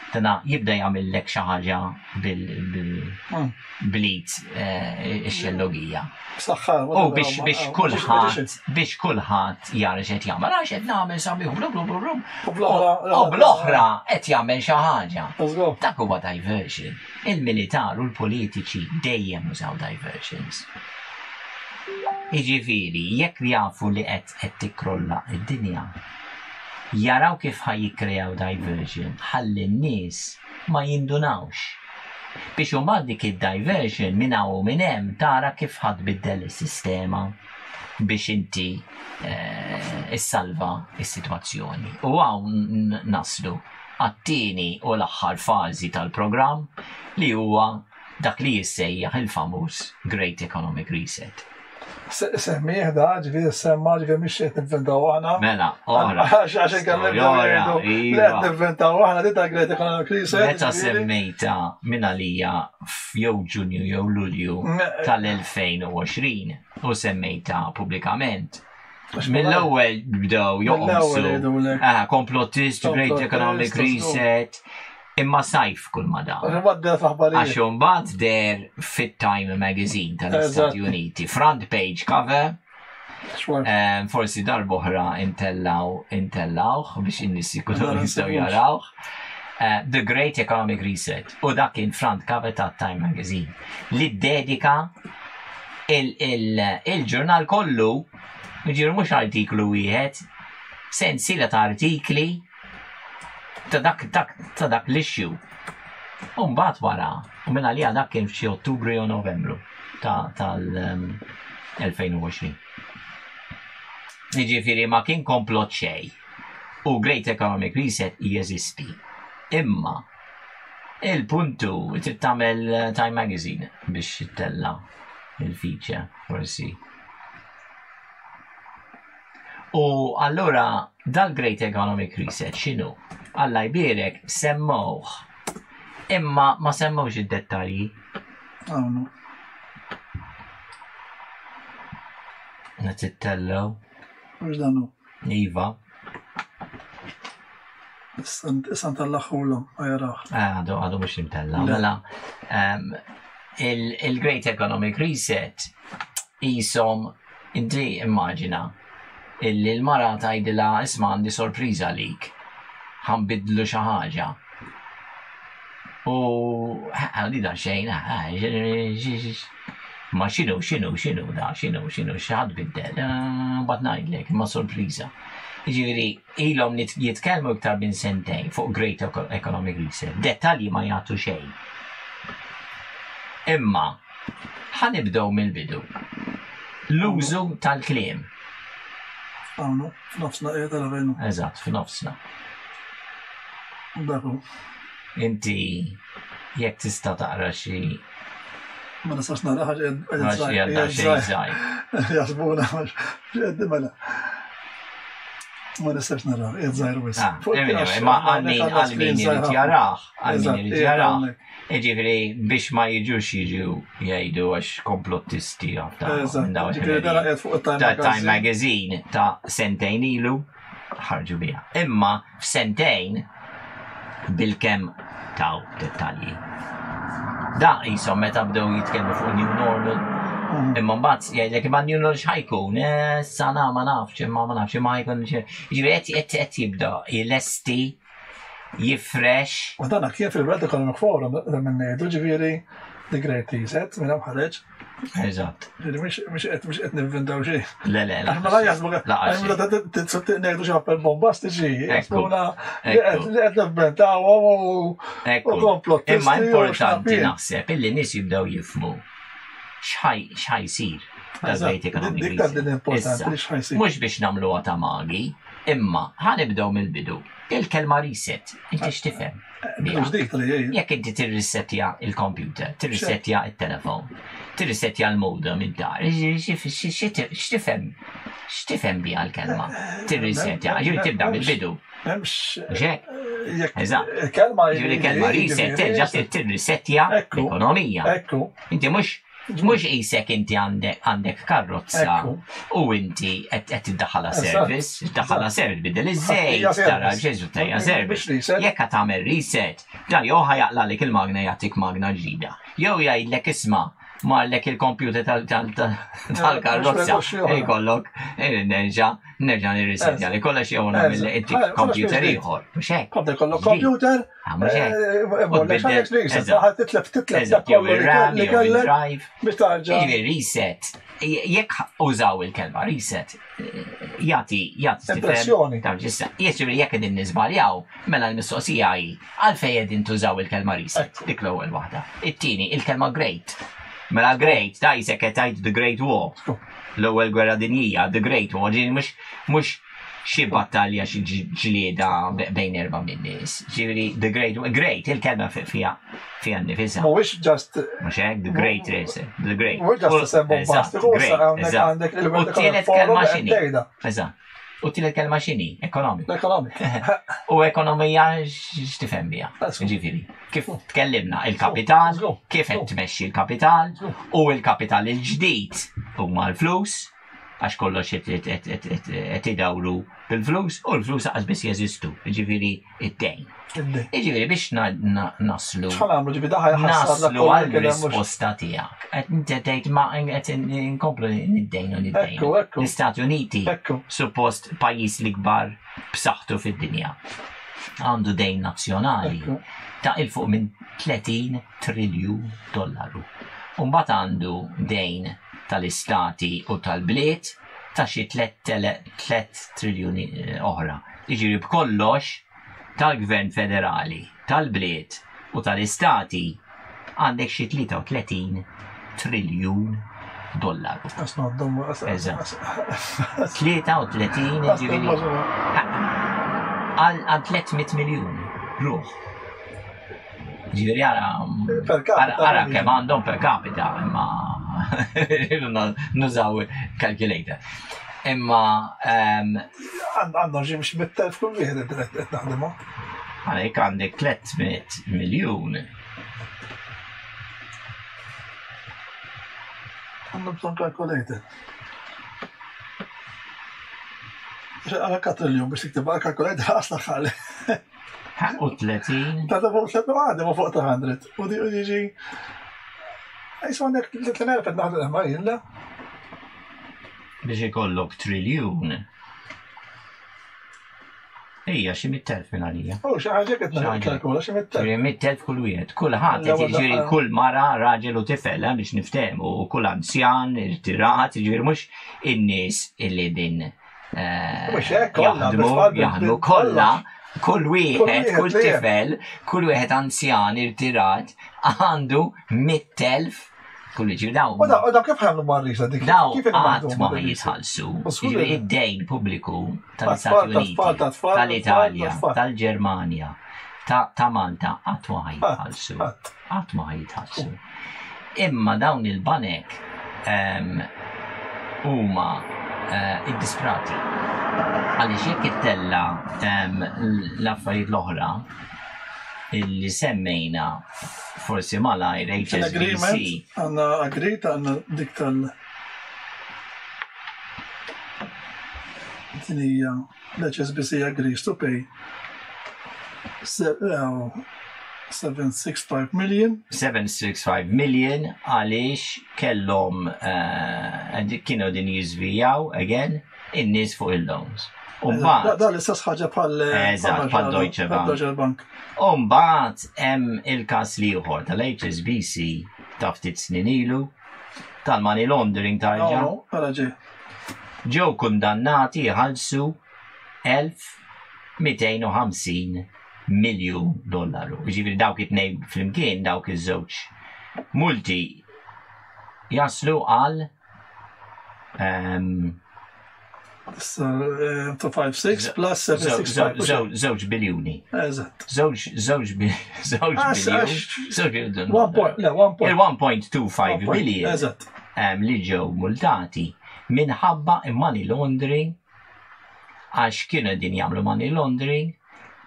Speaker 2: Tana jibda jagħmillek xi ħaġa bil-blit ix-xellogija. U biex kulħadd jara x'qed jagħmel, għax qed nagħmel sabiħ u bl-oħra qed jagħmel xi ħaġa. Dak huwa diversion. Il-militar u l-politiċi dejjem użaw diversions. Jiġifieri jekk jafu li qed tikkrolla id-dinja, jaraw kif ħaj jikkreaw diversion, ħalli n-nies ma jindunawx. Biex huma dik id-diversion minn hawn u minn hemm tara kif ħadd biddel is-sistema biex inti issalva s-sitwazzjoni. U hawn naslu għat-tieni u l-aħħar fażi tal-programm li huwa dak li jissejjaħ il-famuż Great Economic Reset.
Speaker 1: Semmieħ da, ġivir semma ġivir miex qed nivventaw aħna.
Speaker 2: Mela, oħra.
Speaker 1: Għaxen kellem qed nivventaw aħna dita Great Economic Reset.
Speaker 2: Meta semmejta minn għalija f'jew Ġunju jew Lulju tal-2020 u semmejta pubblikament. Mill-ewwel bdew joqomsu komplottist, Great Economic Reset. Imma sajf kull ma da. Għax imbagħad der fit-Time magazine tal-Istati Uniti. Front page cover. Forsi darb'oħra intellawh biex in-nies ikunu jistgħu jarawh. The Great Economic Reset. U dak kien front cover tat-Time magazine. Li dedika il-ġurnal kollu, jiġifieri mhux artiklu wieħed, sensiela ta' artikli ta' dak l-issue. Mbagħad wara, u minn għalija dak kien f'xi Ottubru jew Novembru tal-2020. Jiġifieri ma kien komplott xejn. U Great Economic Reset jeżisti. Imma il-puntu trid tagħmel Time Magazine biex tella il-feature forsi. U allura dal-Great Economic Reset x'inhu? Alla jbierek semmowh. Imma ma semmowx id-dettalji.
Speaker 1: Għawnu.
Speaker 2: Natittellew.
Speaker 1: Mux danu.
Speaker 2: Iva.
Speaker 1: Issan tal-laħħulhom, għajaraħ.
Speaker 2: Għadu mux imtella. Mela, il-Great Economic Reset jisom inti immaġina illi l-mara tajdila isma' għandi sorpriża lik. Ħanbidlu xi ħaġa. U għalli da xejn, ma xinu x'ħad biddel, bad ngħidlek, ma sorpriża. Jiġifieri ilhom jitkellmu iktar minn sentejn fuq Great Economic Reset. Dettalji ma jagħtu xejn. Imma ħanibdew mill-bidu. L-użu tal-kliem.
Speaker 1: Għawnu, f'nofsna qiegħed tal-avenu.
Speaker 2: Eżatt, f'nofsna.
Speaker 1: Daku.
Speaker 2: Inti jekk tista' taqra xi
Speaker 1: ma nistax nara ħaġa
Speaker 2: xi żgħir.
Speaker 1: Jasbuna mela. Ma nistax nara, jgħadżajru bis.
Speaker 2: Ma għal-min jaraħ. Ġifiri, biex ma jiġux jiġu jgħidu għax komplottisti ta' Time Magazine ta' sentejn ilu ħarġu bija. Imma f'sentejn bil-kem taw dettalji. Da jisom meta bdew jitkellmu fuq New Normal. Imma mbagħad jgħidlek imma New Normal x'ħajkun, sana ma nafx, imma ma nafx, imma ħajkun ġifieri qed jibda jilesti jifresh.
Speaker 1: U dana kien fil-Red Economic Forum minn ngħidu ġifieri the Great Reset minn hemm ħareġ.
Speaker 2: Eżatt.
Speaker 1: Mhux qed nivvindaw xejn.
Speaker 2: Le.
Speaker 1: Aħna la jaħsbu ngħidu xi ħappel bombastiċi, jaħsbuna qed nivvindaw u komplottisti.
Speaker 2: Imma importanti naħseb illi nies jibdew jifhmu x'ħajsir dal-Great Economic Reset. Mhux biex nagħmluha ta' magi, imma ħanibdew mill-bidu. Il-kelma reset, inti x'tifhem? Jekk inti tirrisettja il-computer, tirrisettja il-telefon, tirrisettja l-modem id-dar, x'tifhem? X'tifhem biha l-kelma? Tirrisettja, ġifieri tibda mill-bidu.
Speaker 1: Il-kelma
Speaker 2: reset, terġa' tirrisettja l-ekonomija. Inti mux jisek inti għandek karrozza u inti qed tiddaħħala service, tiddaħħala service bidel iż-żejt, tara ġeżu tajja service. Jekk qed tagħmel reset, dan jew ħajaqlalek il-magna jagħtik magna ġdida. Jew jgħidlek isma' marlek il-computer tal-karrozza, jkollok nerġa' nirrisetja li kollha xi nagħmel inti computer ieħor. Mhux hekk.
Speaker 1: Qabel kollok computer,
Speaker 2: reset. Jekk użaw il-kelma reset, jagħti
Speaker 1: impressjoni.
Speaker 2: Jiġifieri jekk qegħdin niżbaljaw, mela l-mistoqsija hi għalfejn qegħdin tużaw il-kelma reset. Dik l-ewwel waħda. It-tieni, il-kelma great. Mela great, da jisek qed the Great War. L-ewwel gwerra dinjija, the Great War, mhux xi battalja xi ġlieda bejn erba' min-nies. Ġifieri the Great, il-kelma fiha nnifisha.
Speaker 1: Mhuwiex just
Speaker 2: mhux hekk, the Great Reset, the Great.
Speaker 1: Mhuwiex just semmu bombastiku, għandek
Speaker 2: il-tielet kelma x'inhi. Eżatt. U tielet kelma x'inhi? Economic. U ekonomija x'tifhem biha. Ġifieri, kif tkellimna il-kapital, kif qed tmexxi l-kapital u l-kapital il-ġdid huma l-flus, għax kollox qed idawru bil-flus u l-flus għax biss jeżistu, ġifieri id-dejn. Ġifieri biex naslu għall-risposta tiegħek. Qed tgħid ma qed inkomplu niddejnu. L-Istati Uniti suppost pajjiż l-ikbar b'saħħtu fid-dinja. Għandu dejn nazzjonali ta' il-fuq minn $30 triljun. U mbagħad għandu dejn tal-istati u tal-bliet ta' xi 3 triljuni oħra. Jiġifieri b'kollox tal-Gvern Federali, tal-bliet u tal-istati għandek xi 33 triljun. Eżatt. 33 ġifieri għal 300 miljun ruħ. Ġifieri ara kemm għandhom per capita, imma nużaw calculator. Imma
Speaker 1: għandhom xi 100,000 kull wieħed qed naħdimha.
Speaker 2: Għalhekk għandek 300 miljun.
Speaker 1: Għandhom bżonn calculator. Għala katriljun biex tiktib għal calculator għasna ħalli.
Speaker 2: U 30?
Speaker 1: Ta' fuq 300 fuq 100. U diġi. Għajsu għandek 300 qed naħdem ma jilla.
Speaker 2: Biex ikollok triljun. Ija, xi 100,000 minn għalija.
Speaker 1: Xi ħaġa qed nagħmel xi 100,000.
Speaker 2: 100,000 kull wieħed. Kulħadd jiġifieri kull mara raġel u tifel biex niftehmu u kull anzjan irtirat, jiġifieri mhux in-nies illi din jaħdmu kollha. Kull wieħed, kull tifel, kull wieħed anzjan irtirat għandu 100,000 kull ġir daw.
Speaker 1: U daw kif ħamlu marrisa dik?
Speaker 2: Daw għat ma jitħalsu. Ġiri id-dejn pubbliku tal-Istati Uniti, tal-Italja, tal-Ġermanja, ta' Malta għat ma jitħalsu. Għat ma jitħalsu. Imma dawn il-banek huma id-disprati. Għaliex jekk ittella l-affarijiet l-oħra illi semmejna forsi malajr HSBC.
Speaker 1: Għanna agreed għanna dik tal-dinija l-HSBC agrees to pay 765 million.
Speaker 2: 765 million għaliex kellhom kienu din jizvijaw again in-nies fuq il-loans.
Speaker 1: Da l-istess ħaġa
Speaker 2: bħal Deutsche Bank. Mbagħad hemm il-każ ieħor tal-HSBC ta' ftit snin ilu tal-money laundering tarġa. Ġew kundannati jħallsu $1,250 miljun. Ġifieri dawk it-tnejn flimkien dawk iż-żewġ multi jaslu għal
Speaker 1: 256 plus 765.
Speaker 2: Żewġ biljuni.
Speaker 1: Eżatt.
Speaker 2: Żewġ biljuni. 1.25 billion.
Speaker 1: Eżatt.
Speaker 2: Li ġew multati minħabba money laundering għax kienu din jagħmlu money laundering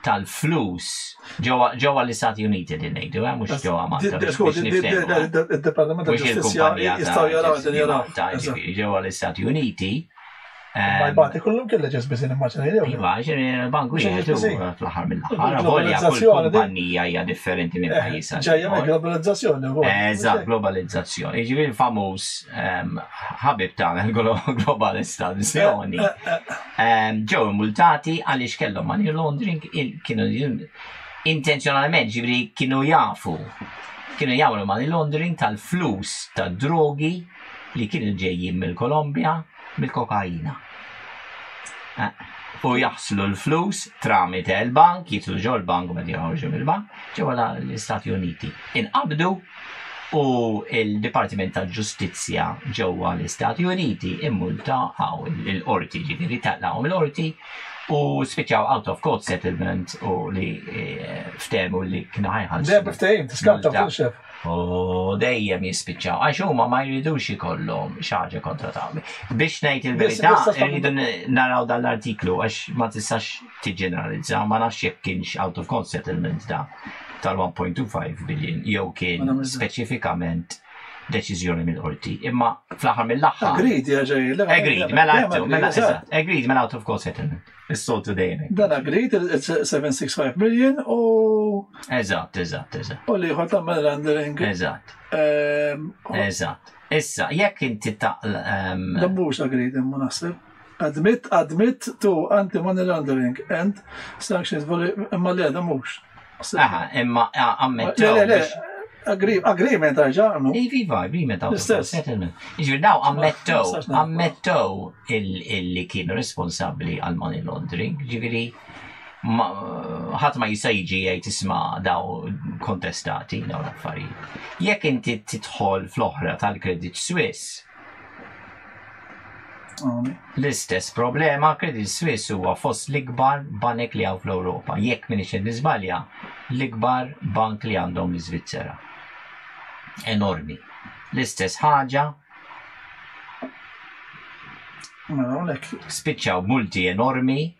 Speaker 2: tal-flus ġewwa l-Istati Uniti din ngħidu, mhux ġewwa Malta.
Speaker 1: Il-Departiment tal-Ġustizzja jistgħu jaraw din jaraw.
Speaker 2: Ġewwa l-Istati Uniti.
Speaker 1: Ma jbati kullum kien leġes immaġina jew.
Speaker 2: Iva, il-banku jgħidu fl-aħħar mill-aħħar. Volja kull kumpanija hija differenti minn pajjiż.
Speaker 1: Ġejja me globalizzazzjoni wkoll.
Speaker 2: Eżatt, globalizzazzjoni. Jiġifieri famuż ħabib tagħna globalizzazzjoni. Ġew multati għaliex kellhom money laundering kienu intenzjonalment ġifieri kienu jagħmlu money laundering tal-flus tad-drogi li kienu ġejjin mill-Kolombja mill-kokaina. U jaħslu l-flus tramite l-bank, jitlu ġo l-bank u bħed jħorġu mill-bank, ġewwa l-Istati Uniti. Inqabdu u il-Dipartiment tal-Ġustizzja ġewwa l-Istati Uniti immultaw il-qorti, ġifieri taqlaqhom il-qorti u spiċċaw out of court settlement u li ftehmu li kienu ħajħallsu.
Speaker 1: Dejjem ftehim, tiskanta fil-xef.
Speaker 2: Dejjem jispiċċaw, għax huma ma jridux ikollhom xi ħaġa kontra tagħhom. Biex ngħid il-verità, rridu naraw dal-artiklu għax ma tistax tiġġeneralizza, ma nafx jekk kienx out of court settlement tal-1.25 billion jew kien speċifikament deċiżjoni mill-qorti. Imma fl-aħħar mill-aħħar. Agreed mela out of court settlement. Is-soltu dejjem.
Speaker 1: Dan agreed 765 million u.
Speaker 2: Eżatt.
Speaker 1: U li ħod tagħmel rendering.
Speaker 2: Eżatt. Issa, jekk inti
Speaker 1: Dan mhux agreed imma naħseb. Admit to anti-money laundering and sanctions imma le da mhux.
Speaker 2: Imma ammettew.
Speaker 1: Agreement ġarnu.
Speaker 2: Iva, agreement out of settlement. Iġvir daw ammettow il-li kienu responsabli għal money laundering. Ġiviri, ħat ma jista' jiġi jgħid isma' daw kontestati daw l-affarijiet. Jekk inti tidħol fl-oħra tal-Credit Suisse, l-istess problema, Credit Suisse huwa fost l-ikbar banek li għaw fl-Ewropa. Jekk minix nisbalja, l-ikbar bank li għandhom l-Svizzera. Enormi. L-istess ħaġa. Spiċċaw multi enormi.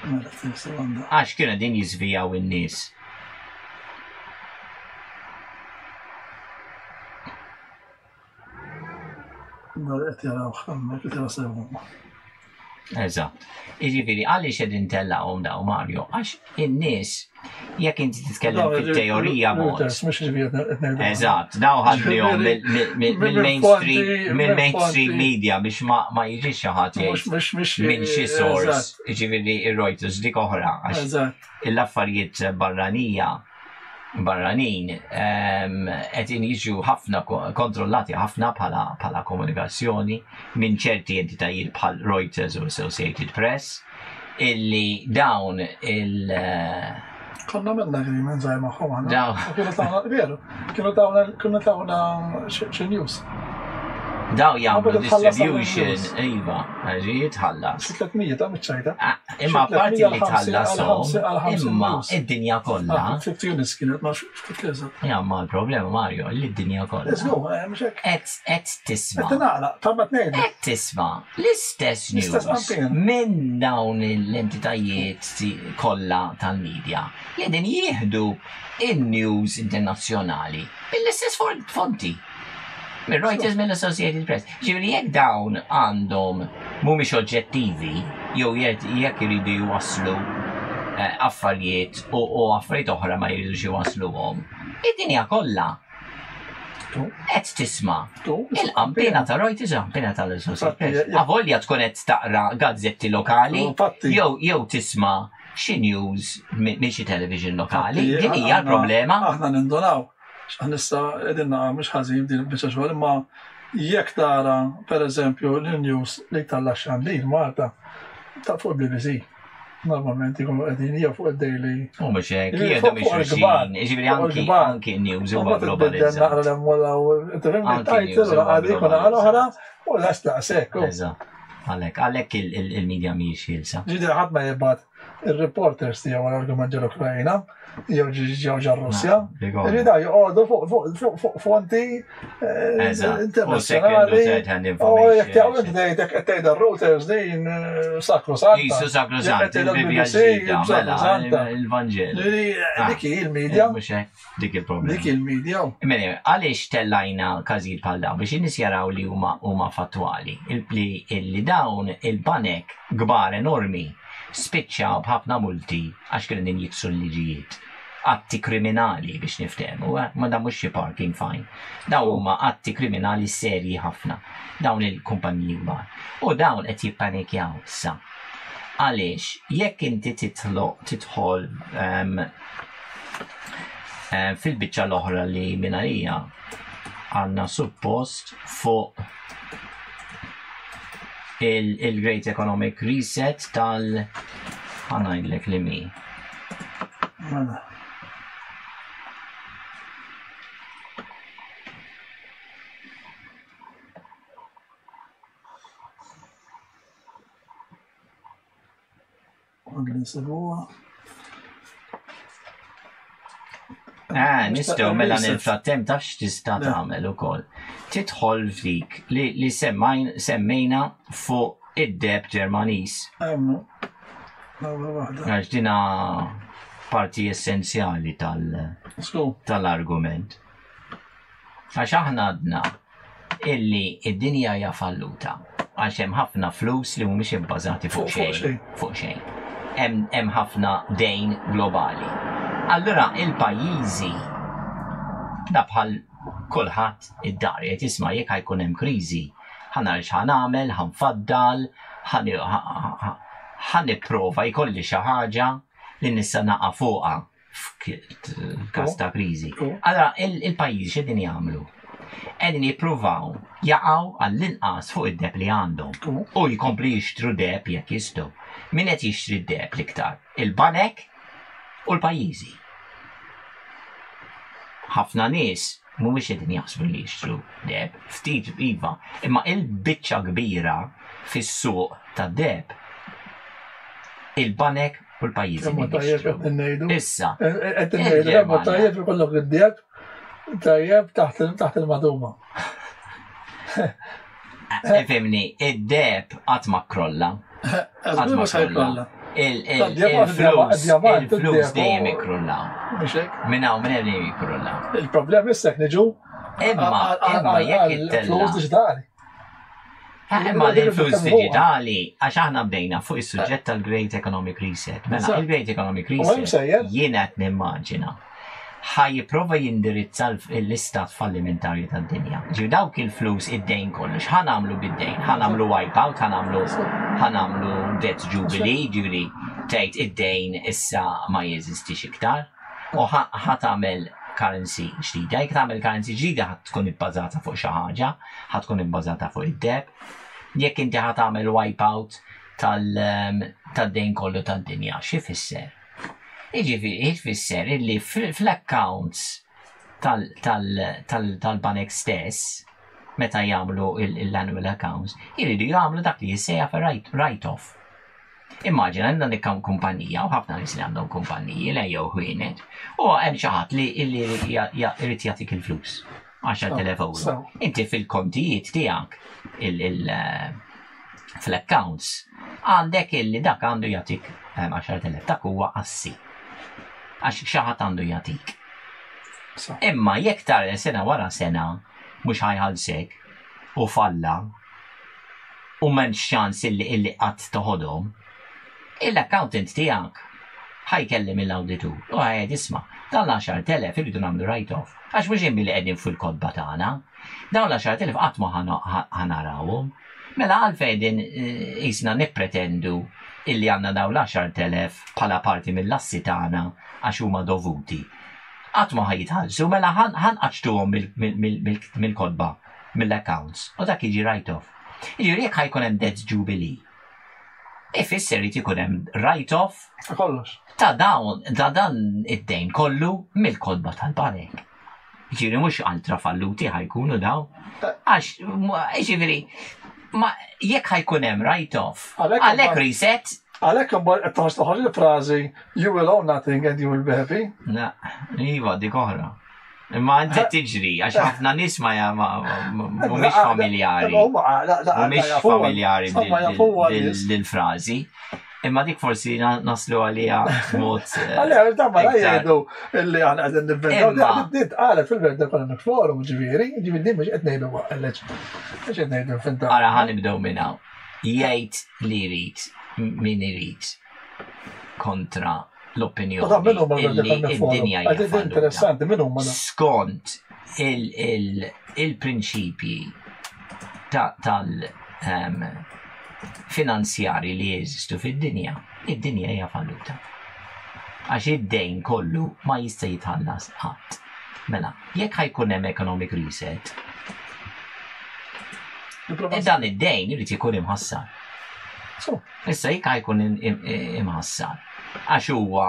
Speaker 2: Għax kienu din jizvijaw in-nies. Eżatt. Iġifieri għaliex qegħdin tellaqhom daw Mario, għax in-nies jekk inti titkellem fit-teorija mod. Eżatt, daw ħadlihom mill-mainstream media biex ma jiġix xi ħadd jgħid minn xi source, jiġifieri ir-Reuters dik oħra għax l-affarijiet barranin qed jiġu ħafna kontrollati ħafna bħala komunikazzjoni minn ċerti entitajiet bħal Reuters u Associated Press illi dawn
Speaker 1: Konna minna agreement zaħi maħħom għana. Kienu tawna xie news.
Speaker 2: Daw jagħmlu distribution, iva, ġi jitħallas.
Speaker 1: 300 ta' miċċajta.
Speaker 2: Imma parti li tħallasom, imma id-dinja kollha.
Speaker 1: 50 units kienet ma xkut leza.
Speaker 2: Ja, ma l-problema Mario, li d-dinja kollha. Et tisma. Et tisma l-istess news minn dawn l-entitajiet kollha tal-medja li din jieħdu in-news internazzjonali bil-istess fonti. Reuters mill-Associated Press. Ġivri jek dawn għandhom mhumiex oġġettivi, jew jekk iridu jwasslu affarijiet u affarijiet oħra ma jridux jwassluhom. Id-dinja kollha qed tisma' il-qampina ta' Reuters qampina tal-Associated Press. Avolja tkun qed taqra gazzetti lokali jew tisma' xi news minn xi television lokali. Din hija l-problema.
Speaker 1: Aħna nindunaw. Għanissa edinna mux ħazin din bieċa xogħol, imma jekk tara per eżempju l-news li tal-Xandir Malta ta' fuq BBC. Normalment jkunu qegħdin jew fuq id-Daily.
Speaker 2: U mhux hekk, jieħdu mhix xulxin, jiġifieri anki n-news huwa globalizzat.
Speaker 1: Naqra l-emmola u tajt għadi jkun għal oħra u l-astaqsek.
Speaker 2: Għalhekk il-medja mhijiex ħielsa.
Speaker 1: Ġieli ħadd ma jibgħat ir-reporters tiegħu għall-argument ġol-Ukrajna. Jew ġew Russja. Irrida joqogħdu fuq fonti internazzjonali. Jekk tgħu inti qed tgħidha Reuters din sakru santa.
Speaker 2: Jisu sakru santa. Il-Vangel.
Speaker 1: Dik il-medja.
Speaker 2: Dik il-problema.
Speaker 1: Dik il-medja.
Speaker 2: Għaliex tellajna każijiet bħal dawn biex in-nies jaraw li huma fattwali. Li dawn il-banek kbar enormi spiċċaw b'ħafna multi għax kienu din jiksu l-liġijiet. Atti kriminali biex niftehmu, ma da mhux xi parking fine. Dawn huma atti kriminali serji ħafna, dawn il-kumpaniji kbar. U dawn qed jippanikjaw issa. Għaliex jekk inti tidħol fil-biċċa l-oħra li minarija għandna suppost fuq il-Great Economic Reset ħanajdlek li mi. Nistgħu mela nil-frattem tax tista' tagħmel ukoll. Tidħol f'dik li semmejna fuq id-deb Ġermaniż. Għax dina parti essenzjali tal-argument. Għax aħna għadna illi id-dinja hija falluta. Għax hemm ħafna flus li mhumiex ibbażati fuq xejn. Hemm ħafna dejn globali. Allura il-pajjiżi da bħal kulħadd id-darjet isma' jekk ħajkun hemm kriżi, ħanara x'ħanagħmel, ħanfaddal, ħanipprova jkolli xi ħaġa li nista' naqa' fuqha f'każ ta' kriżi. Allura il-pajjiżi x'qegħdin jagħmlu? Qegħdin jippruvaw jaqgħu għall-inqas fuq id-deb li għandhom u jkomplu jixtru deb jekk jistgħu. Min qed jixtri d-deb l-iktar? Il-banek u l-pajjiżi. Ħafna nies mhumiex qegħdin jaħsbu li jixtru deb, ftit iva, imma il-biċċa kbira fis-suq tad-deb il-banek u l-pajjiżi. Issa.
Speaker 1: Qed ngħidu tajjeb ikollok id-deb tajjeb taħt il-maduma.
Speaker 2: Ifhimni, id-deb qatt ma krolla. Qatt ma krolla. Il-flus dejjem ikrullaw. Minn hawn minn dejjem ikrullaw.
Speaker 1: Il-problema issa niġu
Speaker 2: imma jekk
Speaker 1: il-flus diġitali.
Speaker 2: Imma l-flus diġitali għax aħna bdejna fuq is-suġġett tal-Great Economic Reset. Mela il-Great Economic Reset jiena qed nimmaġina ħajjipprova jindirizza l-istat fallimentarju tad-dinja. Ġi dawk il-flus id-dejn kollox, ħanamlu bid-dejn, ħanamlu wipeout, ħanamlu debt jubilee, ġifieri tgħid id-dejn issa ma jeżistix iktar, u ħatamel currency ġdida. Jekk tagħmel currency ġdida ħadd tkun ibbażata fuq xi ħaġa, ħadd tkun ibbażata fuq id-deb. Jekk inti ħatamel wipeout tad-dejn kollu tad-dinja, xi fisser? Jiġifieri jfisser illi fl-accounts tal-banek stess meta jagħmlu l-annual accounts, jridu jagħmlu dak li jissejja write-off. Immaġina għandna nikam kumpanija u ħafna nies li għandhom kumpaniji li jew ħwienet u hemm xi ħadd li jrid jagħtik il-flus 10,000 euro. Inti fil-kontijiet tiegħek fl-accounts għandek illi dak għandu jagħtik 10,000 dak huwa assi. Għax xi ħadd għandu jagħtik. Imma jekk tara sena wara sena mhux ħajħallsek u falla u m'hemmx ċans illi qatt toħodhom, l-accountant tiegħek ħajkellem l-awditur u ħajgħid isma' dan l-10,000 irridu nagħmlu write-off. Għax mhux hemm li qegħdin fil-kodba tagħna. Dawn l-10,000 qatt ma ħanarawhom. Mela għalfejn jisna nippretendu illi għandna dawn l-10,000 bħala parti mill-assi tagħna għax huma dovuti. Qatt ma ħajitħallsu, mela ħanqaċtuhom mill-kodba, mill-accounts, u dak jiġi write-off. Jiġifieri jekk ħajkun hemm debt jubilee. Ifisser li ikun hemm write-off ta' dan id-dejn kollu mill-kodba tal-banek. Jiġifieri mhux altra falluti ħajkunu daw. Għax jiġifieri jekk ħajkun hemm write-off, għalhekk reset.
Speaker 1: Għalhekk imbagħad qed toħroġ il-frażi you will own nothing and you will be happy.
Speaker 2: Na, iva dik oħra. Imma inti tiġri għax ħafna nies mhumiex familjari. Mhumiex familjari bil-frażi. Imma dik forsi naslu għalija mod.
Speaker 1: Għalija, damma la jgħidu illi għana għadin nivvendaw. Dit għalet fil-verda konna forum ġiviri, ġiviri mux għetnejdu għalleċ. Mux għetnejdu fil-verda.
Speaker 2: Għara ħanibdew minnaw. Jgħid li jrid, min jrid kontra l-opinjoni illi id-dinja jgħafallu. Skont il-prinċipji tal- finanzjari li jeżistu fid-dinja, id-dinja hija falluta. Għax id-dejn kollu ma jista' jitħallas ħadd. Mela, jekk ħajkun hemm economic reset, dan id-dejn irid ikun imħassar. Issa jekk ħajkun imħassar, għax huwa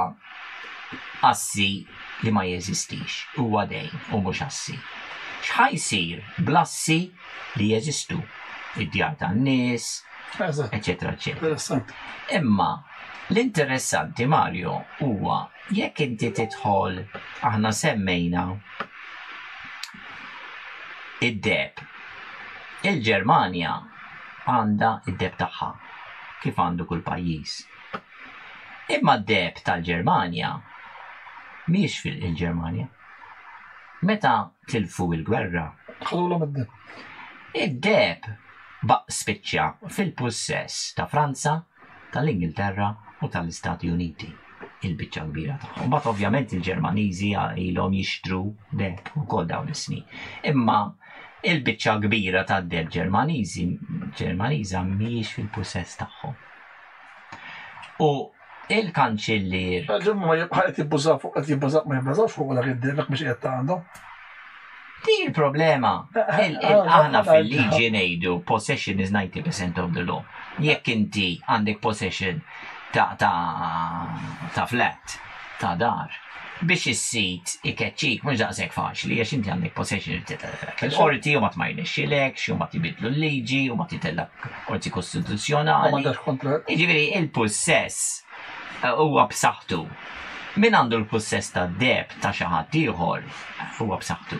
Speaker 2: assi li ma jeżistix, huwa dejn u mhux assi. X'ħajsir blassi li jeżistu? Id-djar tan-nies, eccetera, eccetera. Imma l-interessanti, Mario, huwa jekk inti tidħol aħna semmejna id-deb. Il-Ġermanja għandha id-deb tagħha kif għandu kull pajjiż. Imma d-deb tal-Ġermanja mhijiex fil-Ġermanja. Meta tilfu il-gwerra, id-deb spiċċa fil-possess ta' Franza, tal-Ingilterra u tal-Istati Uniti, il-biċċa kbira tagħhom. Mbagħad ovvjament il-Ġermaniżi ilhom jixtru deb ukoll dawn is-snin. Imma il-biċċa kbira tad-deb Ġermaniża mhijiex fil-possess tagħhom. U il-kanċellier.
Speaker 1: Ma qed jibbużaw fuq qed jibbużaw ma jibbużawx fuq dak id-deb mhux qiegħed għandhom.
Speaker 2: Di il-problema. Aħna fil-liġi ngħidu possession is 90% of the law. Jekk inti għandek possession ta' flat, ta' dar, biex is-sit ikeċċik mhux daqshekk faċli għax inti għandek possession il-qorti u ma tmajnexxilek, u ma tibidlu l-liġi, u ma titellak qorti kostituzzjonali. Jiġifieri il-possess huwa b'saħħtu. Min għandu l-possess tad-deb ta' xi ħadd ieħor huwa b'saħħtu.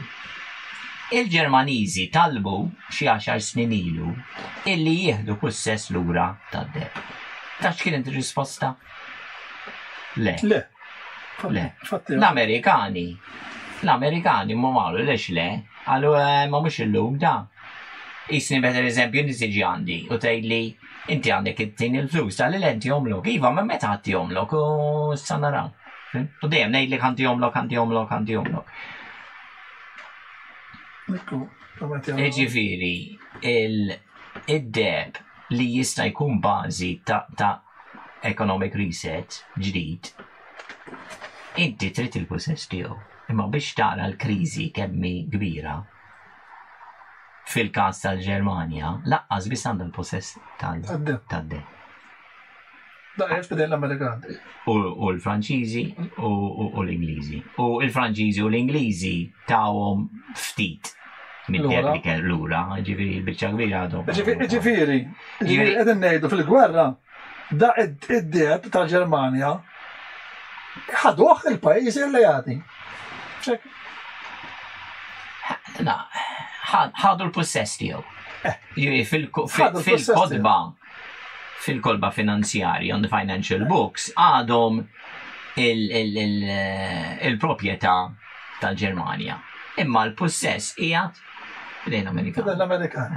Speaker 2: Il-Ġermaniżi talbu xi 10 snin ilu illi jieħdu possess lura tad-deb. Tax kienet ir-risposta? Le. L-Amerikani ma marru lex le, għallu ma mhux illum da. Isni per eżempju nisiġi għandi u tgħidli inti għandek it-tin il-flus tal-lenti jomlok. Iva, ma meta ħatti jomlok u s-sanaraw. U dejjem ngħidlek ħanti jomlok. Ġifieri, il-deb li jista' jkun bażi ta' economic reset ġdid, inti trid il-possess tiegħu. Imma biex tara l-kriżi kemm hi kbira fil-każ tal-Ġermanja, laqqas biss għandha l-possess tad-deb.
Speaker 1: Da jfidel l-Amerikani.
Speaker 2: U l-Franċiżi u l-Ingliżi. U l-Franċiżi u l-Ingliżi tawhom ftit mid-deb li kell lura, ġifieri l-biċċa kbira għadhom.
Speaker 1: Ġifieri, qegħdin ngħidu fil-gwerra da id-deb tal-Ġermanja ħaduh il-pajjiżi alleati.
Speaker 2: ħadu l-possess tiegħu. Fil-kolba finanzjarja on the financial books għadhom il-proprjetà tal-Ġermanja. Imma l-possess qiegħed
Speaker 1: l-Amerikan.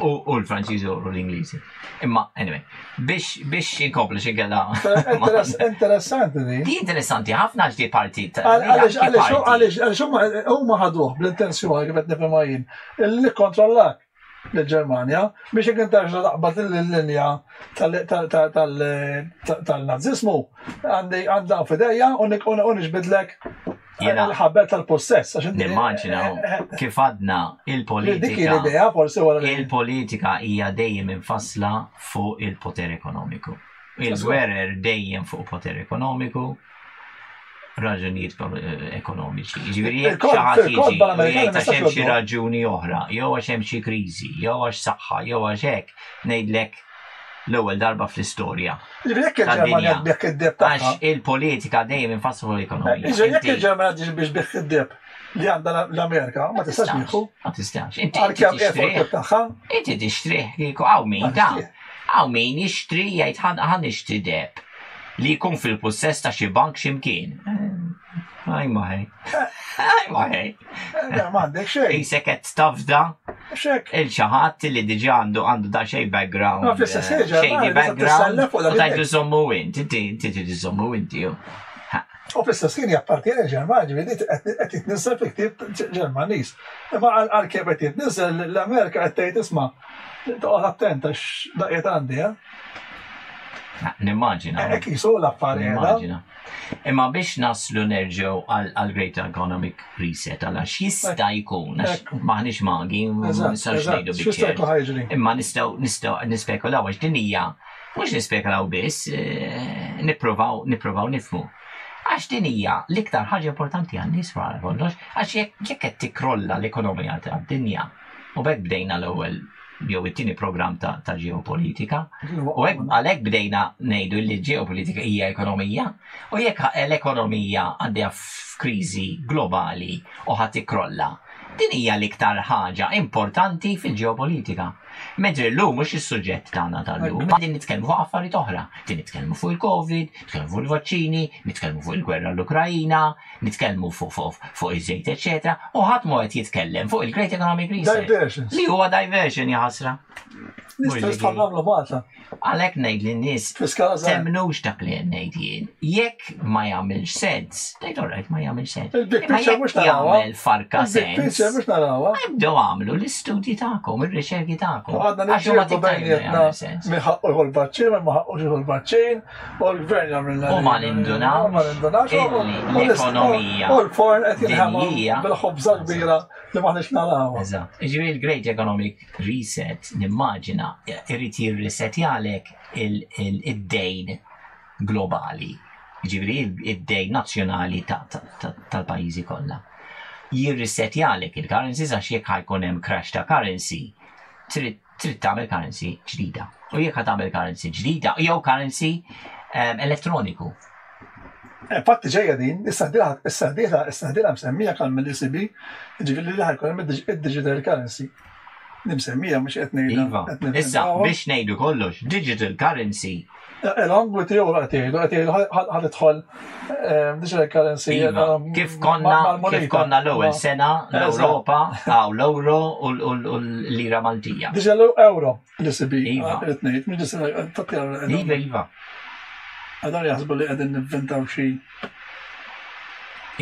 Speaker 2: U l-Franċiżi u l-Ingliżi. Imma, anyway, biex inkomplu xi kellha.
Speaker 1: Interessanti di.
Speaker 2: Di interessanti, ħafna ġdi partit.
Speaker 1: Għaliex huma ħaduh bl-intenzjoni kif qed nifhimha jien li kontrollak l-Ġermanja biex jekk interġa' taqbad il-linja tal-Naziżmu għandha f'idejja u nixbidlek il-ħabbel tal-possess.
Speaker 2: Nimmaġina kif għadna il-politika hija dejjem infassla fuq il-poter ekonomiku. Il-gwerer dejjem fuq poter ekonomiku, raġunijiet ekonomiċi. Ġifieri jekk xi ħadd jiġi jgħid għax hemm xi raġuni oħra, jew għax hemm xi kriżi, jew għax saħħa, jew għax hekk ngħidlek l-ewwel darba fl-istorja. Għax il-politika dejjem infasslu l-ekonomija.
Speaker 1: Jekk il-Ġermanja tiġi biex bieħ id-deb li għandha l-Amerika, ma tistax bieħu.
Speaker 2: Ma tistax.
Speaker 1: Inti
Speaker 2: tixtrih kieku hawn min jixtri jgħid ħan nixtri deb li jkun fil-possess ta' xi bank x'imkien. Aj maħej.
Speaker 1: M'għandek xejn.
Speaker 2: Isek qed tafda il-ċaħat li diġà għandu da xej background. Xejn background u tajtu żommu inti, inti tiżommu inti.
Speaker 1: U fl-istess kien jappartieni l-Ġermanja, ġifieri qed jitniżel fi ktieb Ġermaniż. Imma għalkemm qed jitniżel l-Amerika qed tgħid isma' toqgħod attent għax daqiet għandi,
Speaker 2: Nimmaġina.
Speaker 1: Ek jisu l-affarijiet.
Speaker 2: Imma biex naslu nerġgħu għal Great Economic Reset, għax jista' jkun, maħniex magi, nistax ngħidu biċċer. Imma nistgħu nispekulaw għax din hija, mhux nispekulaw biss, nippruvaw nifhmu. Għax din hija l-iktar ħaġa importanti għan-nies wara kollox, għax jekk qed tikrolla l-ekonomija tad-dinja, u bekk bdejna l-ewwel jew it-tieni programm ta' ġeopolitika. U għalhekk bdejna ngħidu li ġeopolitika hija ekonomija, u jekk l-ekonomija għaddejja f'kriżi globali u ħadd ikrolla, din hija l-iktar ħaġa importanti fil-ġeopolitika. Mentre llum mhux is-suġġett tagħna tal-lum, qegħdin nitkellmu fuq affarijiet oħra, qegħdin nitkellmu fuq il-Covid, nitkellmu fuq il-vaċċini, nitkellmu fuq il-gwerra l-Ukrajna, nitkellmu fuq iż-żejt, eċetera, u ħadd ma qed jitkellem fuq il-Great Economic Reset. Li huwa diversion jaħasra.
Speaker 1: Nistgħu nagħmlu Malta.
Speaker 2: Għalhekk ngħid lin-nies temnux dak li ngħid jien. Jekk ma jagħmilx sens, tgħid orrejt ma jagħmilx sens. Imma jekk jagħmel farka sens. Ibdew għamlu l-istudji tagħkom, ir-riċerki tagħkom.
Speaker 1: Għadna nixtiequ bejnietna min ħaqqu l-vaċċin, min ma ħaqqux il-vaċċin, u l-gvern jagħmilna.
Speaker 2: U ma nindunawx l-ekonomija.
Speaker 1: U l-forn qed jinħamel bil-ħobża kbira li maħniex narawha.
Speaker 2: Eżatt. Jiġifieri l-Great Economic Reset nimmaġina irid jirrisetjalek il-dejn globali. Jiġifieri id-dejn nazzjonali tal-pajjiżi kollha. Jirrisetjalek il-currencies għax jekk ħajkun hemm crash ta' currency, trid tagħmel currency ġdida. U jekk tagħmel currency ġdida, jew currency elettroniku.
Speaker 1: Fatti ġejja din, is-saħdieħla msemmija kan mill-ECB, ġifieri li ħajkun hemm id-digital currency. Nimsemmija mhux qed ngħidha.
Speaker 2: Issa biex ngħidu kollox, digital currency.
Speaker 1: Along with you qed jgħidu ħadidħol digital currency.
Speaker 2: Kif konna l-ewwel sena l-Ewropa għaw l-euro u l-lira Maltija.
Speaker 1: Digital euro l-ECB qed ngħid, mhux digital.
Speaker 2: Iva.
Speaker 1: Għadhom jaħsbu li qegħdin nivventaw xi.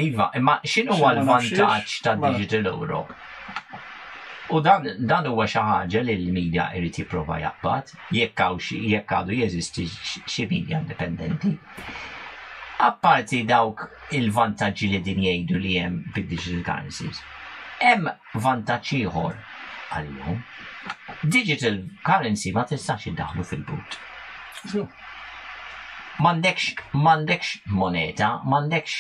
Speaker 2: Iva, imma x'inhu huwa l-vantaġġ tad-digital euro? U dan huwa xi ħaġa li l-medja jrid jipprova jaqbad, jekk għadu jeżisti xi medja indipendenti. Apparti dawk il-vantaġġi li din jgħidu li hemm bid-digital currencies. Hemm vantaġġ ieħor għalihom. Digital currency ma tistax iddaħlu fil-but. M'għandekx moneta, m'għandekx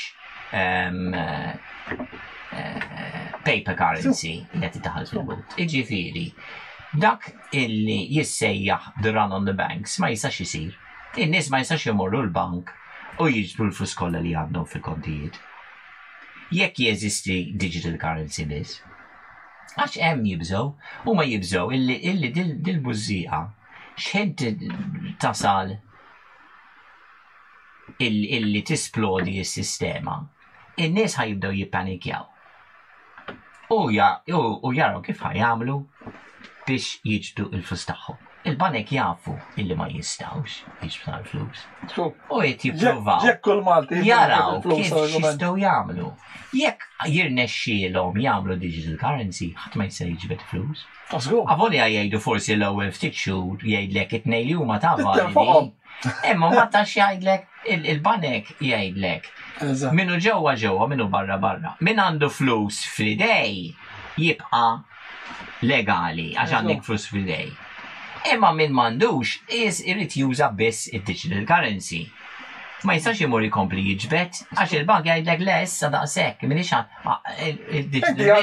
Speaker 2: paper currency li titaħal fil-but. Iġifieri, dak illi jissejjaħ the run on the banks ma jistax isir. In-nies ma jistax jmorru l-bank u jiġbru l-flus kollha li għandhom fil-kontijiet. Jekk jeżisti digital currency biss. Għax hemm jibżgħu, huma jibżgħu illi dil-bużżieqa x'ħed tasal illi tisplodi s-sistema. In-nies ħajibdew jippanikjaw. U jaraw kif ħajamlu biex jiġbdu il-flus tagħhom. Il-banek jafu illi ma jistawx jiġbdu l-flus. U jippruvaw jaraw kif jistgħu jagħmlu. Jekk jirnexxielhom jagħmlu digital currency, ħadd ma jista' jiġbed flus. Avolja jgħidu forsi l-ewwel ftit xhur jgħidlek it-tnejn li huma ta' validi. Imma ma tax jgħidlek il-banek jgħidlek. Minnu ġewwa, minnu barra. Min għandu flus f'idej jibqa' legali għax għandek flus f'idej. Imma min m'għandux irid juża biss id-digital currency. Ma jistax imur jkompli jiġbed għax il-bank jgħidlek le issa daqshekk minix il-digital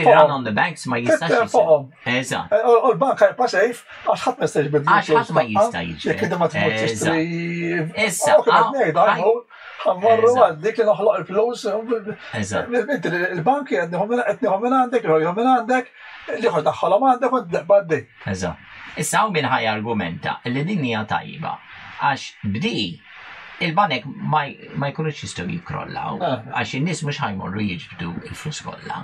Speaker 2: run on the banks ma jistax jisir. Eżatt.
Speaker 1: U l-bank ħajpa sejf għax ħadd ma jistax jiġbed.
Speaker 2: Għax ħadd ma jista' jiġbed.
Speaker 1: Jekk inti ma tmur tixtri.
Speaker 2: Issa.
Speaker 1: Ħammorru għaddik li noħloq il-flus. Il-bank qed minn għandek, jħu minn għandek, li ħu daħħalhom għandek u d-deqba għaddej.
Speaker 2: Eżatt. Issa hawn min ħaj argumenta li din hija tajba għax bdi il-banek ma jkunux jistgħu jikrollaw għax in-nies mhux ħajmorru jiġbdu il-flus kollha.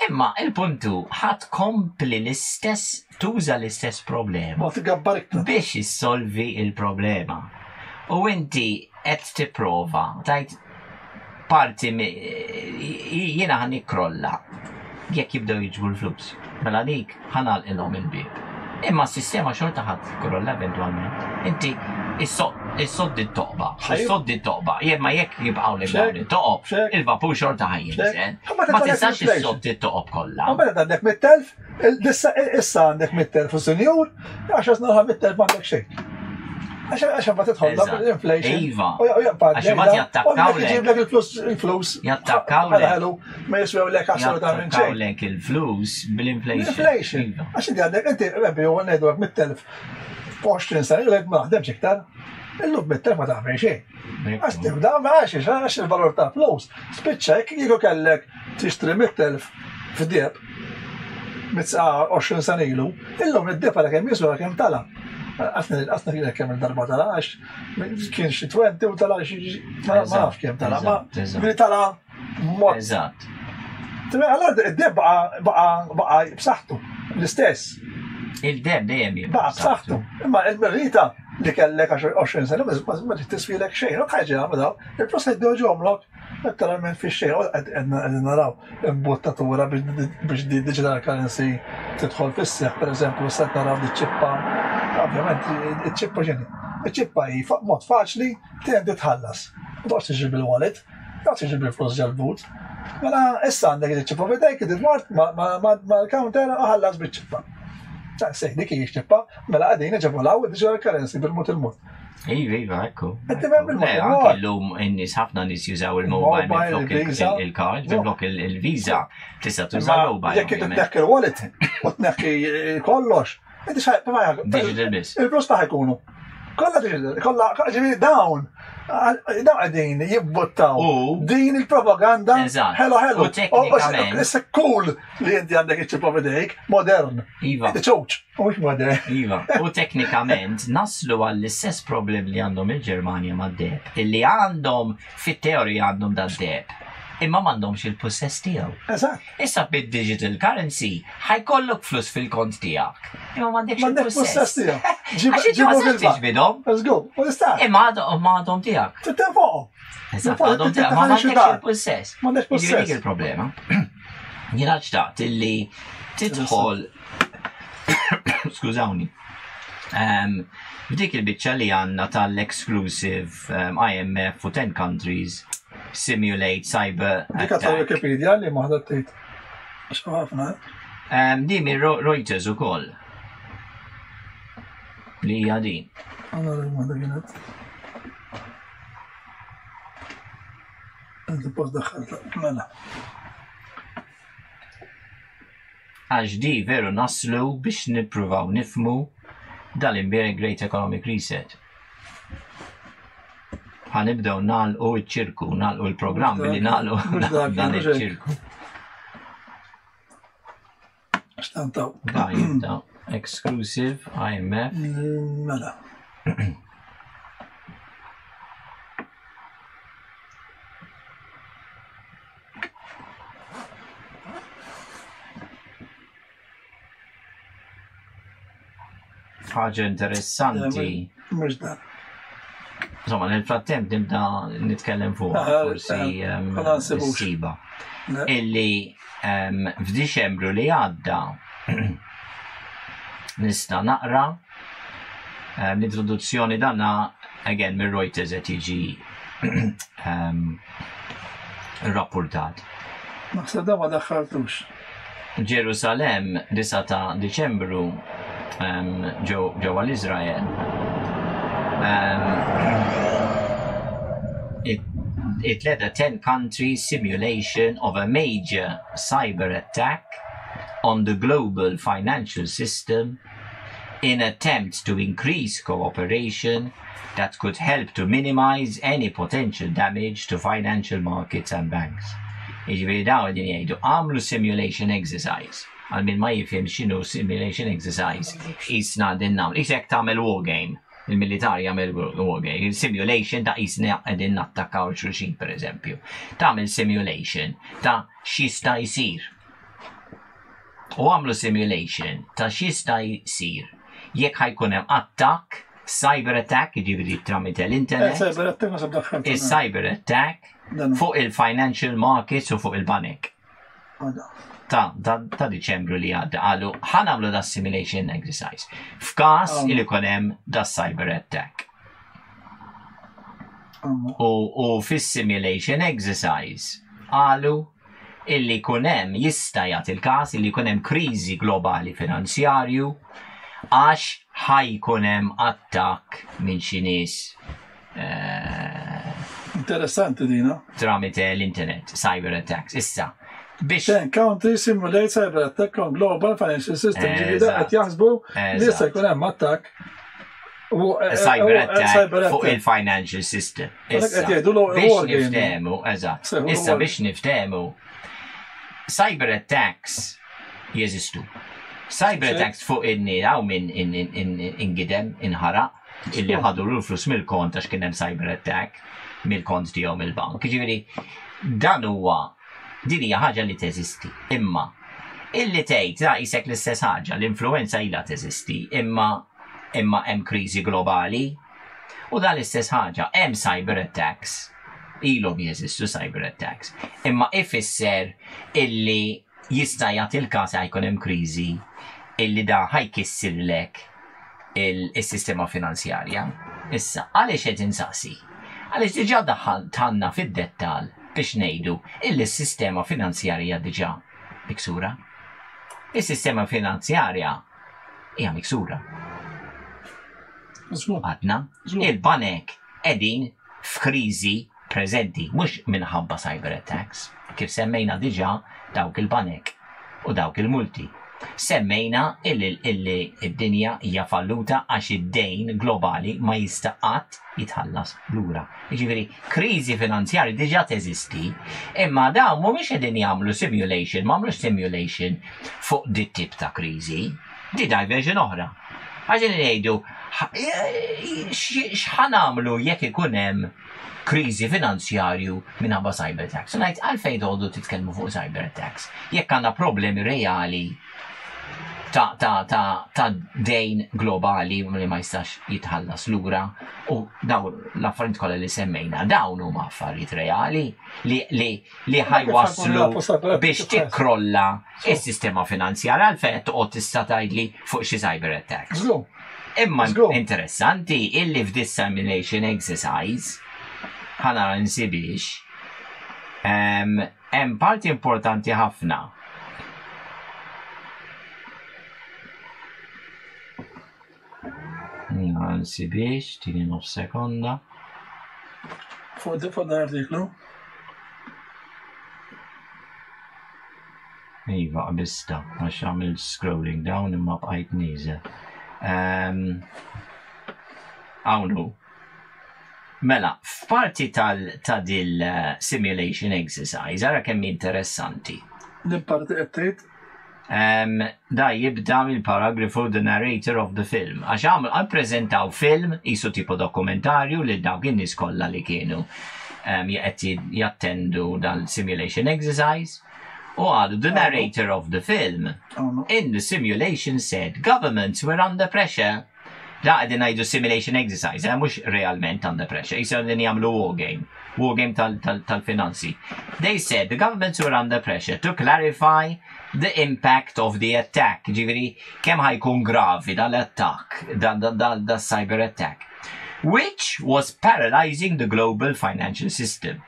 Speaker 2: Imma il-puntu ħadd kompli tuża l-istess problema biex issolvi il-problema. U inti qed tipprova tajt parti jiena ħan ikkrolla jekk jibdew jiġbu l-flus. Mela dik ħanalqilhom il-bieb. Imma s-sistema xorta ħadd krolla eventwalment. Inti is-soddi t-toqba. Is-soddi t-toqba. Jemma jekk jibqgħu li b'dawn it-toqob, il-vapur xorta ħajjin. Ma tistax is-soddi t-toqob kollha.
Speaker 1: Ma mela għandek 100,000, issa għandek 100,000 u senjur, għax għażnaħa 100,000 m'għandek xejn. Għax ma titħolla bil-inflation.
Speaker 2: Iva. Għax ma
Speaker 1: jattakawlek il-flus.
Speaker 2: Jattakawlek.
Speaker 1: Ma jiswewlek assolutament xejn.
Speaker 2: Jattakawlek il-flus bil-inflation.
Speaker 1: Inflation. Għax inti għandek, inti għabbi u għannedu għak 100,000 20 sena, għek ma naħdemx iktar. Illum 100,000 ma taħmel xejn. Għax tibda għax il-valur ta' flus. Spiċċa, jek jiku kellek tixtri 100,000 f'dieb, 20 sena ilu, illum id-dieb għalek jem jiswa għak jem tala. Għasna kienet kemm il-darba tala, għax kien xi 20 u tala ma nafx kemm tala, ma bini tala mod.
Speaker 2: Eżatt.
Speaker 1: Allora id-deb baqa b'saħħtu, l-istess.
Speaker 2: Il-deb dejjem
Speaker 1: baqa b'saħħtu. Imma il-merrita li kellek 20 sena ma tisfilek xejn, u ħaġa għamlu il-prost jiddew ġomlok letteralment fi xejn, qed naraw imbottatura biex di digital currency tidħol fis-seħħ, pereżempju, issa naraw diċ-ċippa. Ovvjament, iċ-ċippa ġeni. Iċ-ċippa hi mod faċli tieħed tħallas. Ma taqgħodx tiġib il-wallet, taqgħodx tiġib il-flus ġal-but. Mela issa għandek iċ-ċippa b'idejk id-mort mal-counter ħallas biċ-ċippa. Sej, dik hi ċippa, mela qegħdin iġebulaw id-digital currency bil-mut il-mut.
Speaker 2: Iva, ekku. Anke l-lum in-nies ħafna nies jużaw il-mobile minflok il-card, minflok il-visa, tista' tuża mobile.
Speaker 1: Jekk tneħħi il-wallet u tneħħi kollox.
Speaker 2: Digital biss.
Speaker 1: Il-flus ta' ħajkunu. Kolla digital, kolla ġiviri dawn għadin jibbuttaw din il-propaganda. Hello.
Speaker 2: U teknikament.
Speaker 1: Issa cool li jinti għandek iċċipa bidejk, modern.
Speaker 2: Iva.
Speaker 1: Ċoċ, mux modern.
Speaker 2: Iva. U teknikament naslu għall-istess problem li għandhom il-Ġermanja mad-deb. Illi għandhom, fit-teorija għandhom dal-deb. Imma m'għandhomx il-possess tiegħu.
Speaker 1: Eżatt.
Speaker 2: Issa bid-digital currency ħajkollok flus fil-kont tiegħek. Imma m'għandekx
Speaker 1: il-possess tiegħu.
Speaker 2: Għax inti ma sax tiġbidhom.
Speaker 1: Let's go. U tista'.
Speaker 2: Imma għadhom tiegħek.
Speaker 1: Tittem fuqhom.
Speaker 2: Eżatt, għadhom tiegħek. Ma m'għandekx il-possess.
Speaker 1: M'għandekx possess.
Speaker 2: Dik il-problema. Jiena xtaqt illi tidħol skużawni. Dik il-biċċa li għandna tal-exclusive IMF u 10 countries simulate cyber attack.
Speaker 1: Dika ta' Wikipedia li maħda t-tejt. Xaħafna.
Speaker 2: Di mir Reuters u koll. Li għadin.
Speaker 1: Għana li maħda għinet. Għandi post daħħalta. Mela.
Speaker 2: Għax di veru naslu biex nippruvaw nifmu dal-imbiri Great Economic Reset. Ħanibdew nagħlqu ċ-ċirku, nagħlqu l-programm li nagħlqu dan iċ-ċirku.
Speaker 1: X'tantaw.
Speaker 2: Da, exclusive, IMF.
Speaker 1: Mela.
Speaker 2: Ħaġa interessanti.
Speaker 1: Mhux dan.
Speaker 2: Insomma, nel-frattemp nibda nitkellem fuq forsi s-siba. Illi f'Diċembru li għadda nista' naqra l-introduzzjoni danna again mir Reuters qed jiġi rapportat.
Speaker 1: Naħseb da ma daħħaltux.
Speaker 2: Ġerusalem 9 ta' Diċembru ġewwa l-Iżrael. It led a 10-country simulation of a major cyber attack on the global financial system in attempt to increase cooperation that could help to minimize any potential damage to financial markets and banks. Iġveri daw din jgħidu għamlu simulation exercise. Għal min ma jifhem x'inhu simulation exercise, jisna din nagħmlu. Isek tagħmel war game. Il-militari jagħmel war game. Il-simulation ta' jisna qegħdin nattakkaw xulxin pereżempju. Tagħmel simulation ta' x'jista' jsir. U għamlu simulation ta' x'jista' jsir. Jekk ħajkun hemm attakk, cyber attack, jiġifieri tramite l-internet. Is-cyber attack fuq il-financial markets u fuq il-banek. Ta' Diċembru li għadda għallu ħanamlu da' simulation exercise f'kas il konem da' cyber attack. U fis-simulation exercise għallu illi kunem jistajat il-kas illi kunem krizi globali finanzjarju għax ħaj kunem attak minn xinis
Speaker 1: interessanti dina.
Speaker 2: Tramite l-internet, cyber attacks. Issa,
Speaker 1: Ten country simulate cyber attack on global financial system. Ġivida għat jaħsbu li jista' jkun hemm attakk.
Speaker 2: Cyber attack fuq il-financial system. Issa biex niftehmu, eżatt. Issa biex niftehmu, cyber attacks jeżistu. Cyber attacks fuq in-nira u minn ingidem, inħaraq, illi ħadu l-flus mill-kont għax kien hemm cyber attack mill-kont tiegħu mill-bank. Ġifieri dan huwa din hija ħaġa li teżisti. Imma illi tgħid ta' isek l-istess ħaġa, l-influenza ilha teżisti, imma hemm kriżi globali u dan l-istess ħaġa hemm cyber attacks. Ilhom jeżistu cyber attacks. Imma ifisser illi jista' jagħti il-każ jkun hemm kriżi illi da ħajkissirlek il-sistema finanzjarja. Issa, għaliex qed insaqsi? Għaliex diġà daħħaltanna fid-dettall biex ngħidu illi s-sistema finanzjarja diġà miksura. Is-sistema finanzjarja hija miksura. Għadna, il-banek qegħdin f'kriżi preżenti, mhux minħabba cyber attacks. Kif semmejna diġà dawk il-banek u dawk il-multi. Semmejna illi id-dinja hija falluta għax id-dejn globali ma jista' qatt jitħallas lura. Jiġifieri kriżi finanzjarji diġà teżisti, imma dawn mhumiex qegħdin jagħmlu simulation, m'għamlux simulation fuq dit tip ta' kriżi, di diversion oħra. Għaxin ngħidu x'ħanamlu jekk ikun hemm kriżi finanzjarju minħabba cyber attacks. Ngħid għalfejn tgħodu titkellmu fuq cyber attacks. Jekk għandna problemi reali ta' dejn globali li ma jistax jitħallas lura u dawn l-affarijiet kollha li semmejna dawn huma affarijiet reali li ħajwasslu biex tikkrolla is-sistema finanzjarja għalfejn qed toqgħod tista' tgħidli fuq xi cyber attacks. Imma interessanti illi f'dissimulation exercise ħana nsibix hemm parti importanti ħafna. Nsibix, tini nof sekonda.
Speaker 1: Fuq l-artiklu?
Speaker 2: Iva, bista, għax għamil scrolling down imma bqajt niżel. Għawnu. Mela, f'parti ta' dil simulation exercise, għara kemm interessanti.
Speaker 1: L-parti għettejt?
Speaker 2: Da jibda mill-paragrafu the narrator of the film. Għax għal-prezentaw film, jisu tipo dokumentarju li dawk in-nies kollha li kienu jattendu dal-simulation exercise. U għadu the narrator of the film in the simulation said governments were under pressure. Da għedin għajdu simulation exercise, mux realment under pressure. Jisaw din jamlu war game tal-finanzi. They said the governments were under pressure to clarify the impact of the attack. Ġiviri, kem ħajkun gravi dal-attack, dal-cyber attack, which was paralyzing the global financial system.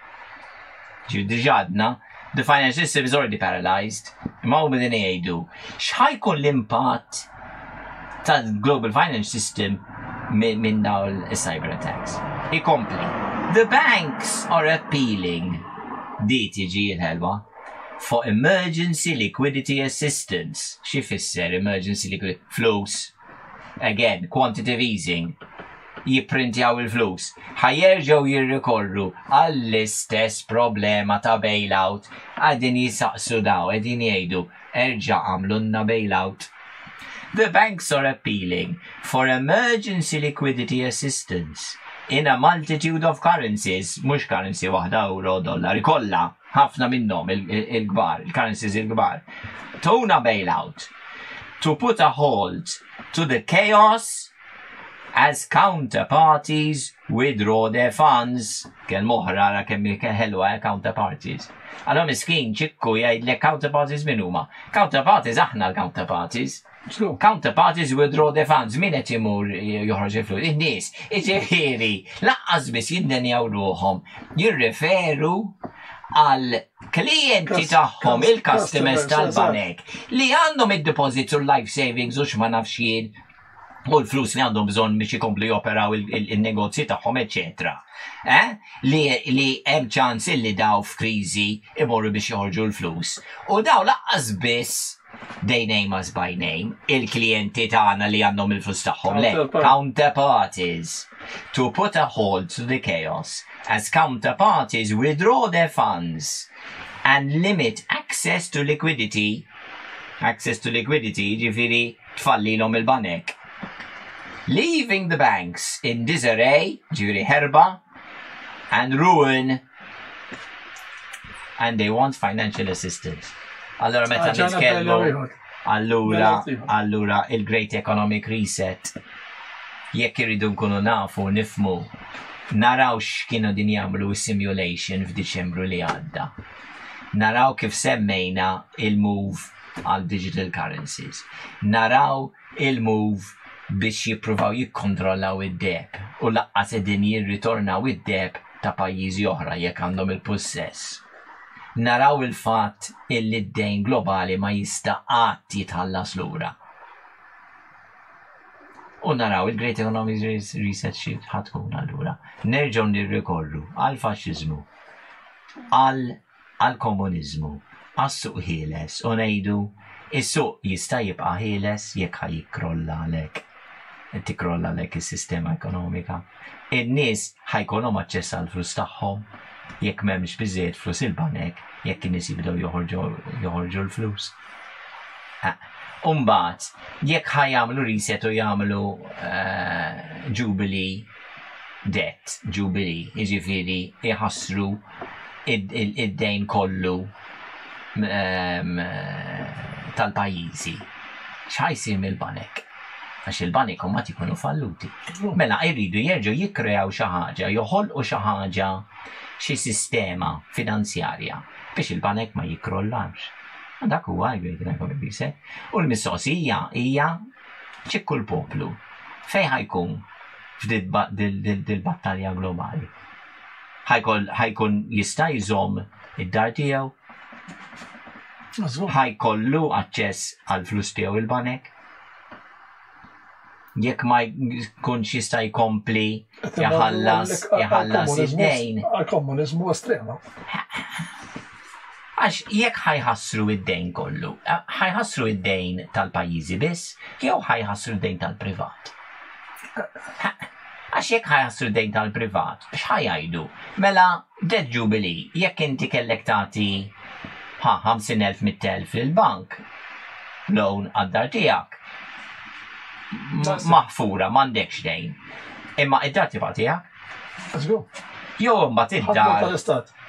Speaker 2: Ġiviri, diġadna, the financial system is already paralyzed. Ma u bidin jgħidu, xħajkun l-impatt tal-global financial system minn daw il-cyber attacks. Ikompli. The banks are appealing, DTG il-ħelwa, for emergency liquidity assistance. Xi fisser emergency liquidity? Flus. Again, quantitative easing. Jipprintjaw il-flus. Ħajerġaw jirrikorru għall-istess problema ta' bailout. Għadin jisaqsu daw, għadin jgħidu, erġa' għamlunna bailout. The banks are appealing for emergency liquidity assistance in a multitude of currencies, mux currency wahda, euro, dollari, kolla, ħafna minnom il-gbar, il-currencies il-gbar, tuna bailout, to put a halt to the chaos as counterparties withdraw their funds. Kel moħra ra kemmi ħelwa counterparties. Allora miskin ċikku jgħid counterparties minuma. Counterparties aħna l-counterparties. Counterparties withdraw their funds. Min qed imur joħroġ il-flus? In-nies. Iġifieri, laqqas biss jiddenjaw ruhom jirreferu għal klienti tagħhom il-customers tal-banek li għandhom id-deposits u life savings u x'ma nafx jien u l-flus li għandhom bżonn biex ikomplu joperaw il-negozji tagħhom, eċetera. Li hemm ċans li daw f'kriżi imorru biex joħorġu l-flus. U daw laqqas biss they name us by name, il-klijenti tagħna li għandhom il-flus tagħhom le, counterparties. To put a halt to the chaos as counterparties withdraw their funds and limit access to liquidity. Access to liquidity ġifiri tfallilhom il-banek. Leaving the banks in disarray, ġifiri herba, and ruin, and they want financial assistance. Allora meta nitkellmu allura il-Great Economic Reset jekk iridu nkunu nafu nifmu naraw x'kienu din jagħmlu simulation f'Diċembru li għadda. Naraw kif semmejna il-move għal digital currencies. Naraw il-move biex jippruvaw jikkontrollaw id-deb u laqqas edin jirritornaw id-deb ta' pajjiżi oħra jekk għandhom il-possess. Naraw il-fatt illi d-dejn globali ma jista' qatt jitħallas lura. U naraw il-Great Economic Reset Shift ħatkun allura. Nerġgħu nirrikorru għal-faxxiżmu, għal-komuniżmu, għas-suq ħieles u ngħidu is-suq jista' jibqa' ħieles jekk ħajkrolla għalhekk. Tikrolla għalhekk is-sistema ekonomika. In-nies ħajkollhom aċċess għall-flus tagħhom jekk m'hemmx biżżejjed flus il-banek, jekk in-nies jibdew joħorġu l-flus. Umbagħad, jekk ħajjagħmlu reset u jagħmlu jubilee debt, jubilee, jiġifieri iħassru id-dejn kollu tal-pajjiżi. X'ħajsir mill-banek? Għax il-banek huma ikunu falluti. Mela jridu jerġgħu jikkreaw xi ħaġa, joħolqu xi ħaġa, xi sistema finanzjarja biex il-banek ma jikkrollax. Dak huwa l-Great Economic Reset. U l-mistoqsija hija ċikku l-poplu fejn ħajkun f'dil-battalja globali. Ħajkun jista' jżomm id-dar tiegħu, ħajkollu aċċess għall-flus tiegħu il-banek. Jekk ma jkunx jista' jkompli jaħallas id-dejn.
Speaker 1: Għal-komuniżmu estrema.
Speaker 2: Għax jekk ħajħassru id-dejn kollu, ħajħassru id-dejn tal-pajjiżi biss, jew ħajħassru id-dejn tal-privat. Għax jekk ħajħassru id-dejn tal-privat, x'ħajajdu? Mela, debt jubilee, jekk inti kellek tagħti 50,000 100,000 lill-bank, loan għad-dar tiegħek. Maħfura, m'għandekx dejn. Imma id-dar tibqa' tiegħek. Jew mbagħad id-dar.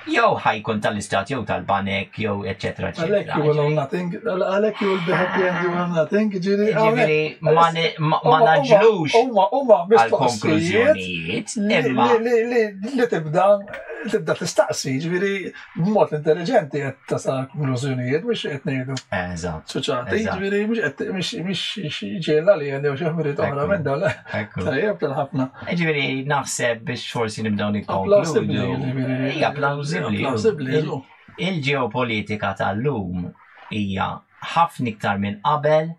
Speaker 2: Jew ħajkun tal-istat, jew tal-banek, jew eccetera, eccetera.
Speaker 1: Għalek you will own nothing, għalek you will be happy and you will own nothing,
Speaker 2: ġiviri, ma naġlux għal-konklużjonijiet, imma.
Speaker 1: Li tibda tistaqsi, ġiviri, b'mod intelligenti għed tasa konklużjonijiet, mux għed nejdu.
Speaker 2: Eżatt.
Speaker 1: Soċati, ġiviri, mux ġella li għandi u xeħmiri toħra minn dawla. Tajjeb tal-ħafna.
Speaker 2: Ġiviri, naħseb biex forsi nibdaw nikkonkludu. Hija plawsibbli. Il-ġeopolitika tal-lum hija ħafna iktar minn qabel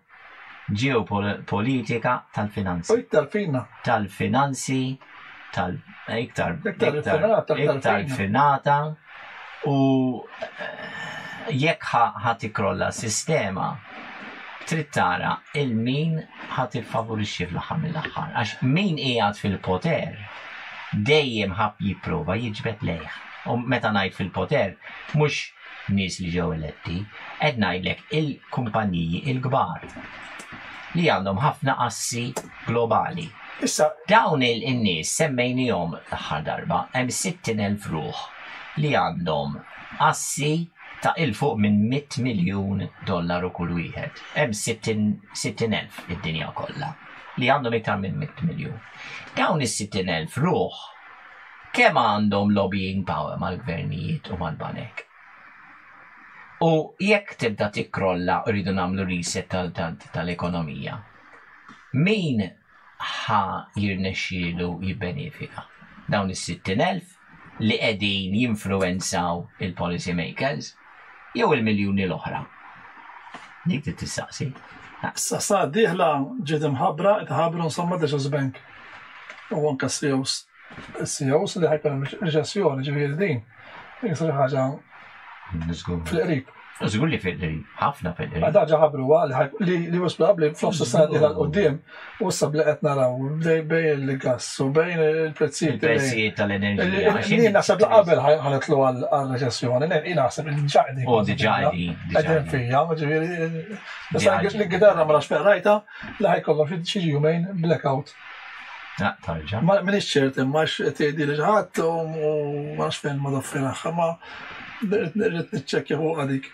Speaker 2: ġeopolitika tal-finanzi.
Speaker 1: U iktar fina.
Speaker 2: Tal-finanzi, iktar finata u jekk ħatikrolla sistema trid tara il-min ħatiffavorixxi fl-aħħar mill-aħħar. Għax min qiegħed fil-poter dejjem ħabb jipprova jiġbed lejh. U meta ngħid fil-poter mhux nies li ġew eletti, qed ngħidlek il-kumpaniji il-kbar li għandhom ħafna assi globali.
Speaker 1: Issa,
Speaker 2: dawn il-nies semmejnihom l-aħħar darba hemm 60,000 ruħ li għandhom assi ta' il-fuq minn $100 miljun kull wieħed. Hemm 60,000 id-dinja kollha li għandhom iktar minn 100 miljun. Dawn is-60,000 ruħ kemm għandhom lobbying power mal-gvernijiet u mal-banek. U jekk tibda tikkrolla rridu nagħmlu reset tal-ekonomija. Min jirnexxielu jibbenefika? Dawn is-60,000 li qegħdin jinfluwenzaw il-policy makers jew il-miljuni l-oħra. Dik trid tistaqsi.
Speaker 1: Sa diħla ġiet imħabbra, itħabbru insomma Deutsche Bank. U anke CEOs li ħajkun reċessjoni ġifieri din. Jisir ħaġa fil-qrib.
Speaker 2: Żgur li fil-qrib, ħafna fil-qrib.
Speaker 1: Daġa ħabru li was probabbli fl-ofsu sa diħla l-qoddim u issa bli qed naraw bejn il-gass u bejn il-prezzijiet.
Speaker 2: Il-prezzijiet tal-enerġija.
Speaker 1: Jien naħseb li qabel ħanitlu għal-reċessjoni, jien naħseb il-ġaqdi.
Speaker 2: U diġaqdi.
Speaker 1: Għedin fija, ġifieri. Issa l-gitarra ma nafx rajta li ħajkollha xi jumejn blackout.
Speaker 2: Tarġa.
Speaker 1: Ma minix ċert, ma x'tgħidi li ġaħat u ma nafx fejn ma doffinaħħa, ma rrid niċċekkja fuq dik.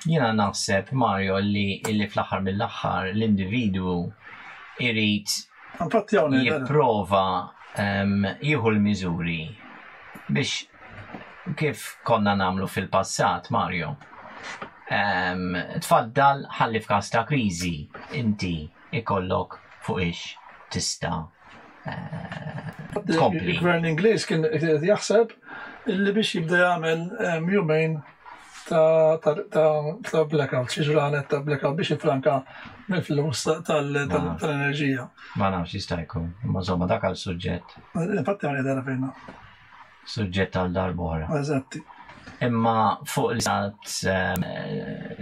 Speaker 2: Jiena naħseb, Mario, li fl-aħħar mill-aħħar l-individwu irid jipprova jieħu l-miżuri biex kif konna nagħmlu fil-passat, Mario. Tfaddal ħalli f'każ ta' kriżi inti ikollok fuq ix tista' tkompli.
Speaker 1: Il-Gvern Ingliż kien jaħseb illi biex jibda jagħmel jumejn ta' blackout, xi ġranet ta' blackout biex jifranka mill-flus tal-enerġija.
Speaker 2: Ma nafx jista' jkun, imma żomma dak għal-suġġett.
Speaker 1: Infatti ma nidher fejn.
Speaker 2: Suġġett tal-darb'oħra.
Speaker 1: Eżatti.
Speaker 2: Imma fuq l-istat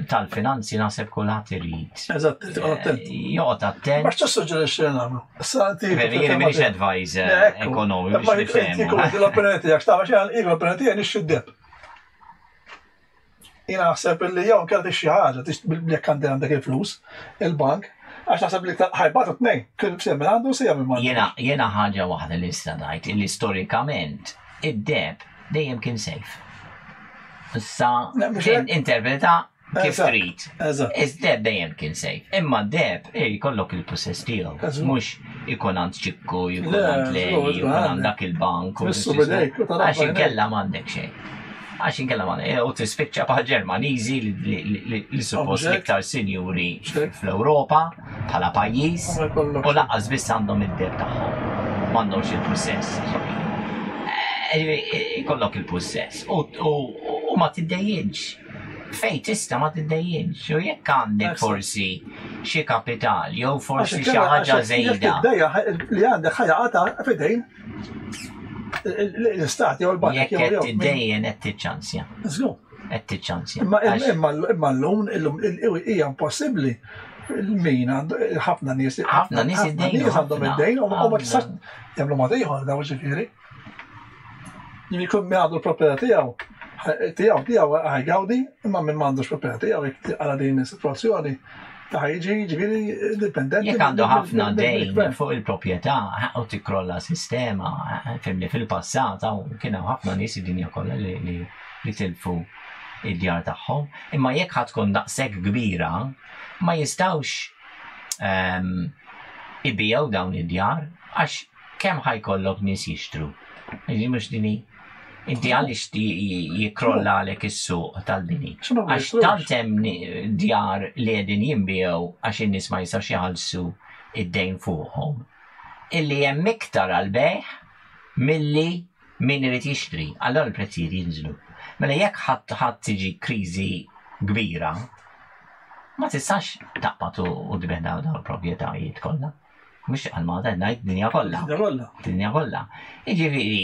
Speaker 2: tal-finanzi naħseb kulħadd irid.
Speaker 1: Eżatt,
Speaker 2: joqgħod attent.
Speaker 1: Ma x'tassuġġerixxi nagħmlu?
Speaker 2: Jiena m'iniex advisor ekonomiku biex nifhem.
Speaker 1: L-opinjoni tiegħek tara xi l-opinjoni tiegħi nixxi-deb. Jiena naħseb li jew kelli xi ħaġa jekk għandek il-flus, il-bank, għax naħseb li ħajbatu tnejn, kull semmi għandu se jagħmel man.
Speaker 2: Jiena ħaġa waħda li nista' ngħid illi storikament id-deb dejjem kien sejf. Issa kien interpreta kif trid. Iż-deb dejjem kien sejf. Imma d-deb jkollok il-possess tiegħu. Mhux ikun għand ċikku, jkun għand lej, jkun għand dak il-bank. Għax inkella m'għandek xejn. Għax inkella m'għandek. U tispiċċa bħal Ġermaniżi li suppost iktar sinjuri fl-Ewropa bħala pajjiż u laqqas biss għandhom id-deb tagħhom. M'għandhomx il-possess. Ikollok il-possess u ma tiddejjinx. Fej tista ma tiddejjinx. U jekk għandek forsi xi kapital jew forsi xi ħaġa żejda.
Speaker 1: Li għandek ħajja fidejn. l-istat jew il-banek
Speaker 2: Jekk qed tiddejjen qed tiċċansja. Qed tiċċansja.
Speaker 1: Imma l-lum hija impossibbli. Min ħafna nies għandhom id-dejn u ma tistax jagħmlu ma ieħor daw ġifieri. Jkun min għandu l-proprjetà tiegħu ħajgawdi, imma min m'għandux proprjetà tiegħu għal din is-sitwazzjoni ta' ġifieri dipendenti.
Speaker 2: Jekk għandu ħafna dejn fuq il-proprjetà u tikrolla sistema fimli fil-passat kien hemm ħafna nies id-dinja kollha li tilfu id-djar tagħhom, imma jekk ħadd tkun daqshekk kbira ma jistawx ibijaw dawn id-djar għax kemm ħajkollok nies jixtru. Mhux dini inti għaliex jikrolla għalek is-suq tal-bini. Għax tant hemm djar li qegħdin jinbijaw għax in-nies ma jistgħux jħallsu id-dejn fuqhom. Illi hemm iktar għall-bejħ milli min irid jixtri, allura l-prezzijiet jinżlu. Mela jekk ħadd tiġi kriżi kbira, ma tistax taqbad u tbeħda dawn il-proprjetajiet kollha. Mhux għal-Malta ngħid dinja kollha. Dinja kollha. Jiġifieri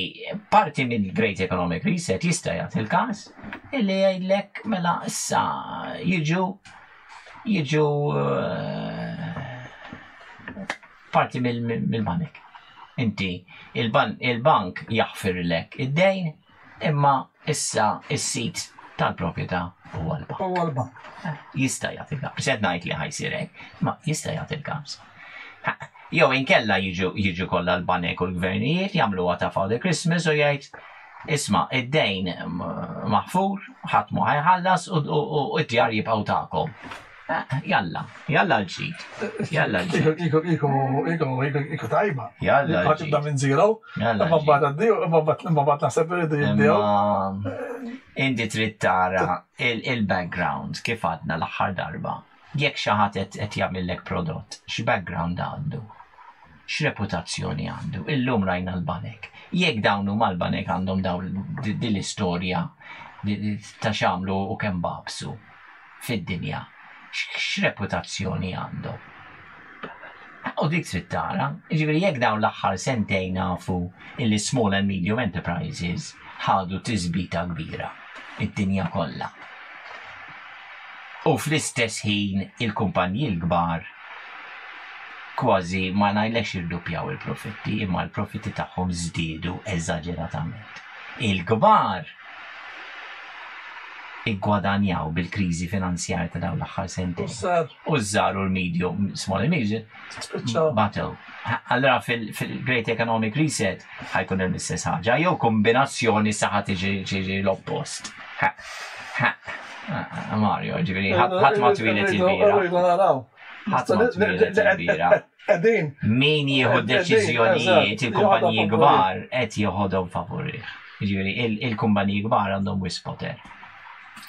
Speaker 2: parti mill-Great Economic Reset jista' jagħti il-każ illi jgħidlek mela issa jiġu parti mill-banek. Inti il-bank jaħfirlek id-dejn imma issa is-sit tal-proprjetà huwa l-bank. Jista' jagħti il-każ. Qed ngħid li ħajsir hekk, ma jista' jagħti il-każ. Jew inkella jiġu kollha l-banek u l-gvernijiet jagħmluha ta' Father Christmas u jgħid isma' id-dejn maħfur, ħadd ma ħajħallas u d-djar jibqgħu tagħkom. Jalla l-ġid. Jalla l-ġid.
Speaker 1: Iku tajba.
Speaker 2: Jalla l-ġid.
Speaker 1: Tibda minn zero, imma mbagħad naħseb iridu jibdew.
Speaker 2: Inti trid tara il-background kif għadna l-aħħar darba. Jekk xi ħadd qed jagħmellek prodott, x'background għandu? X'reputazzjoni għandu? Illum rajna l-banek. Jekk dawn huma l-banek għandhom dawn din l-istorja ta' x'għamlu u kemm babsu fid-dinja. X'reputazzjoni għandhom? U dik trid tara, jiġifieri jekk dawn l-aħħar sentejn nafu illi small and medium enterprises ħadu tiżbita kbira id-dinja kollha. U fl-istess ħin il-kumpanji l-kbar kważi ma ngħidlekx irdupjaw il-profitti, imma l-profitti tagħhom żdiedu eżaġeratament. Il-kbar iggwadanjaw bil-kriżi finanzjarja ta' dawn l-aħħar sentejn. U żżar u l-medium, small and medium, batew. Allora fil-Great Economic Reset ħajkun hemm l-istess ħaġa, jew kombinazzjoni saħa tiġi l-oppost. Mario, ġiviri, ħadd ma twilet il-bira. Ħadd ma twilet il-bira. Min jieħu deċiżjonijiet il-kumpaniji kbar qed jieħodhom favorih. Ġiviri, il-kumpaniji kbar għandhom wisq poter.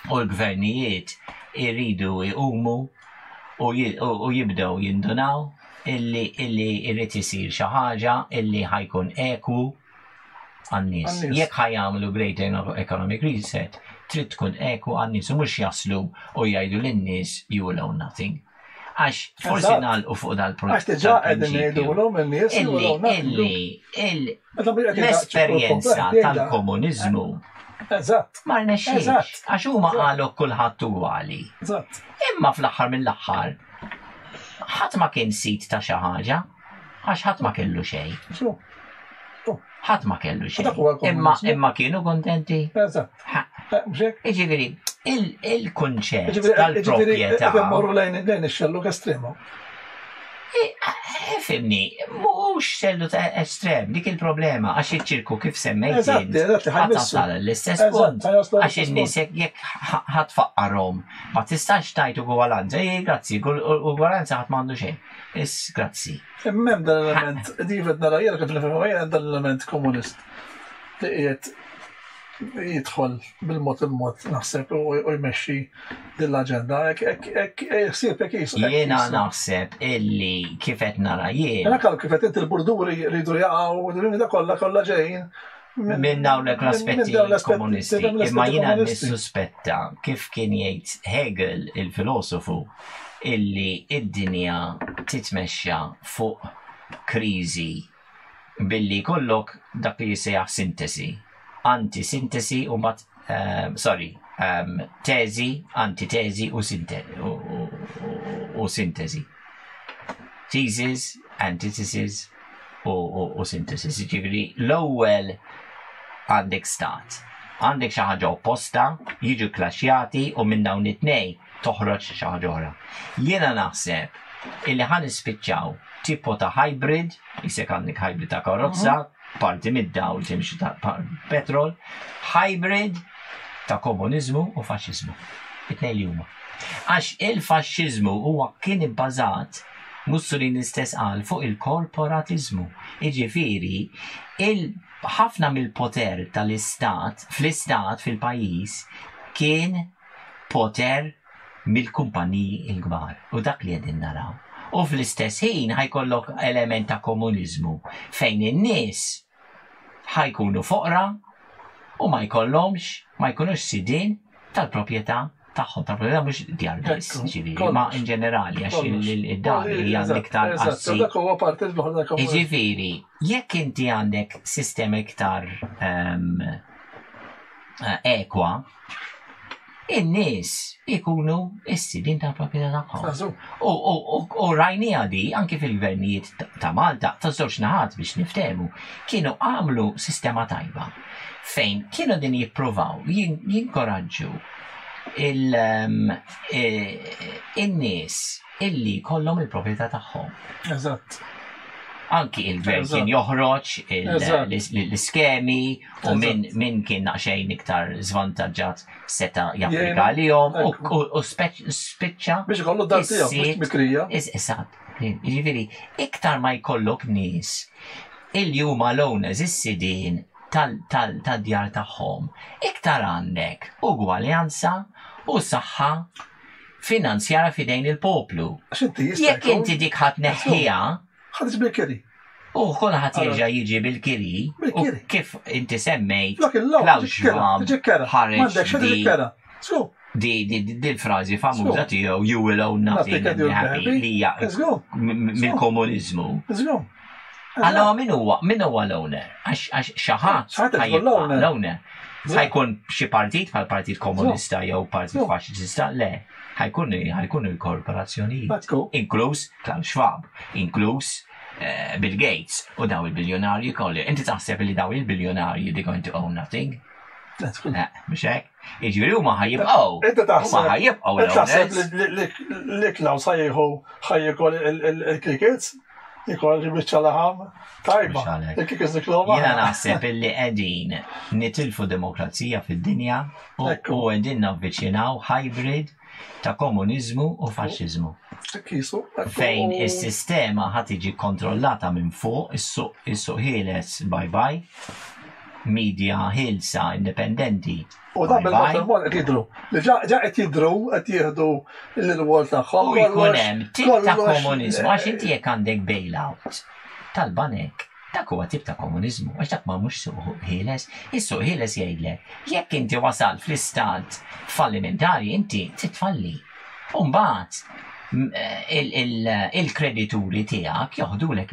Speaker 2: U l-gvernijiet irridu jqumu u jibdew jindunaw illi irrid isir xi ħaġa illi ħajkun ekwu għan-nies. Jekk ħajjagħmlu Great Economic Reset, trid tkun eku għan-nies u mhux jaslu u jgħidu lin-nies you will own nothing. Għax forsi nagħlqu fuq dal-proġett.
Speaker 1: Għax diġà qegħdin ngħidulhom in-nies
Speaker 2: l-esperjenza tal-komuniżmu ma rnexxielx għax huma qalu kulħadd ugwali. Imma fl-aħħar mill-aħħar ħadd ma kien sit ta' xi ħaġa għax ħadd ma kellu xejn. ħadd ma kellu xejn. Imma kienu kontenti. Jiġifieri il-kunċett tal-proprjetà.
Speaker 1: Morru lejn ix-xelluk estremu.
Speaker 2: Fimni, mhux xelluk estrem, dik il-problema għax iċ-ċirku kif semmejt ħadd tasal l-istess punt għax in-nies jekk ħadd faqqarhom ma tistax tajt ugwalanza, grazzi, ugwalanza ħadd m'għandu xejn. Grazzi.
Speaker 1: Hemm dan l-element, divet nara jara kif nifhmu dan l-element komunist li qiegħed jidħol bil-mod naħseb u jmexxi din l-aġenda.
Speaker 2: Jiena naħseb illi kif qed nara jien.
Speaker 1: Kallu kif qed inti l-burduri jridu jaqgħu da kollha ġejjin
Speaker 2: minn dawn l-aspetti komunisti. Imma jiena nissuspetta kif kien jgħid Hegel il-filosofu illi id-dinja titmexxa fuq kriżi billi kollok dak li jisejjaħ sintesi. Antisintesi u mbagħad teżi, antiteżi u sintesi. Thesis, antithesis u synthesis. Ġifieri l-ewwel għandek stat. Għandek xi ħaġa opposta, jiġu klaxjati u minn dawn it-tnejn toħroġ xi ħaġa oħra. Jiena naħseb illi ħan nispiċċaw tipo ta' hybrid, jisek għandek hybrid ta' karozza, parti mid-dawl timxi ta' petrol, hybrid ta' komunizmu u faxxiżmu. It-tnejn li huma. Għax il-faxxiżmu huwa kien ibbażat Mussolini stess qal fuq il-korporatizmu. Jiġifieri ħafna mill-poter tal-istat, fl-istat fil-pajjiż kien poter mill-kumpaniji l-kbar. U dak li qegħdin naraw. U fl-istess ħin ħajkollok element ta' komuniżmu fejn in-nies ħajkunu foqra u ma jkunux sidin tal-proprjetà tagħhom, tal-proprjetà mhux djar biss, ġifieri, ma in ġenerali għax id-dar hija iktar assi. Ġifieri, jekk inti għandek sistema iktar ekwa, in-nies ikunu s-sidin tal-proprjetà tagħhom. U rajni għadi anke fil-gvernijiet ta' Malta ta' żewġ naħat biex niftehmu kienu għamlu sistema tajba fejn kienu din jippruvaw jinkoraġġu in-nies illi kollhom il-proprjetà tagħhom.
Speaker 1: Eżatt.
Speaker 2: Anki il-gvern kien joħroġ l-iskemi u minn kien naqxejn iktar żvantaġġat seta' japplika għalihom u spiċċa
Speaker 1: biex ikollu dar tiegħu mhux mikrija.
Speaker 2: Eżatt. Jiġifieri iktar ma jkollok nies illi huma l-owners is-sidin tad-djar tagħhom, iktar għandek ugwaljanza u saħħa finanzjara fidejn il-poplu. Jekk inti dik ħadd neħħiha
Speaker 1: ħadġ bil-kiri.
Speaker 2: U kulħadd jerġa' jiġi bil-kiri. U kif inti semmejt Klaus Schwab ħareġ di l-frażi famuża tiegħu you will own nothing and be happy li hija mill-komuniżmu. Allora min huwa l-owner? Għax xi ħadd ħajibqa' l-owner. Ħajkun xi partit bħal Partit Komunista jew Partit Faxxista, le. ħajkun il-korporazzjonijiet. Inkluż Klaus Schwab, inkluż Bill Gates u daw il-biljonarji kolli. Inti taħseb li daw il-biljonarji they going to own nothing? Mhux hekk? Jiġifieri huma ħajjibqgħu. Huma ħajjibqgħu l-owners.
Speaker 1: Li Klaus ħajjikol il-crickets? Jikol ribiċċa laħam, tajba.
Speaker 2: Jena naħseb illi qegħdin nitilfu demokrazija fid-dinja u qegħdin navviċinaw hybrid ta' komuniżmu u faxxiżmu. Fejn is-sistema ħadd tiġi kontrollata minn fuq, is-suq ħieles bye-bye, media ħielsa indipendenti.
Speaker 1: U dan bil-mod qed jidhru. Ġa qed jidhru qed jieħdu l-rwol tagħhom.
Speaker 2: U jkun hemm tip ta' komuniżmu għax inti jekk għandek bailout tal-banek, dak huwa tip ta' komuniżmu għax dak ma mhux suq ħieles. Is-suq ħieles jgħidlek jekk inti wasal fl-istat fallimentari inti titfalli. U mbagħad il-kredituri tiegħek joħdulek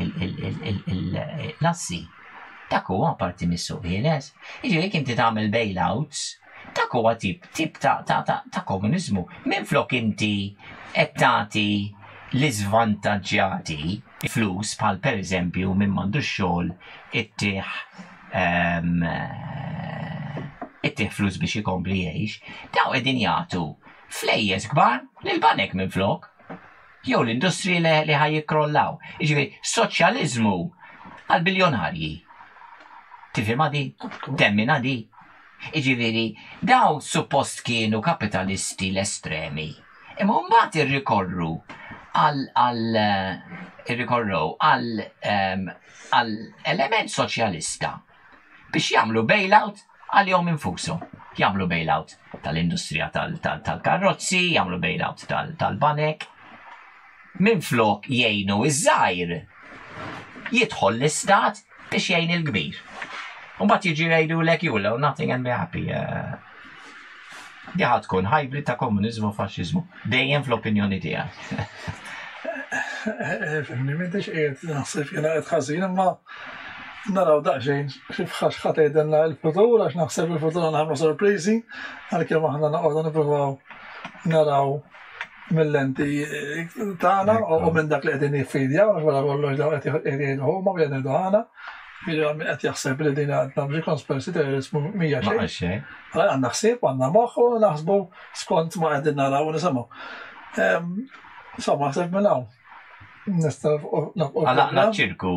Speaker 2: l-assi. Dak huwa parti mis-suq ħieles. Jiġifieri inti tagħmel bailouts, dak huwa tip ta' komuniżmu. Minflok inti qed tagħti l-iżvantaġġjati flus bħal pereżempju minn m'għandux xogħol ittieħ flus biex ikompli jgħix, daw qegħdin jagħtu flejjes kbar lill-banek minflok. Jew l-industriji li ħajjikrollaw. Jiġifieri soċjaliżmu għall-biljonarji. Tifhimha di? Temmina di? Jiġifieri daw suppost kienu kapitalisti l-estremi. Imma mbagħad irrikorru għal element soċjalista biex jagħmlu bailout għalihom infushom. Jagħmlu bailout tal-industrija tal-karozzi, jagħmlu bailout tal-banek. Minflok jgħinu iż-żgħir jidħol l-istat biex jgħin il-kbir. Mbagħad jiġi jgħidulek you will own nothing and be happy. Diħad tkun hybrid ta' komuniżmu u faxxiżmu. Dejjem fl-opinjoni tiegħek.
Speaker 1: M'intix qiegħed naħseb jiena qed ħażin imma naraw daqxejn xifħax ħatejdenna il-futur, għax naħseb il-futur għanħamlu sorprizi, għal-kem aħna naqgħodu nippruvaw naraw mill-lenti tagħna u minn dak li qegħdin jiffidja, għax wara kollox daw qed jgħidu huma u qegħdin jgħidu ħana. Qed jaħseb li din għandna bġi conspiracy terrorism mija xejn. Għandna ħsieb, għandna moħħ u naħsbu skont ma qegħdin naraw u nisimgħu. Insomma, ħseb minn hawn.
Speaker 2: Għalaqna ċirku,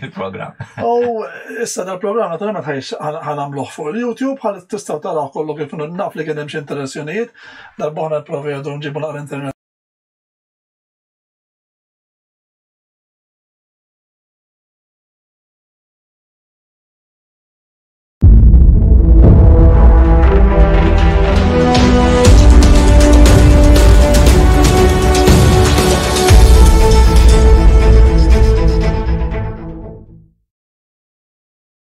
Speaker 2: il-program.
Speaker 1: U issa dal-program naturalment ħanamluħ fuq il-YouTube, ħal tistaw taraw kollu kif naf li kien hemm xi interessjonijiet, darba ħana nipprovedu nġibu naqra internet.